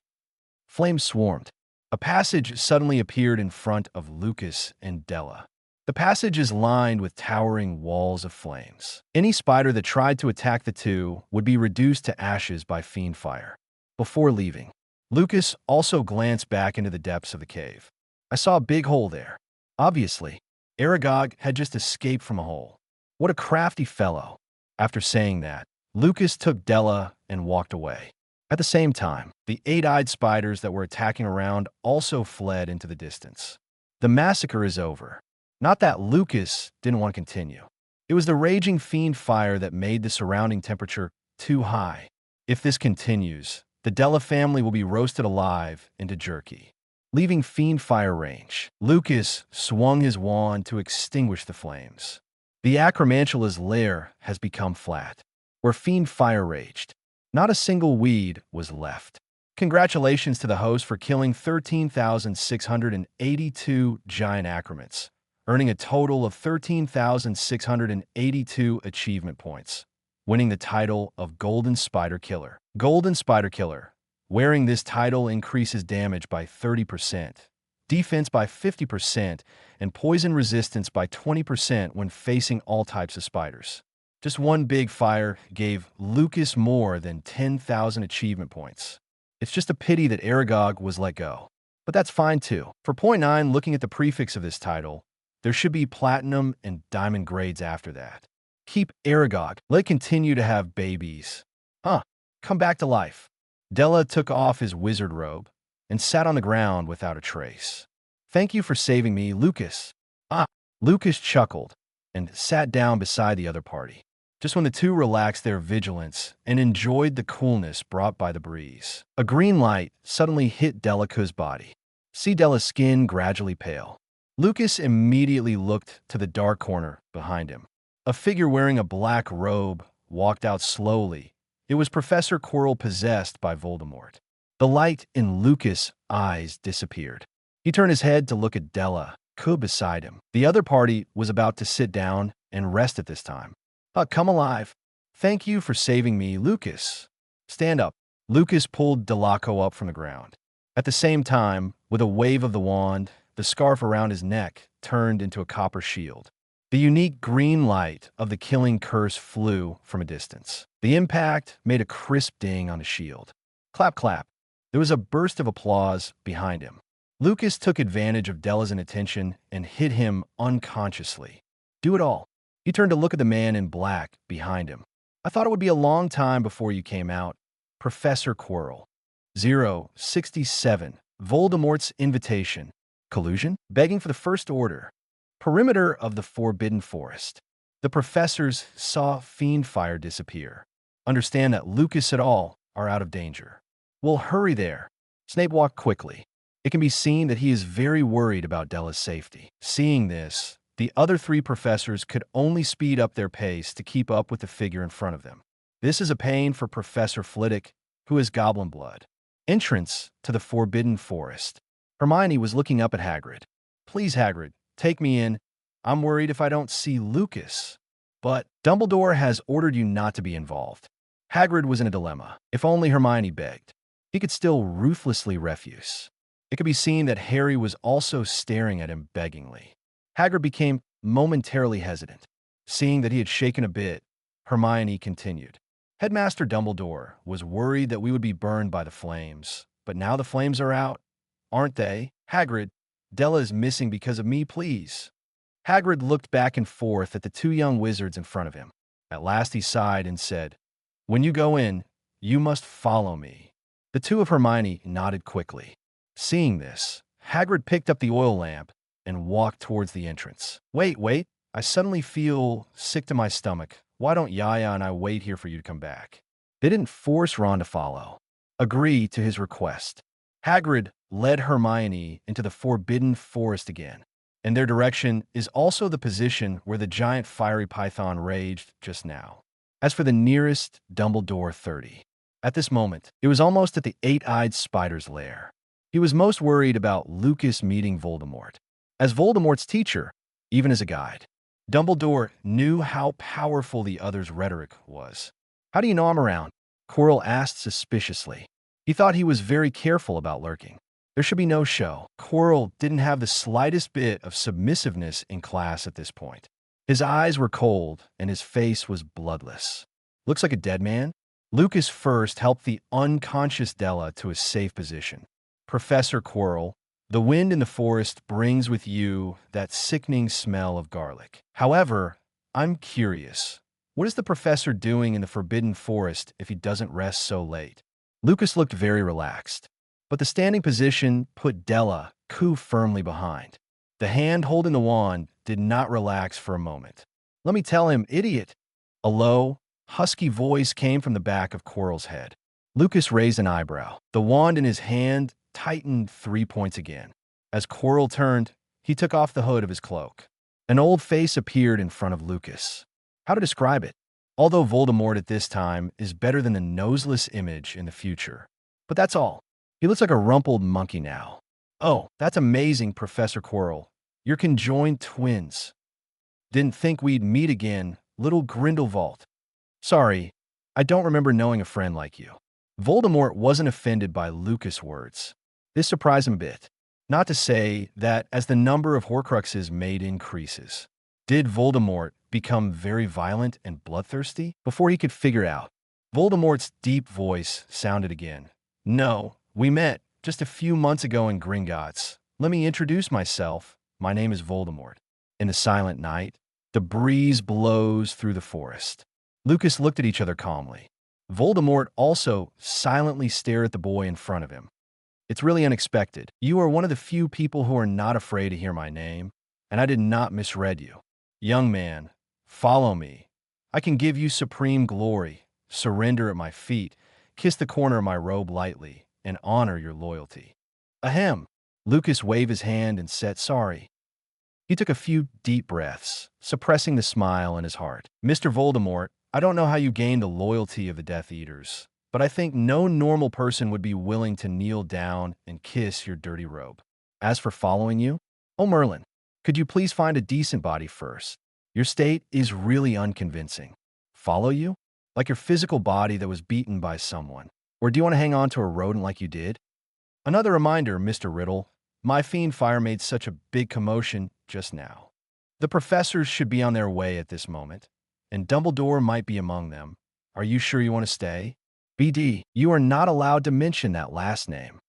Flames swarmed. A passage suddenly appeared in front of Lucas and Della. The passage is lined with towering walls of flames. Any spider that tried to attack the two would be reduced to ashes by fiend fire. Before leaving, Lucas also glanced back into the depths of the cave. I saw a big hole there. Obviously, Aragog had just escaped from a hole. What a crafty fellow. After saying that, Lucas took Della and walked away. At the same time, the eight-eyed spiders that were attacking around also fled into the distance. The massacre is over. Not that Lucas didn't want to continue. It was the raging fiend fire that made the surrounding temperature too high. If this continues, the Della family will be roasted alive into jerky. Leaving fiend fire range, Lucas swung his wand to extinguish the flames. The Acromantula's lair has become flat. Where fiend fire raged, not a single weed was left. Congratulations to the host for killing 13,682 giant acromants, earning a total of 13,682 achievement points, winning the title of Golden Spider Killer. Golden Spider Killer. Wearing this title increases damage by 30%, defense by 50%, and poison resistance by 20% when facing all types of spiders. Just one big fire gave Lucas more than 10,000 achievement points. It's just a pity that Aragog was let go. But that's fine too. For point 9, looking at the prefix of this title, there should be platinum and diamond grades after that. Keep Aragog. Let it continue to have babies. Come back to life. Della took off his wizard robe and sat on the ground without a trace. Thank you for saving me, Lucas. Lucas chuckled and sat down beside the other party, just when the two relaxed their vigilance and enjoyed the coolness brought by the breeze. A green light suddenly hit Delica's body. See Della's skin gradually pale. Lucas immediately looked to the dark corner behind him. A figure wearing a black robe walked out slowly. It was Professor Quirrell possessed by Voldemort. The light in Lucas' eyes disappeared. He turned his head to look at Della, beside him. The other party was about to sit down and rest at this time. Come alive. Thank you for saving me, Lucas. Stand up. Lucas pulled Delaco up from the ground. At the same time, with a wave of the wand, the scarf around his neck turned into a copper shield. The unique green light of the killing curse flew from a distance. The impact made a crisp ding on the shield. Clap, clap. There was a burst of applause behind him. Lucas took advantage of Della's inattention and hit him unconsciously. Do it all. He turned to look at the man in black behind him. I thought it would be a long time before you came out. Professor Quirrell. 067. Voldemort's invitation. Collusion? Begging for the First Order. Perimeter of the Forbidden Forest. The professors saw fiend fire disappear. Understand that Lucas et al. Are out of danger. We'll hurry there. Snape walked quickly. It can be seen that he is very worried about Della's safety. Seeing this, the other three professors could only speed up their pace to keep up with the figure in front of them. This is a pain for Professor Flitwick, who has goblin blood. Entrance to the Forbidden Forest. Hermione was looking up at Hagrid. Please, Hagrid, take me in. I'm worried if I don't see Lucas. But Dumbledore has ordered you not to be involved. Hagrid was in a dilemma. If only Hermione begged. He could still ruthlessly refuse. It could be seen that Harry was also staring at him beggingly. Hagrid became momentarily hesitant. Seeing that he had shaken a bit, Hermione continued. Headmaster Dumbledore was worried that we would be burned by the flames. But now the flames are out, aren't they? Hagrid, Della is missing because of me, please. Hagrid looked back and forth at the two young wizards in front of him. At last he sighed and said, When you go in, you must follow me. The two of Hermione nodded quickly. Seeing this, Hagrid picked up the oil lamp and walked towards the entrance. Wait, I suddenly feel sick to my stomach. Why don't Yaya and I wait here for you to come back? They didn't force Ron to follow. Agree to his request. Hagrid led Hermione into the Forbidden Forest again. and their direction is also the position where the giant fiery python raged just now. As for the nearest, Dumbledore 30. At this moment, it was almost at the eight-eyed spider's lair. He was most worried about Lucas meeting Voldemort. As Voldemort's teacher, even as a guide, Dumbledore knew how powerful the other's rhetoric was. "How do you know I'm around?" Quirrell asked suspiciously. He thought he was very careful about lurking. There should be no show. Quirrell didn't have the slightest bit of submissiveness in class at this point. His eyes were cold, and his face was bloodless. "Looks like a dead man?" Lucas first helped the unconscious Della to a safe position. "Professor Quirrell, the wind in the forest brings with you that sickening smell of garlic. However, I'm curious. What is the professor doing in the Forbidden Forest if he doesn't rest so late?" Lucas looked very relaxed, but the standing position put Della firmly behind. The hand holding the wand did not relax for a moment. "Let me tell him, idiot!" A low, husky voice came from the back of Quirrell's head. Lucas raised an eyebrow. The wand in his hand tightened 3 points again. As Quirrell turned, he took off the hood of his cloak. An old face appeared in front of Lucas. How to describe it? Although Voldemort at this time is better than the noseless image in the future. But that's all. He looks like a rumpled monkey now. "Oh, that's amazing, Professor Quirrell. You're conjoined twins. Didn't think we'd meet again, little Grindelwald. Sorry, I don't remember knowing a friend like you." Voldemort wasn't offended by Lucas' words. This surprised him a bit. Not to say that as the number of Horcruxes made increases. Did Voldemort become very violent and bloodthirsty? Before he could figure out, Voldemort's deep voice sounded again. "No, we met just a few months ago in Gringotts. Let me introduce myself. My name is Voldemort." In the silent night, the breeze blows through the forest. Lucas looked at each other calmly. Voldemort also silently stared at the boy in front of him. "It's really unexpected. You are one of the few people who are not afraid to hear my name, and I did not misread you. Young man, follow me. I can give you supreme glory. Surrender at my feet, kiss the corner of my robe lightly, and honor your loyalty." "Ahem." Lucas waved his hand and said sorry. He took a few deep breaths, suppressing the smile in his heart. "Mr. Voldemort, I don't know how you gained the loyalty of the Death Eaters, but I think no normal person would be willing to kneel down and kiss your dirty robe. As for following you, oh Merlin, could you please find a decent body first? Your state is really unconvincing. Follow you? Like your physical body that was beaten by someone. Or do you want to hang on to a rodent like you did? Another reminder, Mr. Riddle, my fiend fire made such a big commotion just now. The professors should be on their way at this moment, and Dumbledore might be among them. Are you sure you want to stay? BD, you are not allowed to mention that last name."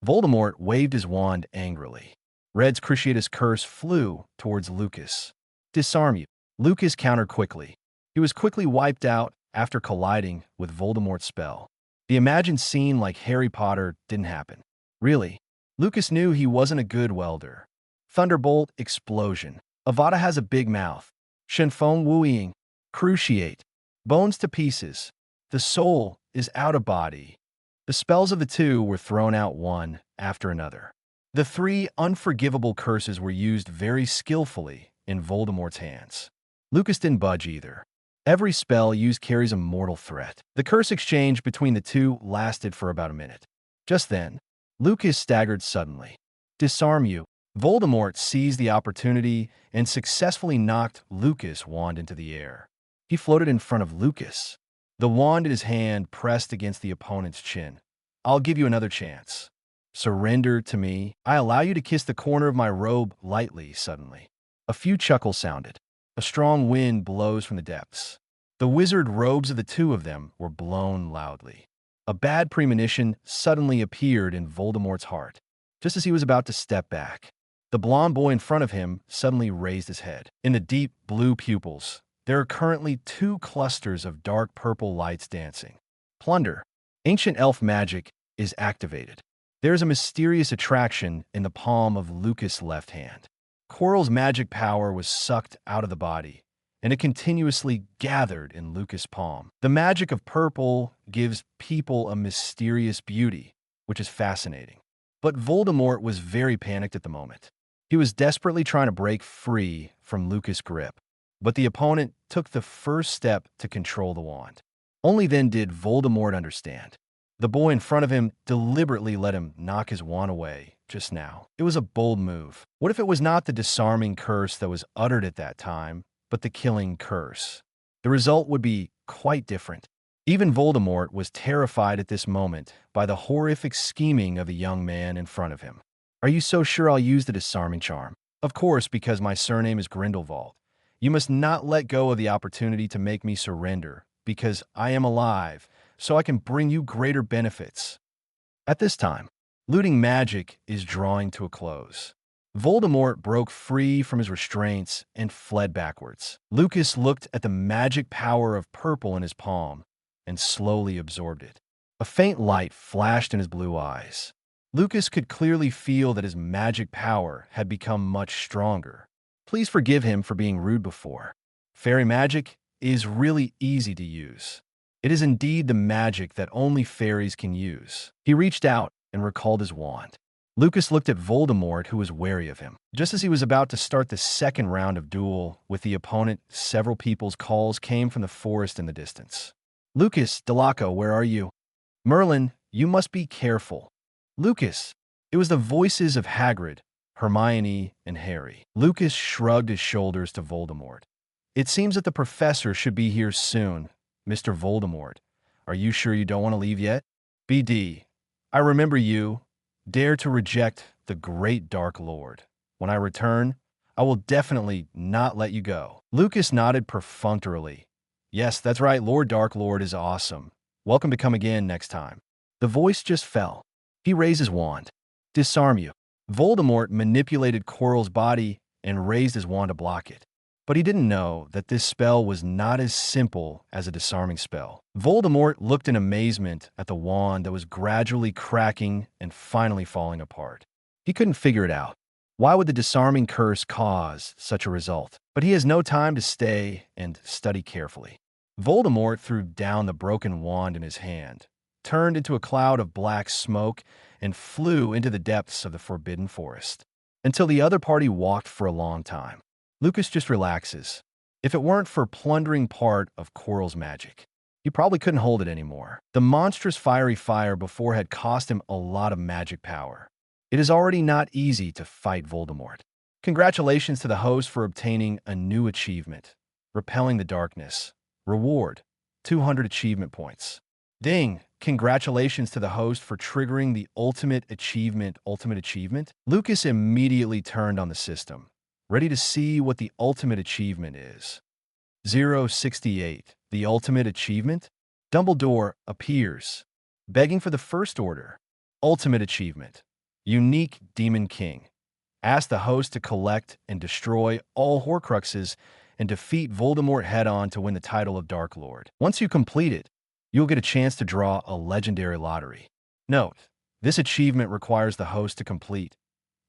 Voldemort waved his wand angrily. Red's Cruciatus Curse flew towards Lucas. "Disarm you." Lucas countered quickly. He was quickly wiped out after colliding with Voldemort's spell. The imagined scene like Harry Potter didn't happen. Really, Lucas knew he wasn't a good welder. Thunderbolt, explosion. Avada has a big mouth. Shenfeng wooing. Cruciate. Bones to pieces. The soul is out of body. The spells of the two were thrown out one after another. The 3 unforgivable curses were used very skillfully in Voldemort's hands. Lucas didn't budge either. Every spell used carries a mortal threat. The curse exchange between the two lasted for about a minute. Just then, Lucas staggered suddenly. "Disarm you." Voldemort seized the opportunity and successfully knocked Lucas' wand into the air. He floated in front of Lucas. The wand in his hand pressed against the opponent's chin. "I'll give you another chance. Surrender to me. I allow you to kiss the corner of my robe lightly." Suddenly, a few chuckles sounded. A strong wind blows from the depths. The wizard robes of the two of them were blown loudly. A bad premonition suddenly appeared in Voldemort's heart. Just as he was about to step back, the blond boy in front of him suddenly raised his head. In the deep blue pupils, there are currently 2 clusters of dark purple lights dancing. Plunder. Ancient elf magic is activated. There is a mysterious attraction in the palm of Lucas' left hand. Quirrell's magic power was sucked out of the body, and it continuously gathered in Lucas' palm. The magic of purple gives people a mysterious beauty, which is fascinating. But Voldemort was very panicked at the moment. He was desperately trying to break free from Lucas' grip, but the opponent took the first step to control the wand. Only then did Voldemort understand. The boy in front of him deliberately let him knock his wand away just now. It was a bold move. What if it was not the disarming curse that was uttered at that time, but the killing curse? The result would be quite different. Even Voldemort was terrified at this moment by the horrific scheming of the young man in front of him. Are you so sure I'll use the disarming charm? Of course, because my surname is Grindelwald. You must not let go of the opportunity to make me surrender, because I am alive, so I can bring you greater benefits. At this time, looting magic is drawing to a close. Voldemort broke free from his restraints and fled backwards. Lucas looked at the magic power of purple in his palm and slowly absorbed it. A faint light flashed in his blue eyes. Lucas could clearly feel that his magic power had become much stronger. Please forgive him for being rude before. Fairy magic is really easy to use. It is indeed the magic that only fairies can use. He reached out and recalled his wand. Lucas looked at Voldemort, who was wary of him. Just as he was about to start the second round of duel with the opponent, several people's calls came from the forest in the distance. Lucas, Delaco, where are you? Merlin, you must be careful. Lucas. It was the voices of Hagrid, Hermione, and Harry. Lucas shrugged his shoulders to Voldemort. It seems that the professor should be here soon. Mr. Voldemort, are you sure you don't want to leave yet? BD, I remember you. Dare to reject the great Dark Lord. When I return, I will definitely not let you go. Lucas nodded perfunctorily. Yes, that's right, Lord Dark Lord is awesome. Welcome to come again next time. The voice just fell. He raised his wand. Disarm you. Voldemort manipulated Quirrell's body and raised his wand to block it. But he didn't know that this spell was not as simple as a disarming spell. Voldemort looked in amazement at the wand that was gradually cracking and finally falling apart. He couldn't figure it out. Why would the disarming curse cause such a result? But he has no time to stay and study carefully. Voldemort threw down the broken wand in his hand, turned into a cloud of black smoke, and flew into the depths of the Forbidden Forest. Until the other party walked for a long time. Lucas just relaxes. If it weren't for plundering part of Quirrell's magic, he probably couldn't hold it anymore. The monstrous fiery fire before had cost him a lot of magic power. It is already not easy to fight Voldemort. Congratulations to the host for obtaining a new achievement. Repelling the darkness. Reward, 200 achievement points. Ding! Congratulations to the host for triggering the ultimate achievement. Lucas immediately turned on the system, ready to see what the ultimate achievement is. 068. The ultimate achievement? Dumbledore appears, begging for the First Order. Ultimate achievement. Unique Demon King. Ask the host to collect and destroy all Horcruxes and defeat Voldemort head-on to win the title of Dark Lord. Once you complete it, you'll get a chance to draw a legendary lottery. Note, this achievement requires the host to complete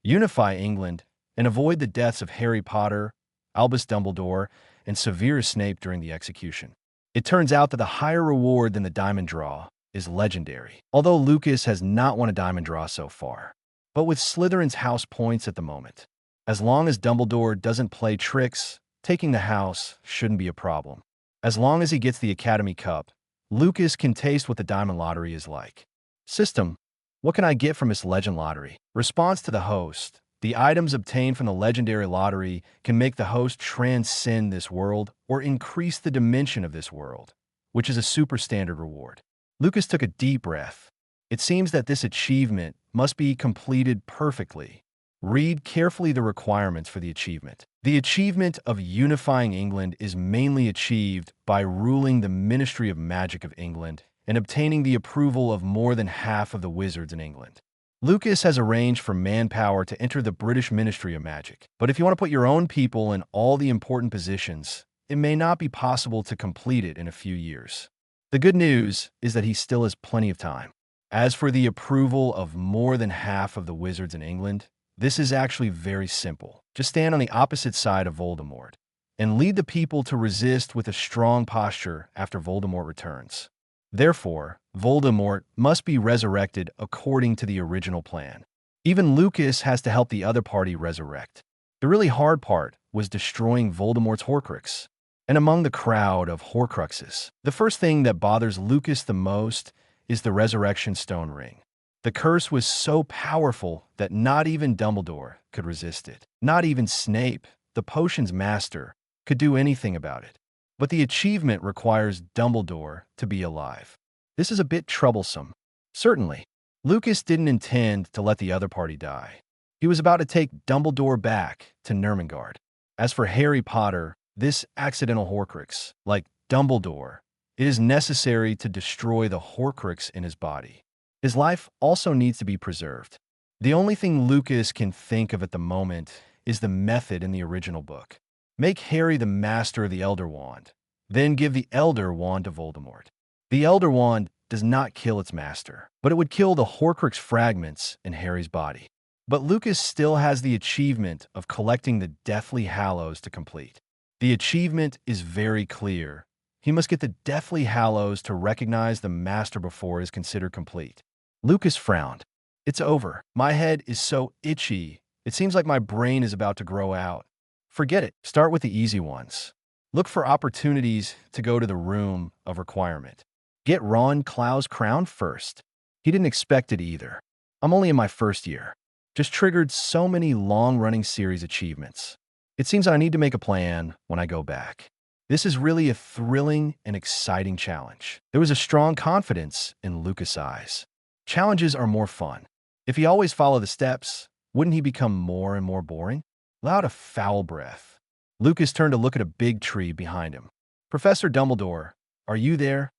Unify England and avoid the deaths of Harry Potter, Albus Dumbledore, and Severus Snape during the execution. It turns out that the higher reward than the diamond draw is legendary, although Lucas has not won a diamond draw so far. But with Slytherin's house points at the moment, as long as Dumbledore doesn't play tricks, taking the house shouldn't be a problem. As long as he gets the Academy Cup, Lucas can taste what the diamond lottery is like. System, what can I get from this legend lottery? Response to the host. The items obtained from the legendary lottery can make the host transcend this world or increase the dimension of this world, which is a super standard reward. Lucas took a deep breath. It seems that this achievement must be completed perfectly. Read carefully the requirements for the achievement. The achievement of unifying England is mainly achieved by ruling the Ministry of Magic of England and obtaining the approval of more than half of the wizards in England. Lucas has arranged for manpower to enter the British Ministry of Magic, but if you want to put your own people in all the important positions, it may not be possible to complete it in a few years. The good news is that he still has plenty of time. As for the approval of more than half of the wizards in England, this is actually very simple. Just stand on the opposite side of Voldemort and lead the people to resist with a strong posture after Voldemort returns. Therefore, Voldemort must be resurrected according to the original plan. Even Lucas has to help the other party resurrect. The really hard part was destroying Voldemort's Horcrux. And among the crowd of Horcruxes, the first thing that bothers Lucas the most is the Resurrection Stone Ring. The curse was so powerful that not even Dumbledore could resist it. Not even Snape, the potion's master, could do anything about it. But the achievement requires Dumbledore to be alive. This is a bit troublesome. Certainly, Lucas didn't intend to let the other party die. He was about to take Dumbledore back to Nurmengard. As for Harry Potter, this accidental Horcrux, like Dumbledore, it is necessary to destroy the Horcrux in his body. His life also needs to be preserved. The only thing Lucas can think of at the moment is the method in the original book. Make Harry the master of the Elder Wand, then give the Elder Wand to Voldemort. The Elder Wand does not kill its master, but it would kill the Horcrux fragments in Harry's body. But Lucas still has the achievement of collecting the Deathly Hallows to complete. The achievement is very clear. He must get the Deathly Hallows to recognize the master before it is considered complete. Lucas frowned. It's over. My head is so itchy. It seems like my brain is about to grow out. Forget it. Start with the easy ones. Look for opportunities to go to the room of requirement. Get Ron Clow's crown first. He didn't expect it either. I'm only in my first year. Just triggered so many long-running series achievements. It seems I need to make a plan when I go back. This is really a thrilling and exciting challenge. There was a strong confidence in Lucas' eyes. Challenges are more fun. If he always followed the steps, wouldn't he become more and more boring? Loud a foul breath. Lucas turned to look at a big tree behind him. Professor Dumbledore, are you there?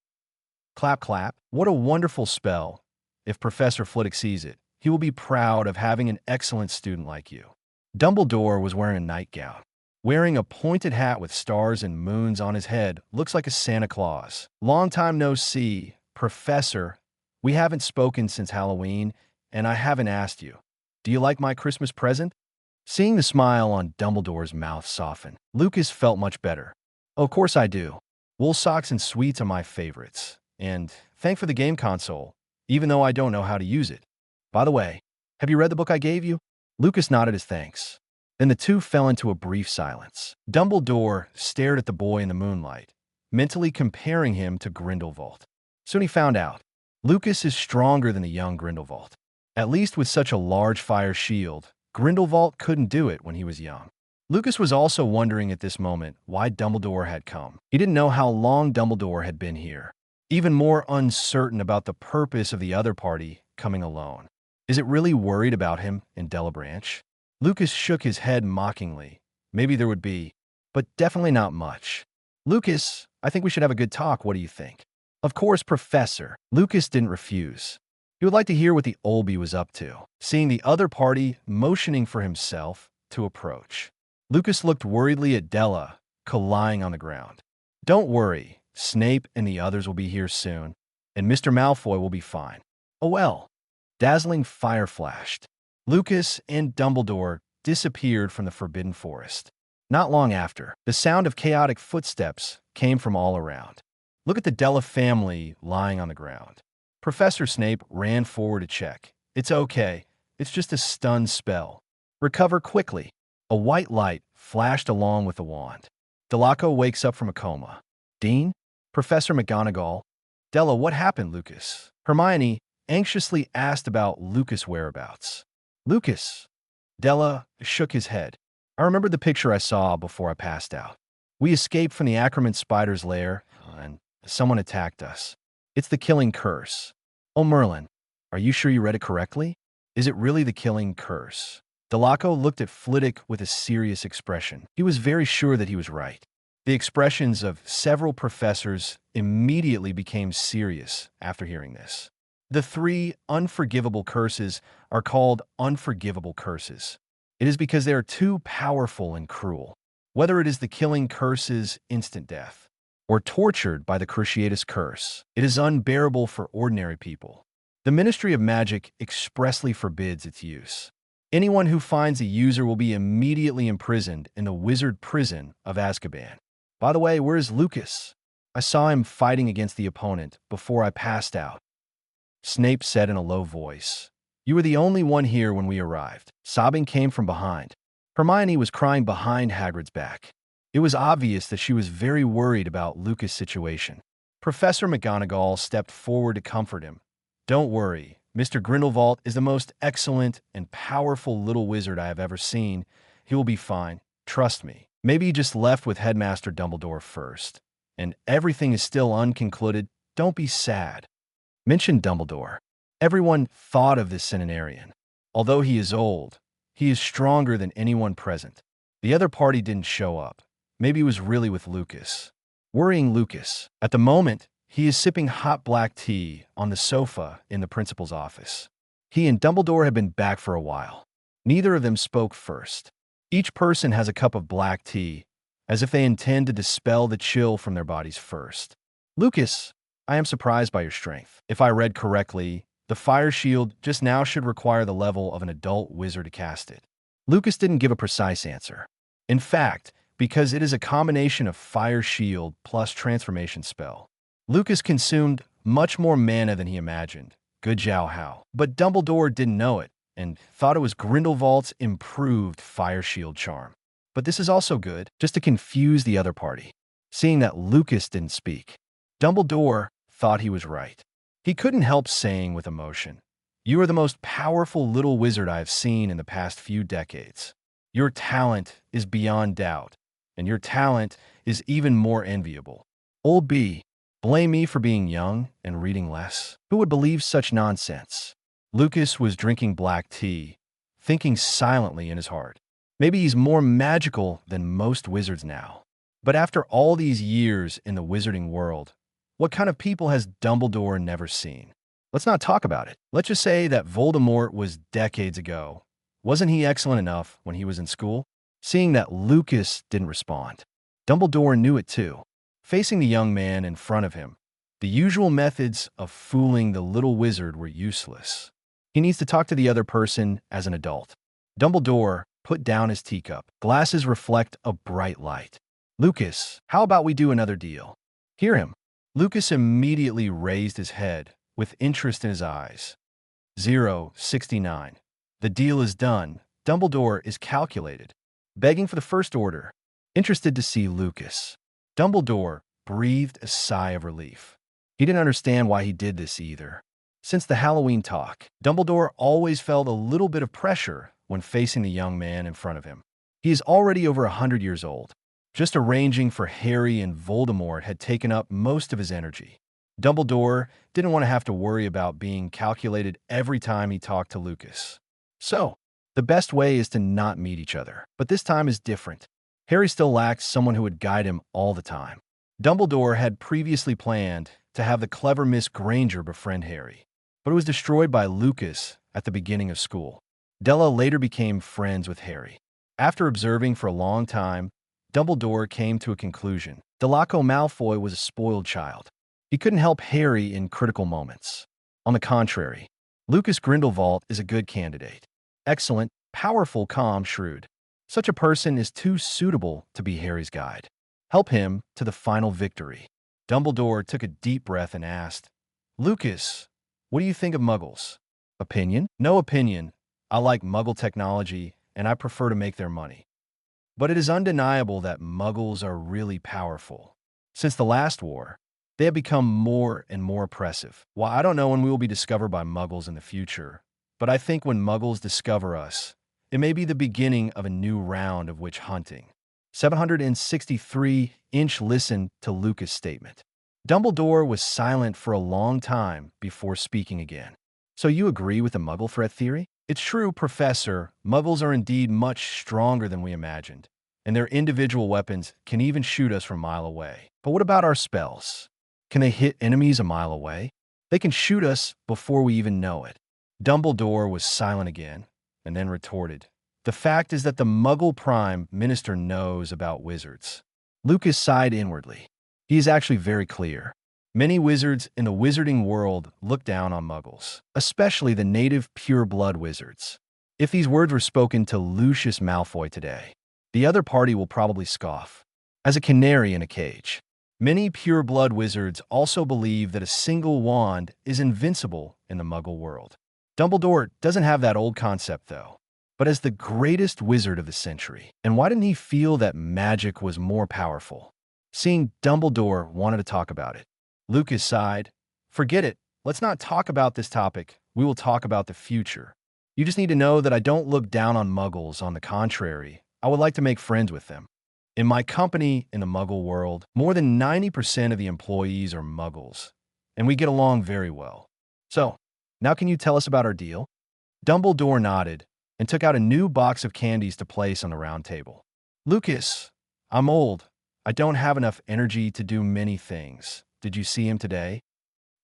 Clap, clap. What a wonderful spell. If Professor Flitwick sees it, he will be proud of having an excellent student like you. Dumbledore was wearing a nightgown. Wearing a pointed hat with stars and moons on his head looks like a Santa Claus. Long time no see, Professor. We haven't spoken since Halloween, and I haven't asked you. Do you like my Christmas present? Seeing the smile on Dumbledore's mouth soften, Lucas felt much better. Oh, of course I do. Wool socks and sweets are my favorites. And thank for the game console, even though I don't know how to use it. By the way, have you read the book I gave you? Lucas nodded his thanks. Then the two fell into a brief silence. Dumbledore stared at the boy in the moonlight, mentally comparing him to Grindelwald. Soon he found out. Lucas is stronger than the young Grindelwald. At least with such a large fire shield, Grindelwald couldn't do it when he was young. Lucas was also wondering at this moment why Dumbledore had come. He didn't know how long Dumbledore had been here. Even more uncertain about the purpose of the other party coming alone. Is it really worried about him in Delabranche? Lucas shook his head mockingly. Maybe there would be, but definitely not much. Lucas, I think we should have a good talk. What do you think? Of course, Professor. Lucas didn't refuse. He would like to hear what the Olby was up to, seeing the other party motioning for himself to approach. Lucas looked worriedly at Della, lying on the ground. Don't worry, Snape and the others will be here soon, and Mr. Malfoy will be fine. Oh well. Dazzling fire flashed. Lucas and Dumbledore disappeared from the Forbidden Forest. Not long after, the sound of chaotic footsteps came from all around. Look at the Della family lying on the ground. Professor Snape ran forward to check. It's okay. It's just a stunned spell. Recover quickly. A white light flashed along with the wand. Delaco wakes up from a coma. Dean? Professor McGonagall? Della, what happened, Lucas? Hermione anxiously asked about Lucas' whereabouts. Lucas. Della shook his head. I remembered the picture I saw before I passed out. We escaped from the Ackerman spider's lair, and someone attacked us. It's the Killing Curse. Oh, Merlin, are you sure you read it correctly? Is it really the Killing Curse? Delaco looked at Flitwick with a serious expression. He was very sure that he was right. The expressions of several professors immediately became serious after hearing this. The 3 unforgivable curses are called unforgivable curses. It is because they are too powerful and cruel. Whether it is the Killing Curse's instant death, or tortured by the Cruciatus Curse, it is unbearable for ordinary people. The Ministry of Magic expressly forbids its use. Anyone who finds a user will be immediately imprisoned in the wizard prison of Azkaban. By the way, where is Lucas? I saw him fighting against the opponent before I passed out. Snape said in a low voice, You were the only one here when we arrived." Sobbing came from behind. Hermione was crying behind Hagrid's back. It was obvious that she was very worried about Lucas' situation. Professor McGonagall stepped forward to comfort him. "Don't worry. Mr. Grindelwald is the most excellent and powerful little wizard I have ever seen. He will be fine. Trust me. Maybe he just left with Headmaster Dumbledore first. And everything is still unconcluded. Don't be sad." Mention Dumbledore. Everyone thought of this centenarian. Although he is old, he is stronger than anyone present. The other party didn't show up. Maybe he was really with Lucas. Worrying Lucas. At the moment, he is sipping hot black tea on the sofa in the principal's office. He and Dumbledore have been back for a while. Neither of them spoke first. Each person has a cup of black tea, as if they intend to dispel the chill from their bodies first. "Lucas, I am surprised by your strength. If I read correctly, the fire shield just now should require the level of an adult wizard to cast it." Lucas didn't give a precise answer. In fact, because it is a combination of fire shield plus transformation spell, Lucas consumed much more mana than he imagined. Good Jiao Hao. But Dumbledore didn't know it and thought it was Grindelwald's improved fire shield charm. But this is also good, just to confuse the other party. Seeing that Lucas didn't speak, Dumbledore thought he was right. He couldn't help saying with emotion, "You are the most powerful little wizard I have seen in the past few decades. Your talent is beyond doubt, and your talent is even more enviable. Old B, blame me for being young and reading less. Who would believe such nonsense?" Lucas was drinking black tea, thinking silently in his heart. Maybe he's more magical than most wizards now. But after all these years in the wizarding world, what kind of people has Dumbledore never seen? Let's not talk about it. Let's just say that Voldemort was decades ago. Wasn't he excellent enough when he was in school? Seeing that Lucas didn't respond, Dumbledore knew it too. Facing the young man in front of him, the usual methods of fooling the little wizard were useless. He needs to talk to the other person as an adult. Dumbledore put down his teacup. Glasses reflect a bright light. "Lucas, how about we do another deal?" Hear him. Lucas immediately raised his head with interest in his eyes. 069. The deal is done. Dumbledore is calculated. Begging for the First Order. Interested to see Lucas. Dumbledore breathed a sigh of relief. He didn't understand why he did this either. Since the Halloween talk, Dumbledore always felt a little bit of pressure when facing the young man in front of him. He is already over 100 years old. Just arranging for Harry and Voldemort had taken up most of his energy. Dumbledore didn't want to have to worry about being calculated every time he talked to Lucas. So, the best way is to not meet each other. But this time is different. Harry still lacked someone who would guide him all the time. Dumbledore had previously planned to have the clever Miss Granger befriend Harry, but it was destroyed by Lucas at the beginning of school. Della later became friends with Harry. After observing for a long time, Dumbledore came to a conclusion. Draco Malfoy was a spoiled child. He couldn't help Harry in critical moments. On the contrary, Lucas Grindelwald is a good candidate. Excellent, powerful, calm, shrewd. Such a person is too suitable to be Harry's guide. Help him to the final victory. Dumbledore took a deep breath and asked, "Lucas, what do you think of Muggles?" "Opinion? No opinion. I like Muggle technology, and I prefer to make their money. But it is undeniable that Muggles are really powerful. Since the last war, they have become more and more oppressive. Well, I don't know when we will be discovered by Muggles in the future, but I think when Muggles discover us, it may be the beginning of a new round of witch hunting." 763 Inch listened to Lucas' statement. Dumbledore was silent for a long time before speaking again. "So you agree with the Muggle threat theory?" "It's true, Professor. Muggles are indeed much stronger than we imagined, and their individual weapons can even shoot us from a mile away. But what about our spells? Can they hit enemies a mile away? They can shoot us before we even know it." Dumbledore was silent again, and then retorted, "The fact is that the Muggle Prime Minister knows about wizards." Lucas sighed inwardly. He is actually very clear. Many wizards in the wizarding world look down on Muggles, especially the native pure-blood wizards. If these words were spoken to Lucius Malfoy today, the other party will probably scoff. As a canary in a cage. Many pure-blood wizards also believe that a single wand is invincible in the Muggle world. Dumbledore doesn't have that old concept, though, but as the greatest wizard of the century. And why didn't he feel that magic was more powerful? Seeing Dumbledore wanted to talk about it. Lucas sighed. Forget it. Let's not talk about this topic. We will talk about the future. You just need to know that I don't look down on muggles. On the contrary, I would like to make friends with them. In my company, in the muggle world, more than 90% of the employees are muggles, and we get along very well. So, now can you tell us about our deal? Dumbledore nodded and took out a new box of candies to place on the round table. Lucas, I'm old. I don't have enough energy to do many things. Did you see him today?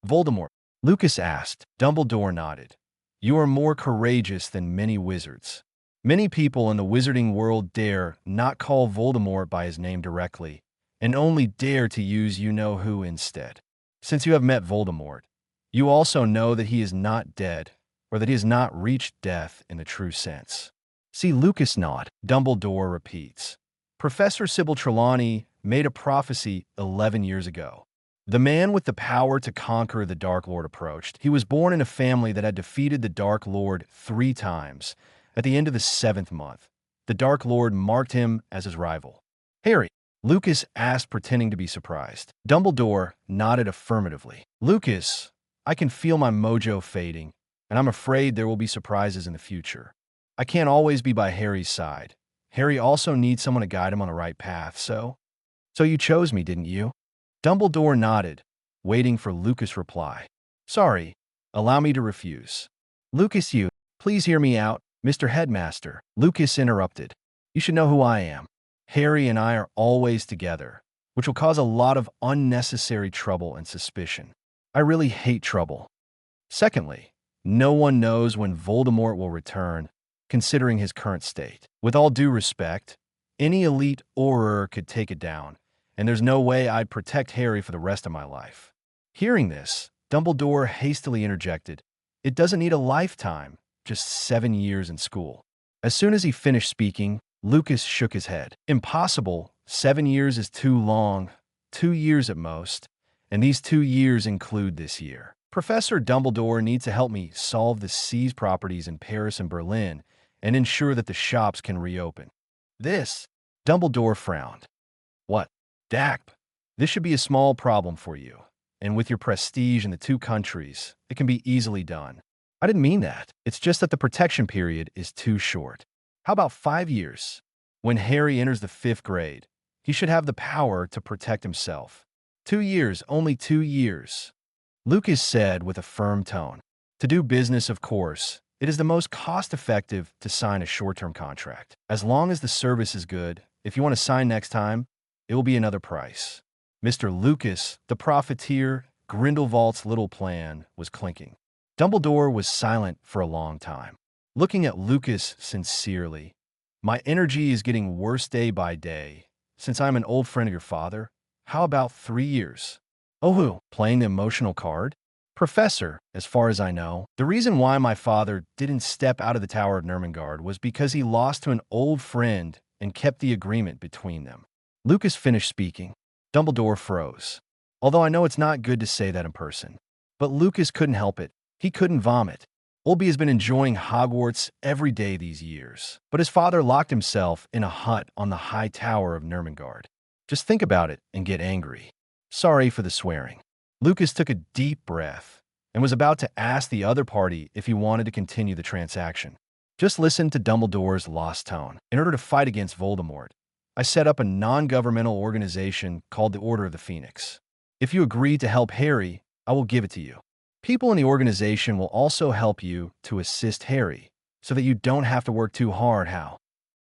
Voldemort, Lucas asked. Dumbledore nodded. You are more courageous than many wizards. Many people in the wizarding world dare not call Voldemort by his name directly, and only dare to use you-know-who instead. Since you have met Voldemort, you also know that he is not dead, or that he has not reached death in the true sense. See Lucas nod. Dumbledore repeats. Professor Sybil Trelawney made a prophecy 11 years ago. The man with the power to conquer the Dark Lord approached. He was born in a family that had defeated the Dark Lord 3 times. At the end of the 7th month, the Dark Lord marked him as his rival. Harry, Lucas asked, pretending to be surprised. Dumbledore nodded affirmatively. Lucas, I can feel my mojo fading, and I'm afraid there will be surprises in the future. I can't always be by Harry's side. Harry also needs someone to guide him on the right path, so you chose me, didn't you? Dumbledore nodded, waiting for Lucas' reply. Sorry, allow me to refuse. Lucas, please hear me out, Mr. Headmaster. Lucas interrupted. You should know who I am. Harry and I are always together, which will cause a lot of unnecessary trouble and suspicion. I really hate trouble. Secondly, no one knows when Voldemort will return, considering his current state. With all due respect, any elite Auror could take it down, and there's no way I'd protect Harry for the rest of my life. Hearing this, Dumbledore hastily interjected, It doesn't need a lifetime, just 7 years in school. As soon as he finished speaking, Lucas shook his head. Impossible. 7 years is too long. 2 years at most, and these 2 years include this year. Professor Dumbledore needs to help me solve the seized properties in Paris and Berlin and ensure that the shops can reopen. This, Dumbledore frowned. What? Dap, this should be a small problem for you, and with your prestige in the 2 countries, it can be easily done. I didn't mean that. It's just that the protection period is too short. How about 5 years? When Harry enters the 5th grade, he should have the power to protect himself. 2 years, only 2 years. Lucas said with a firm tone. To do business, of course, it is the most cost-effective to sign a short-term contract. As long as the service is good, if you want to sign next time, it will be another price. Mr. Lucas, the profiteer, Grindelwald's little plan was clinking. Dumbledore was silent for a long time, looking at Lucas sincerely. My energy is getting worse day by day. Since I'm an old friend of your father, how about 3 years? Oh, who? Playing the emotional card? Professor, as far as I know, the reason why my father didn't step out of the Tower of Nurmengard was because he lost to an old friend and kept the agreement between them. Lucas finished speaking. Dumbledore froze. Although I know it's not good to say that in person. But Lucas couldn't help it. He couldn't vomit. Olby has been enjoying Hogwarts every day these years, but his father locked himself in a hut on the high tower of Nurmengard. Just think about it and get angry. Sorry for the swearing. Lucas took a deep breath and was about to ask the other party if he wanted to continue the transaction. Just listen to Dumbledore's lost tone. In order to fight against Voldemort, I set up a non-governmental organization called the Order of the Phoenix. If you agree to help Harry, I will give it to you. People in the organization will also help you to assist Harry, so that you don't have to work too hard. How?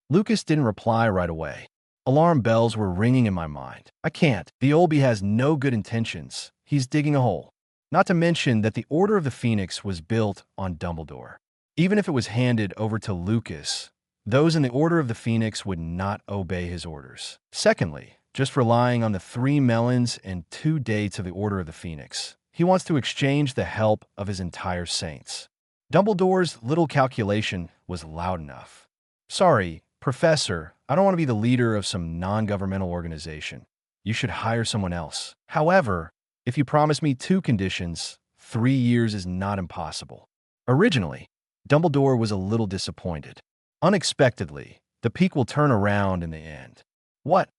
Lucas didn't reply right away. Alarm bells were ringing in my mind. I can't. The Olby has no good intentions. He's digging a hole. Not to mention that the Order of the Phoenix was built on Dumbledore. Even if it was handed over to Lucas, those in the Order of the Phoenix would not obey his orders. Secondly, just relying on the 3 melons and 2 dates of the Order of the Phoenix, he wants to exchange the help of his entire saints. Dumbledore's little calculation was loud enough. Sorry, Professor, I don't want to be the leader of some non-governmental organization. You should hire someone else. However, if you promise me 2 conditions, 3 years is not impossible. Originally, Dumbledore was a little disappointed. Unexpectedly, the peak will turn around in the end. What?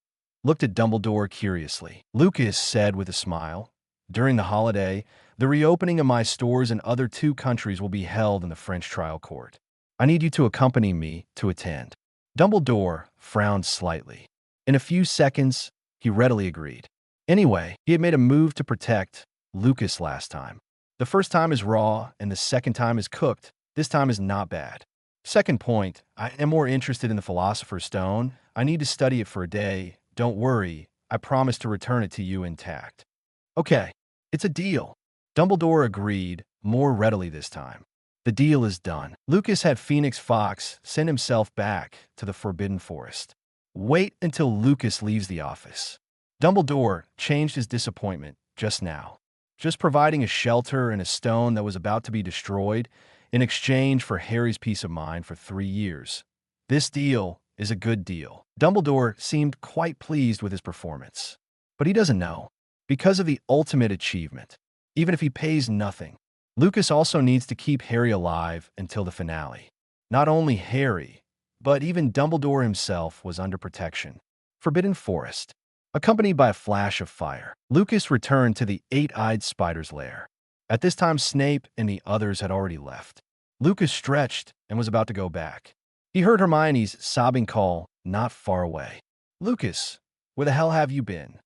Looked at Dumbledore curiously. Lucas said with a smile, during the holiday, the reopening of my stores in other 2 countries will be held in the French trial court. I need you to accompany me to attend. Dumbledore frowned slightly. In a few seconds, he readily agreed. Anyway, he had made a move to protect Lucas last time. The first time is raw, and the second time is cooked. This time is not bad. Second point, I am more interested in the Philosopher's Stone. I need to study it for a day. Don't worry, I promise to return it to you intact. Okay, it's a deal. Dumbledore agreed, more readily this time. The deal is done. Lucas had Phoenix Fox send himself back to the Forbidden Forest. Wait until Lucas leaves the office. Dumbledore changed his disappointment just now, just providing a shelter and a stone that was about to be destroyed in exchange for Harry's peace of mind for 3 years. This deal is a good deal. Dumbledore seemed quite pleased with his performance. But he doesn't know. Because of the ultimate achievement, even if he pays nothing, Lucas also needs to keep Harry alive until the finale. Not only Harry, but even Dumbledore himself was under protection. Forbidden Forest. Accompanied by a flash of fire, Lucas returned to the 8-eyed spider's lair. At this time, Snape and the others had already left. Lucas stretched and was about to go back. He heard Hermione's sobbing call not far away. Lucas, where the hell have you been?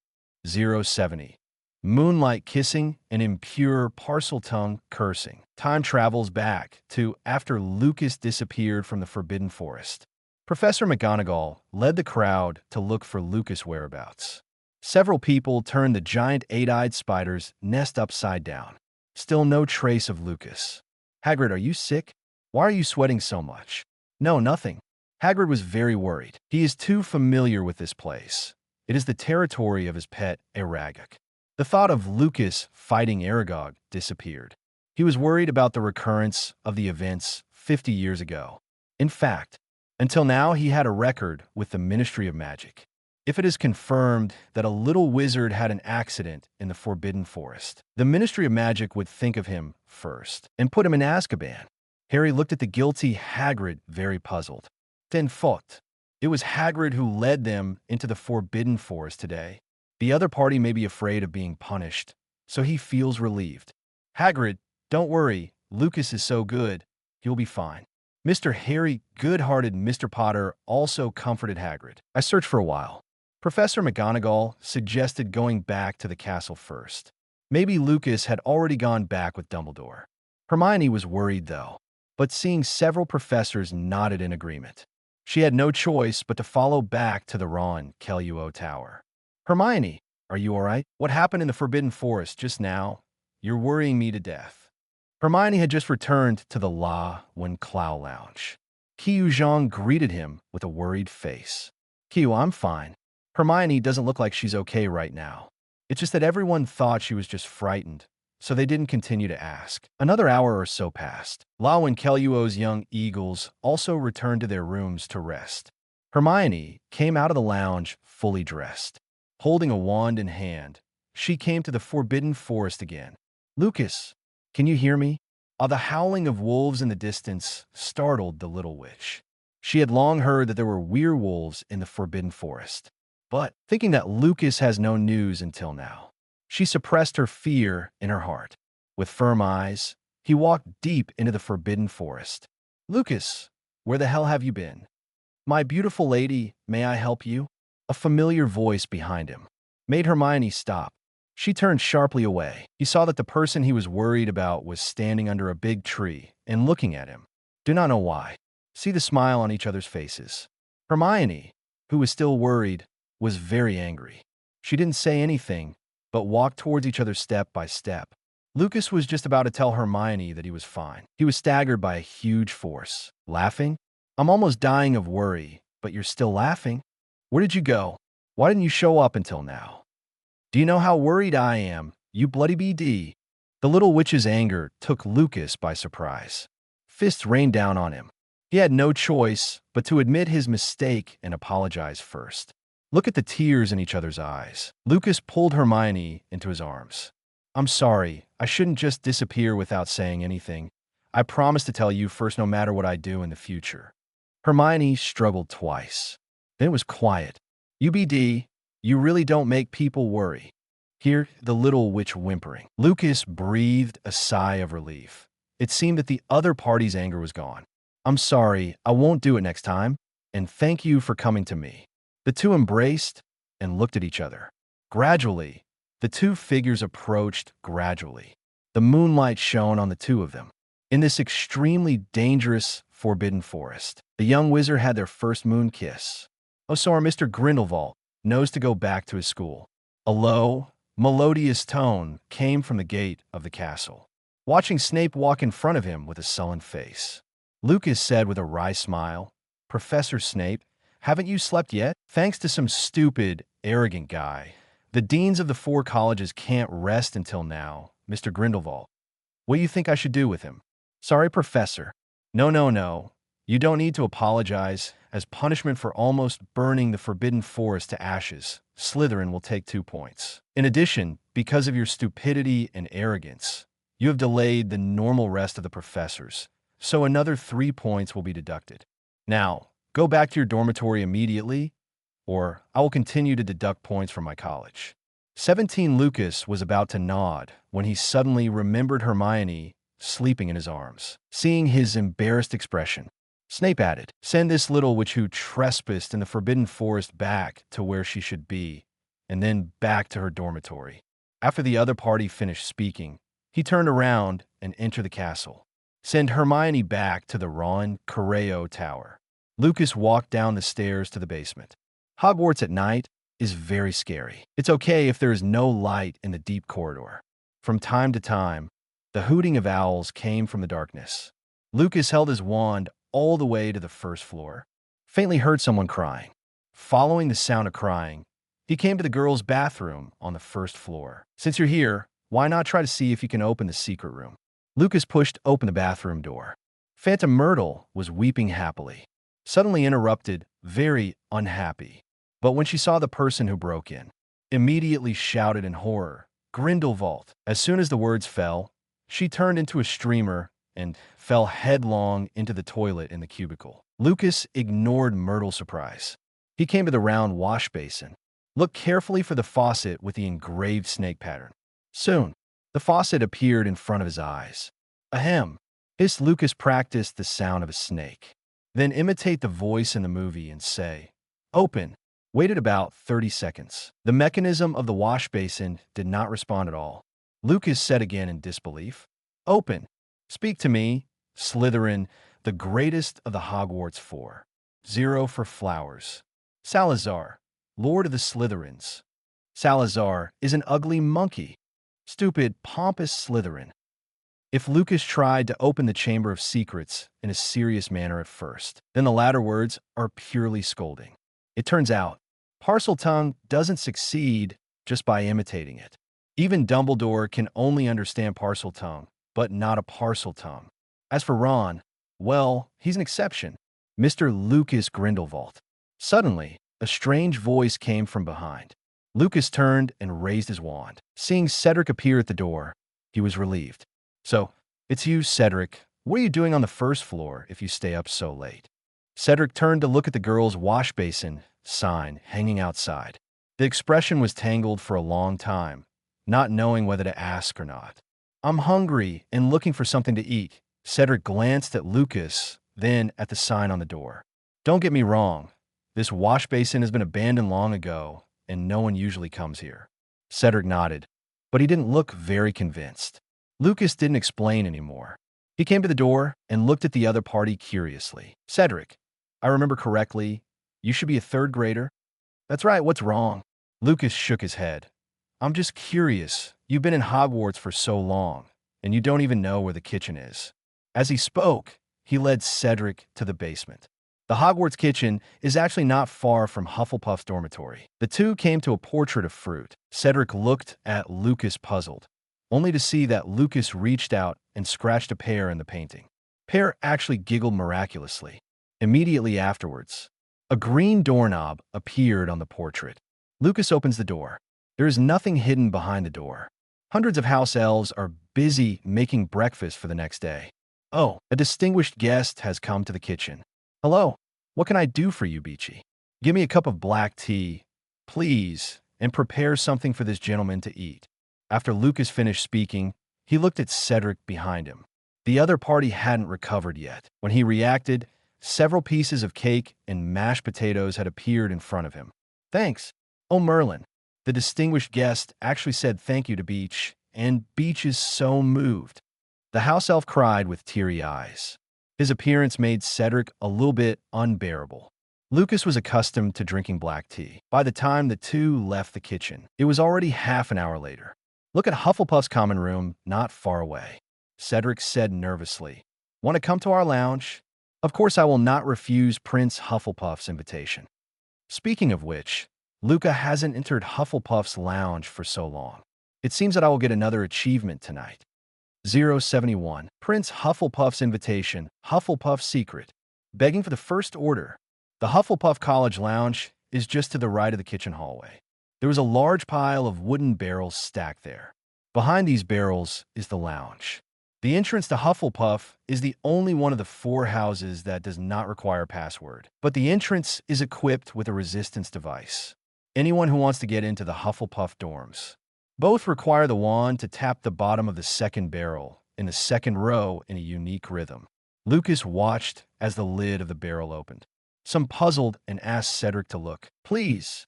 070. Moonlight kissing and impure Parseltongue cursing. Time travels back to after Lucas disappeared from the Forbidden Forest. Professor McGonagall led the crowd to look for Lucas' whereabouts. Several people turned the giant 8-eyed spider's nest upside down. Still no trace of Lucas. Hagrid, are you sick? Why are you sweating so much? No, nothing. Hagrid was very worried. He is too familiar with this place. It is the territory of his pet, Aragog. The thought of Lucas fighting Aragog disappeared. He was worried about the recurrence of the events 50 years ago. In fact, until now he had a record with the Ministry of Magic. If it is confirmed that a little wizard had an accident in the Forbidden Forest, the Ministry of Magic would think of him first and put him in Azkaban. Harry looked at the guilty Hagrid, very puzzled. Then thought, it was Hagrid who led them into the Forbidden Forest today. The other party may be afraid of being punished, so he feels relieved. Hagrid, don't worry, Lucas is so good, he'll be fine. Mr. Harry, good-hearted Mr. Potter also comforted Hagrid. I searched for a while. Professor McGonagall suggested going back to the castle first. Maybe Lucas had already gone back with Dumbledore. Hermione was worried, though, but seeing several professors nodded in agreement. She had no choice but to follow back to the Ron Kelluo Tower. Hermione, are you all right? What happened in the Forbidden Forest just now? You're worrying me to death. Hermione had just returned to the La Wenclaw Lounge. Qiu Zhang greeted him with a worried face. Qiu, I'm fine. Hermione doesn't look like she's okay right now. It's just that everyone thought she was just frightened, so they didn't continue to ask. Another hour or so passed. La Wenclaw's young eagles also returned to their rooms to rest. Hermione came out of the lounge fully dressed. Holding a wand in hand, she came to the Forbidden Forest again. Lucas, can you hear me? The howling of wolves in the distance startled the little witch. She had long heard that there were werewolves in the Forbidden Forest, but thinking that Lucas has no news until now, she suppressed her fear in her heart. With firm eyes, he walked deep into the Forbidden Forest. Lucas, where the hell have you been? My beautiful lady, may I help you? A familiar voice behind him made Hermione stop. She turned sharply away. He saw that the person he was worried about was standing under a big tree and looking at him. Do not know why. See the smile on each other's faces. Hermione, who was still worried, was very angry. She didn't say anything, but walked towards each other step by step. Lucas was just about to tell Hermione that he was fine. He was staggered by a huge force. Laughing? I'm almost dying of worry, but you're still laughing? Where did you go? Why didn't you show up until now? Do you know how worried I am, you bloody BD? The little witch's anger took Lucas by surprise. Fists rained down on him. He had no choice but to admit his mistake and apologize first. Look at the tears in each other's eyes. Lucas pulled Hermione into his arms. I'm sorry, I shouldn't just disappear without saying anything. I promise to tell you first no matter what I do in the future. Hermione struggled twice. Then it was quiet. UBD, you really don't make people worry. Hear the little witch whimpering. Lucas breathed a sigh of relief. It seemed that the other party's anger was gone. I'm sorry, I won't do it next time, and thank you for coming to me. The two embraced and looked at each other. Gradually, the two figures approached gradually. The moonlight shone on the two of them. In this extremely dangerous, forbidden forest, the young wizard had their first moon kiss. Oh, so our Mr. Grindelwald knows to go back to his school. A low, melodious tone came from the gate of the castle. Watching Snape walk in front of him with a sullen face, Lucas said with a wry smile, Professor Snape, haven't you slept yet? Thanks to some stupid, arrogant guy. The deans of the 4 colleges can't rest until now, Mr. Grindelwald. What do you think I should do with him? Sorry, Professor. No. You don't need to apologize. As punishment for almost burning the Forbidden Forest to ashes, Slytherin will take 2 points. In addition, because of your stupidity and arrogance, you have delayed the normal rest of the professors, so another 3 points will be deducted. Now, go back to your dormitory immediately, or I will continue to deduct points from my college. 17 Lucas was about to nod when he suddenly remembered Hermione sleeping in his arms. Seeing his embarrassed expression, Snape added, send this little witch who trespassed in the Forbidden Forest back to where she should be, and then back to her dormitory. After the other party finished speaking, he turned around and entered the castle. Send Hermione back to the Ron Correo Tower. Lucas walked down the stairs to the basement. Hogwarts at night is very scary. It's okay if there is no light in the deep corridor. From time to time, the hooting of owls came from the darkness. Lucas held his wand all the way to the first floor. Faintly heard someone crying. Following the sound of crying, he came to the girls' bathroom on the first floor. Since you're here, why not try to see if you can open the secret room? Lucas pushed open the bathroom door. Phantom Myrtle was weeping happily, suddenly interrupted, very unhappy. But when she saw the person who broke in, immediately shouted in horror, Grindelwald. As soon as the words fell, she turned into a streamer and fell headlong into the toilet in the cubicle. Lucas ignored Myrtle's surprise. He came to the round wash basin, looked carefully for the faucet with the engraved snake pattern. Soon, the faucet appeared in front of his eyes. Ahem. Hissed Lucas practiced the sound of a snake. Then imitate the voice in the movie and say, open. Waited about 30 seconds. The mechanism of the wash basin did not respond at all. Lucas said again in disbelief, open. Speak to me, Slytherin, the greatest of the Hogwarts 4. 0 for flowers. Salazar, Lord of the Slytherins. Salazar is an ugly monkey. Stupid, pompous Slytherin. If Lucas tried to open the Chamber of Secrets in a serious manner at first, then the latter words are purely scolding. It turns out, Parseltongue doesn't succeed just by imitating it. Even Dumbledore can only understand Parseltongue, but not a Parseltongue. As for Ron, well, he's an exception. Mr. Lucas Grindelwald. Suddenly, a strange voice came from behind. Lucas turned and raised his wand. Seeing Cedric appear at the door, he was relieved. So, it's you, Cedric. What are you doing on the first floor if you stay up so late? Cedric turned to look at the girl's wash basin sign hanging outside. The expression was tangled for a long time, not knowing whether to ask or not. I'm hungry and looking for something to eat. Cedric glanced at Lucas, then at the sign on the door. Don't get me wrong. This wash basin has been abandoned long ago, and no one usually comes here. Cedric nodded, but he didn't look very convinced. Lucas didn't explain anymore. He came to the door and looked at the other party curiously. Cedric, I remember correctly, you should be a 3rd grader? That's right, what's wrong? Lucas shook his head. I'm just curious. You've been in Hogwarts for so long, and you don't even know where the kitchen is. As he spoke, he led Cedric to the basement. The Hogwarts kitchen is actually not far from Hufflepuff's dormitory. The two came to a portrait of fruit. Cedric looked at Lucas puzzled, only to see that Lucas reached out and scratched a pear in the painting. Pear actually giggled miraculously. Immediately afterwards, a green doorknob appeared on the portrait. Lucas opens the door. There is nothing hidden behind the door. Hundreds of house elves are busy making breakfast for the next day. Oh, a distinguished guest has come to the kitchen. Hello, what can I do for you, Beachy? Give me a cup of black tea, please, and prepare something for this gentleman to eat. After Lucas finished speaking, he looked at Cedric behind him. The other party hadn't recovered yet. When he reacted, several pieces of cake and mashed potatoes had appeared in front of him. Thanks. Oh, Merlin. The distinguished guest actually said thank you to Beach, and Beach is so moved. The house elf cried with teary eyes. His appearance made Cedric a little bit unbearable. Lucas was accustomed to drinking black tea. By the time the two left the kitchen, it was already half an hour later. Look at Hufflepuff's common room, not far away. Cedric said nervously. Want to come to our lounge? Of course I will not refuse Prince Hufflepuff's invitation. Speaking of which, Luca hasn't entered Hufflepuff's lounge for so long. It seems that I will get another achievement tonight. 071. Prince Hufflepuff's invitation, Hufflepuff secret. Begging for the first order. The Hufflepuff College lounge is just to the right of the kitchen hallway. There was a large pile of wooden barrels stacked there. Behind these barrels is the lounge. The entrance to Hufflepuff is the only one of the 4 houses that does not require a password, but the entrance is equipped with a resistance device. Anyone who wants to get into the Hufflepuff dorms. Both require the wand to tap the bottom of the second barrel in the second row in a unique rhythm. Lucas watched as the lid of the barrel opened. Some puzzled and asked Cedric to look. Please,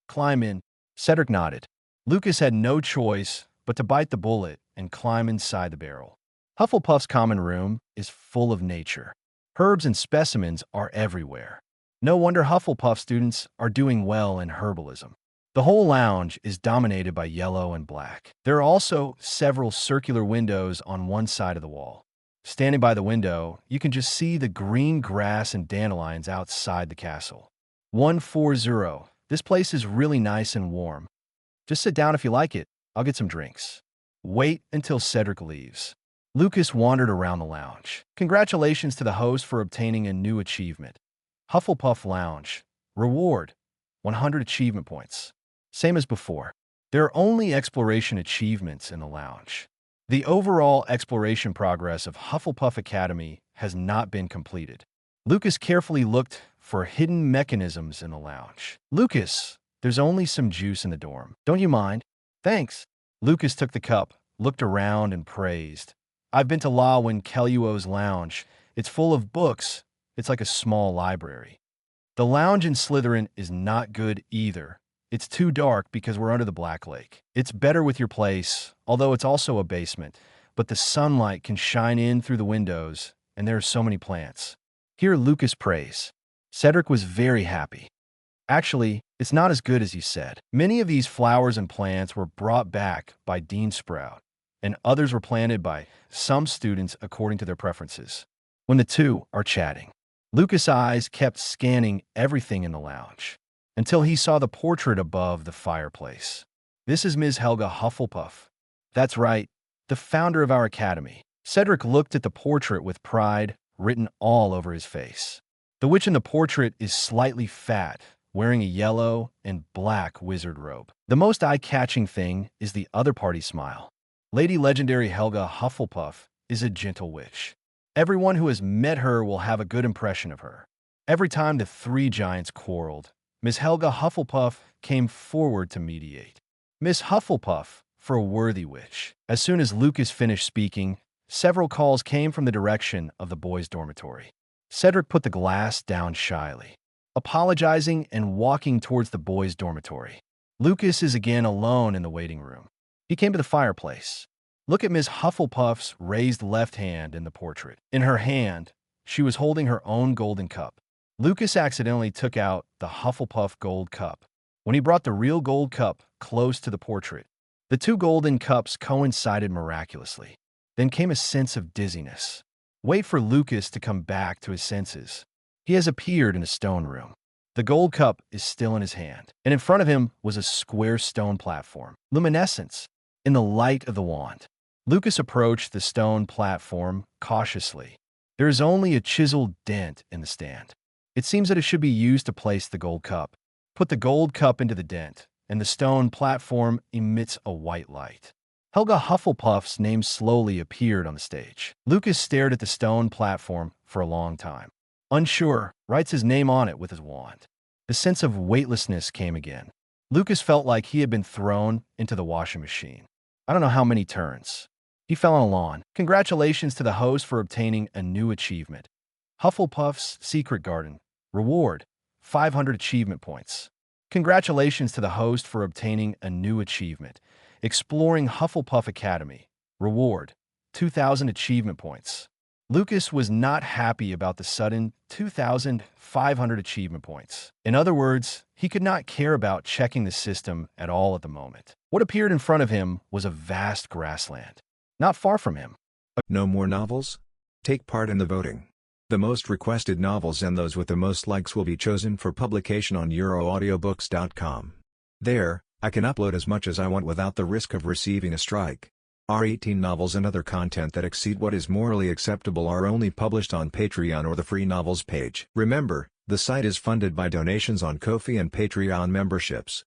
climb in. Cedric nodded. Lucas had no choice but to bite the bullet and climb inside the barrel. Hufflepuff's common room is full of nature. Herbs and specimens are everywhere. No wonder Hufflepuff students are doing well in herbalism. The whole lounge is dominated by yellow and black. There are also several circular windows on one side of the wall. Standing by the window, you can just see the green grass and dandelions outside the castle. 140. This place is really nice and warm. Just sit down if you like it. I'll get some drinks. Wait until Cedric leaves. Lucas wandered around the lounge. Congratulations to the host for obtaining a new achievement. Hufflepuff Lounge. Reward. 100 achievement points. Same as before. There are only exploration achievements in the lounge. The overall exploration progress of Hufflepuff Academy has not been completed. Lucas carefully looked for hidden mechanisms in the lounge. Lucas, there's only some juice in the dorm. Don't you mind? Thanks. Lucas took the cup, looked around, and praised. I've been to Lawin Kelluo's lounge. It's full of books. It's like a small library. The lounge in Slytherin is not good either. It's too dark because we're under the Black Lake. It's better with your place, although it's also a basement, but the sunlight can shine in through the windows, and there are so many plants. Hear Lucas praise. Cedric was very happy. Actually, it's not as good as he said. Many of these flowers and plants were brought back by Dean Sprout, and others were planted by some students according to their preferences. When the two are chatting, Lucas' eyes kept scanning everything in the lounge until he saw the portrait above the fireplace. This is Ms. Helga Hufflepuff. That's right, the founder of our academy. Cedric looked at the portrait with pride written all over his face. The witch in the portrait is slightly fat, wearing a yellow and black wizard robe. The most eye-catching thing is the other party smile. Lady Legendary Helga Hufflepuff is a gentle witch. Everyone who has met her will have a good impression of her. Every time the 3 giants quarreled, Miss Helga Hufflepuff came forward to mediate. Miss Hufflepuff, for a worthy witch. As soon as Lucas finished speaking, several calls came from the direction of the boys' dormitory. Cedric put the glass down shyly, apologizing and walking towards the boys' dormitory. Lucas is again alone in the waiting room. He came to the fireplace. Look at Miss Hufflepuff's raised left hand in the portrait. In her hand, she was holding her own golden cup. Lucas accidentally took out the Hufflepuff gold cup. When he brought the real gold cup close to the portrait, the 2 golden cups coincided miraculously. Then came a sense of dizziness. Wait for Lucas to come back to his senses. He has appeared in a stone room. The gold cup is still in his hand, and in front of him was a square stone platform. Luminescence in the light of the wand. Lucas approached the stone platform cautiously. There is only a chiseled dent in the stand. It seems that it should be used to place the gold cup. Put the gold cup into the dent, and the stone platform emits a white light. Helga Hufflepuff's name slowly appeared on the stage. Lucas stared at the stone platform for a long time. Unsure, writes his name on it with his wand. The sense of weightlessness came again. Lucas felt like he had been thrown into the washing machine. I don't know how many turns. He fell on a lawn. Congratulations to the host for obtaining a new achievement. Hufflepuff's Secret Garden. Reward, 500 achievement points. Congratulations to the host for obtaining a new achievement. Exploring Hufflepuff Academy. Reward, 2,000 achievement points. Lucas was not happy about the sudden 2,500 achievement points. In other words, he could not care about checking the system at all at the moment. What appeared in front of him was a vast grassland. Not far from him. No more novels? Take part in the voting. The most requested novels and those with the most likes will be chosen for publication on euroaudiobooks.com. There, I can upload as much as I want without the risk of receiving a strike. Our 18 novels and other content that exceed what is morally acceptable are only published on Patreon or the free novels page. Remember, the site is funded by donations on Ko-fi and Patreon memberships.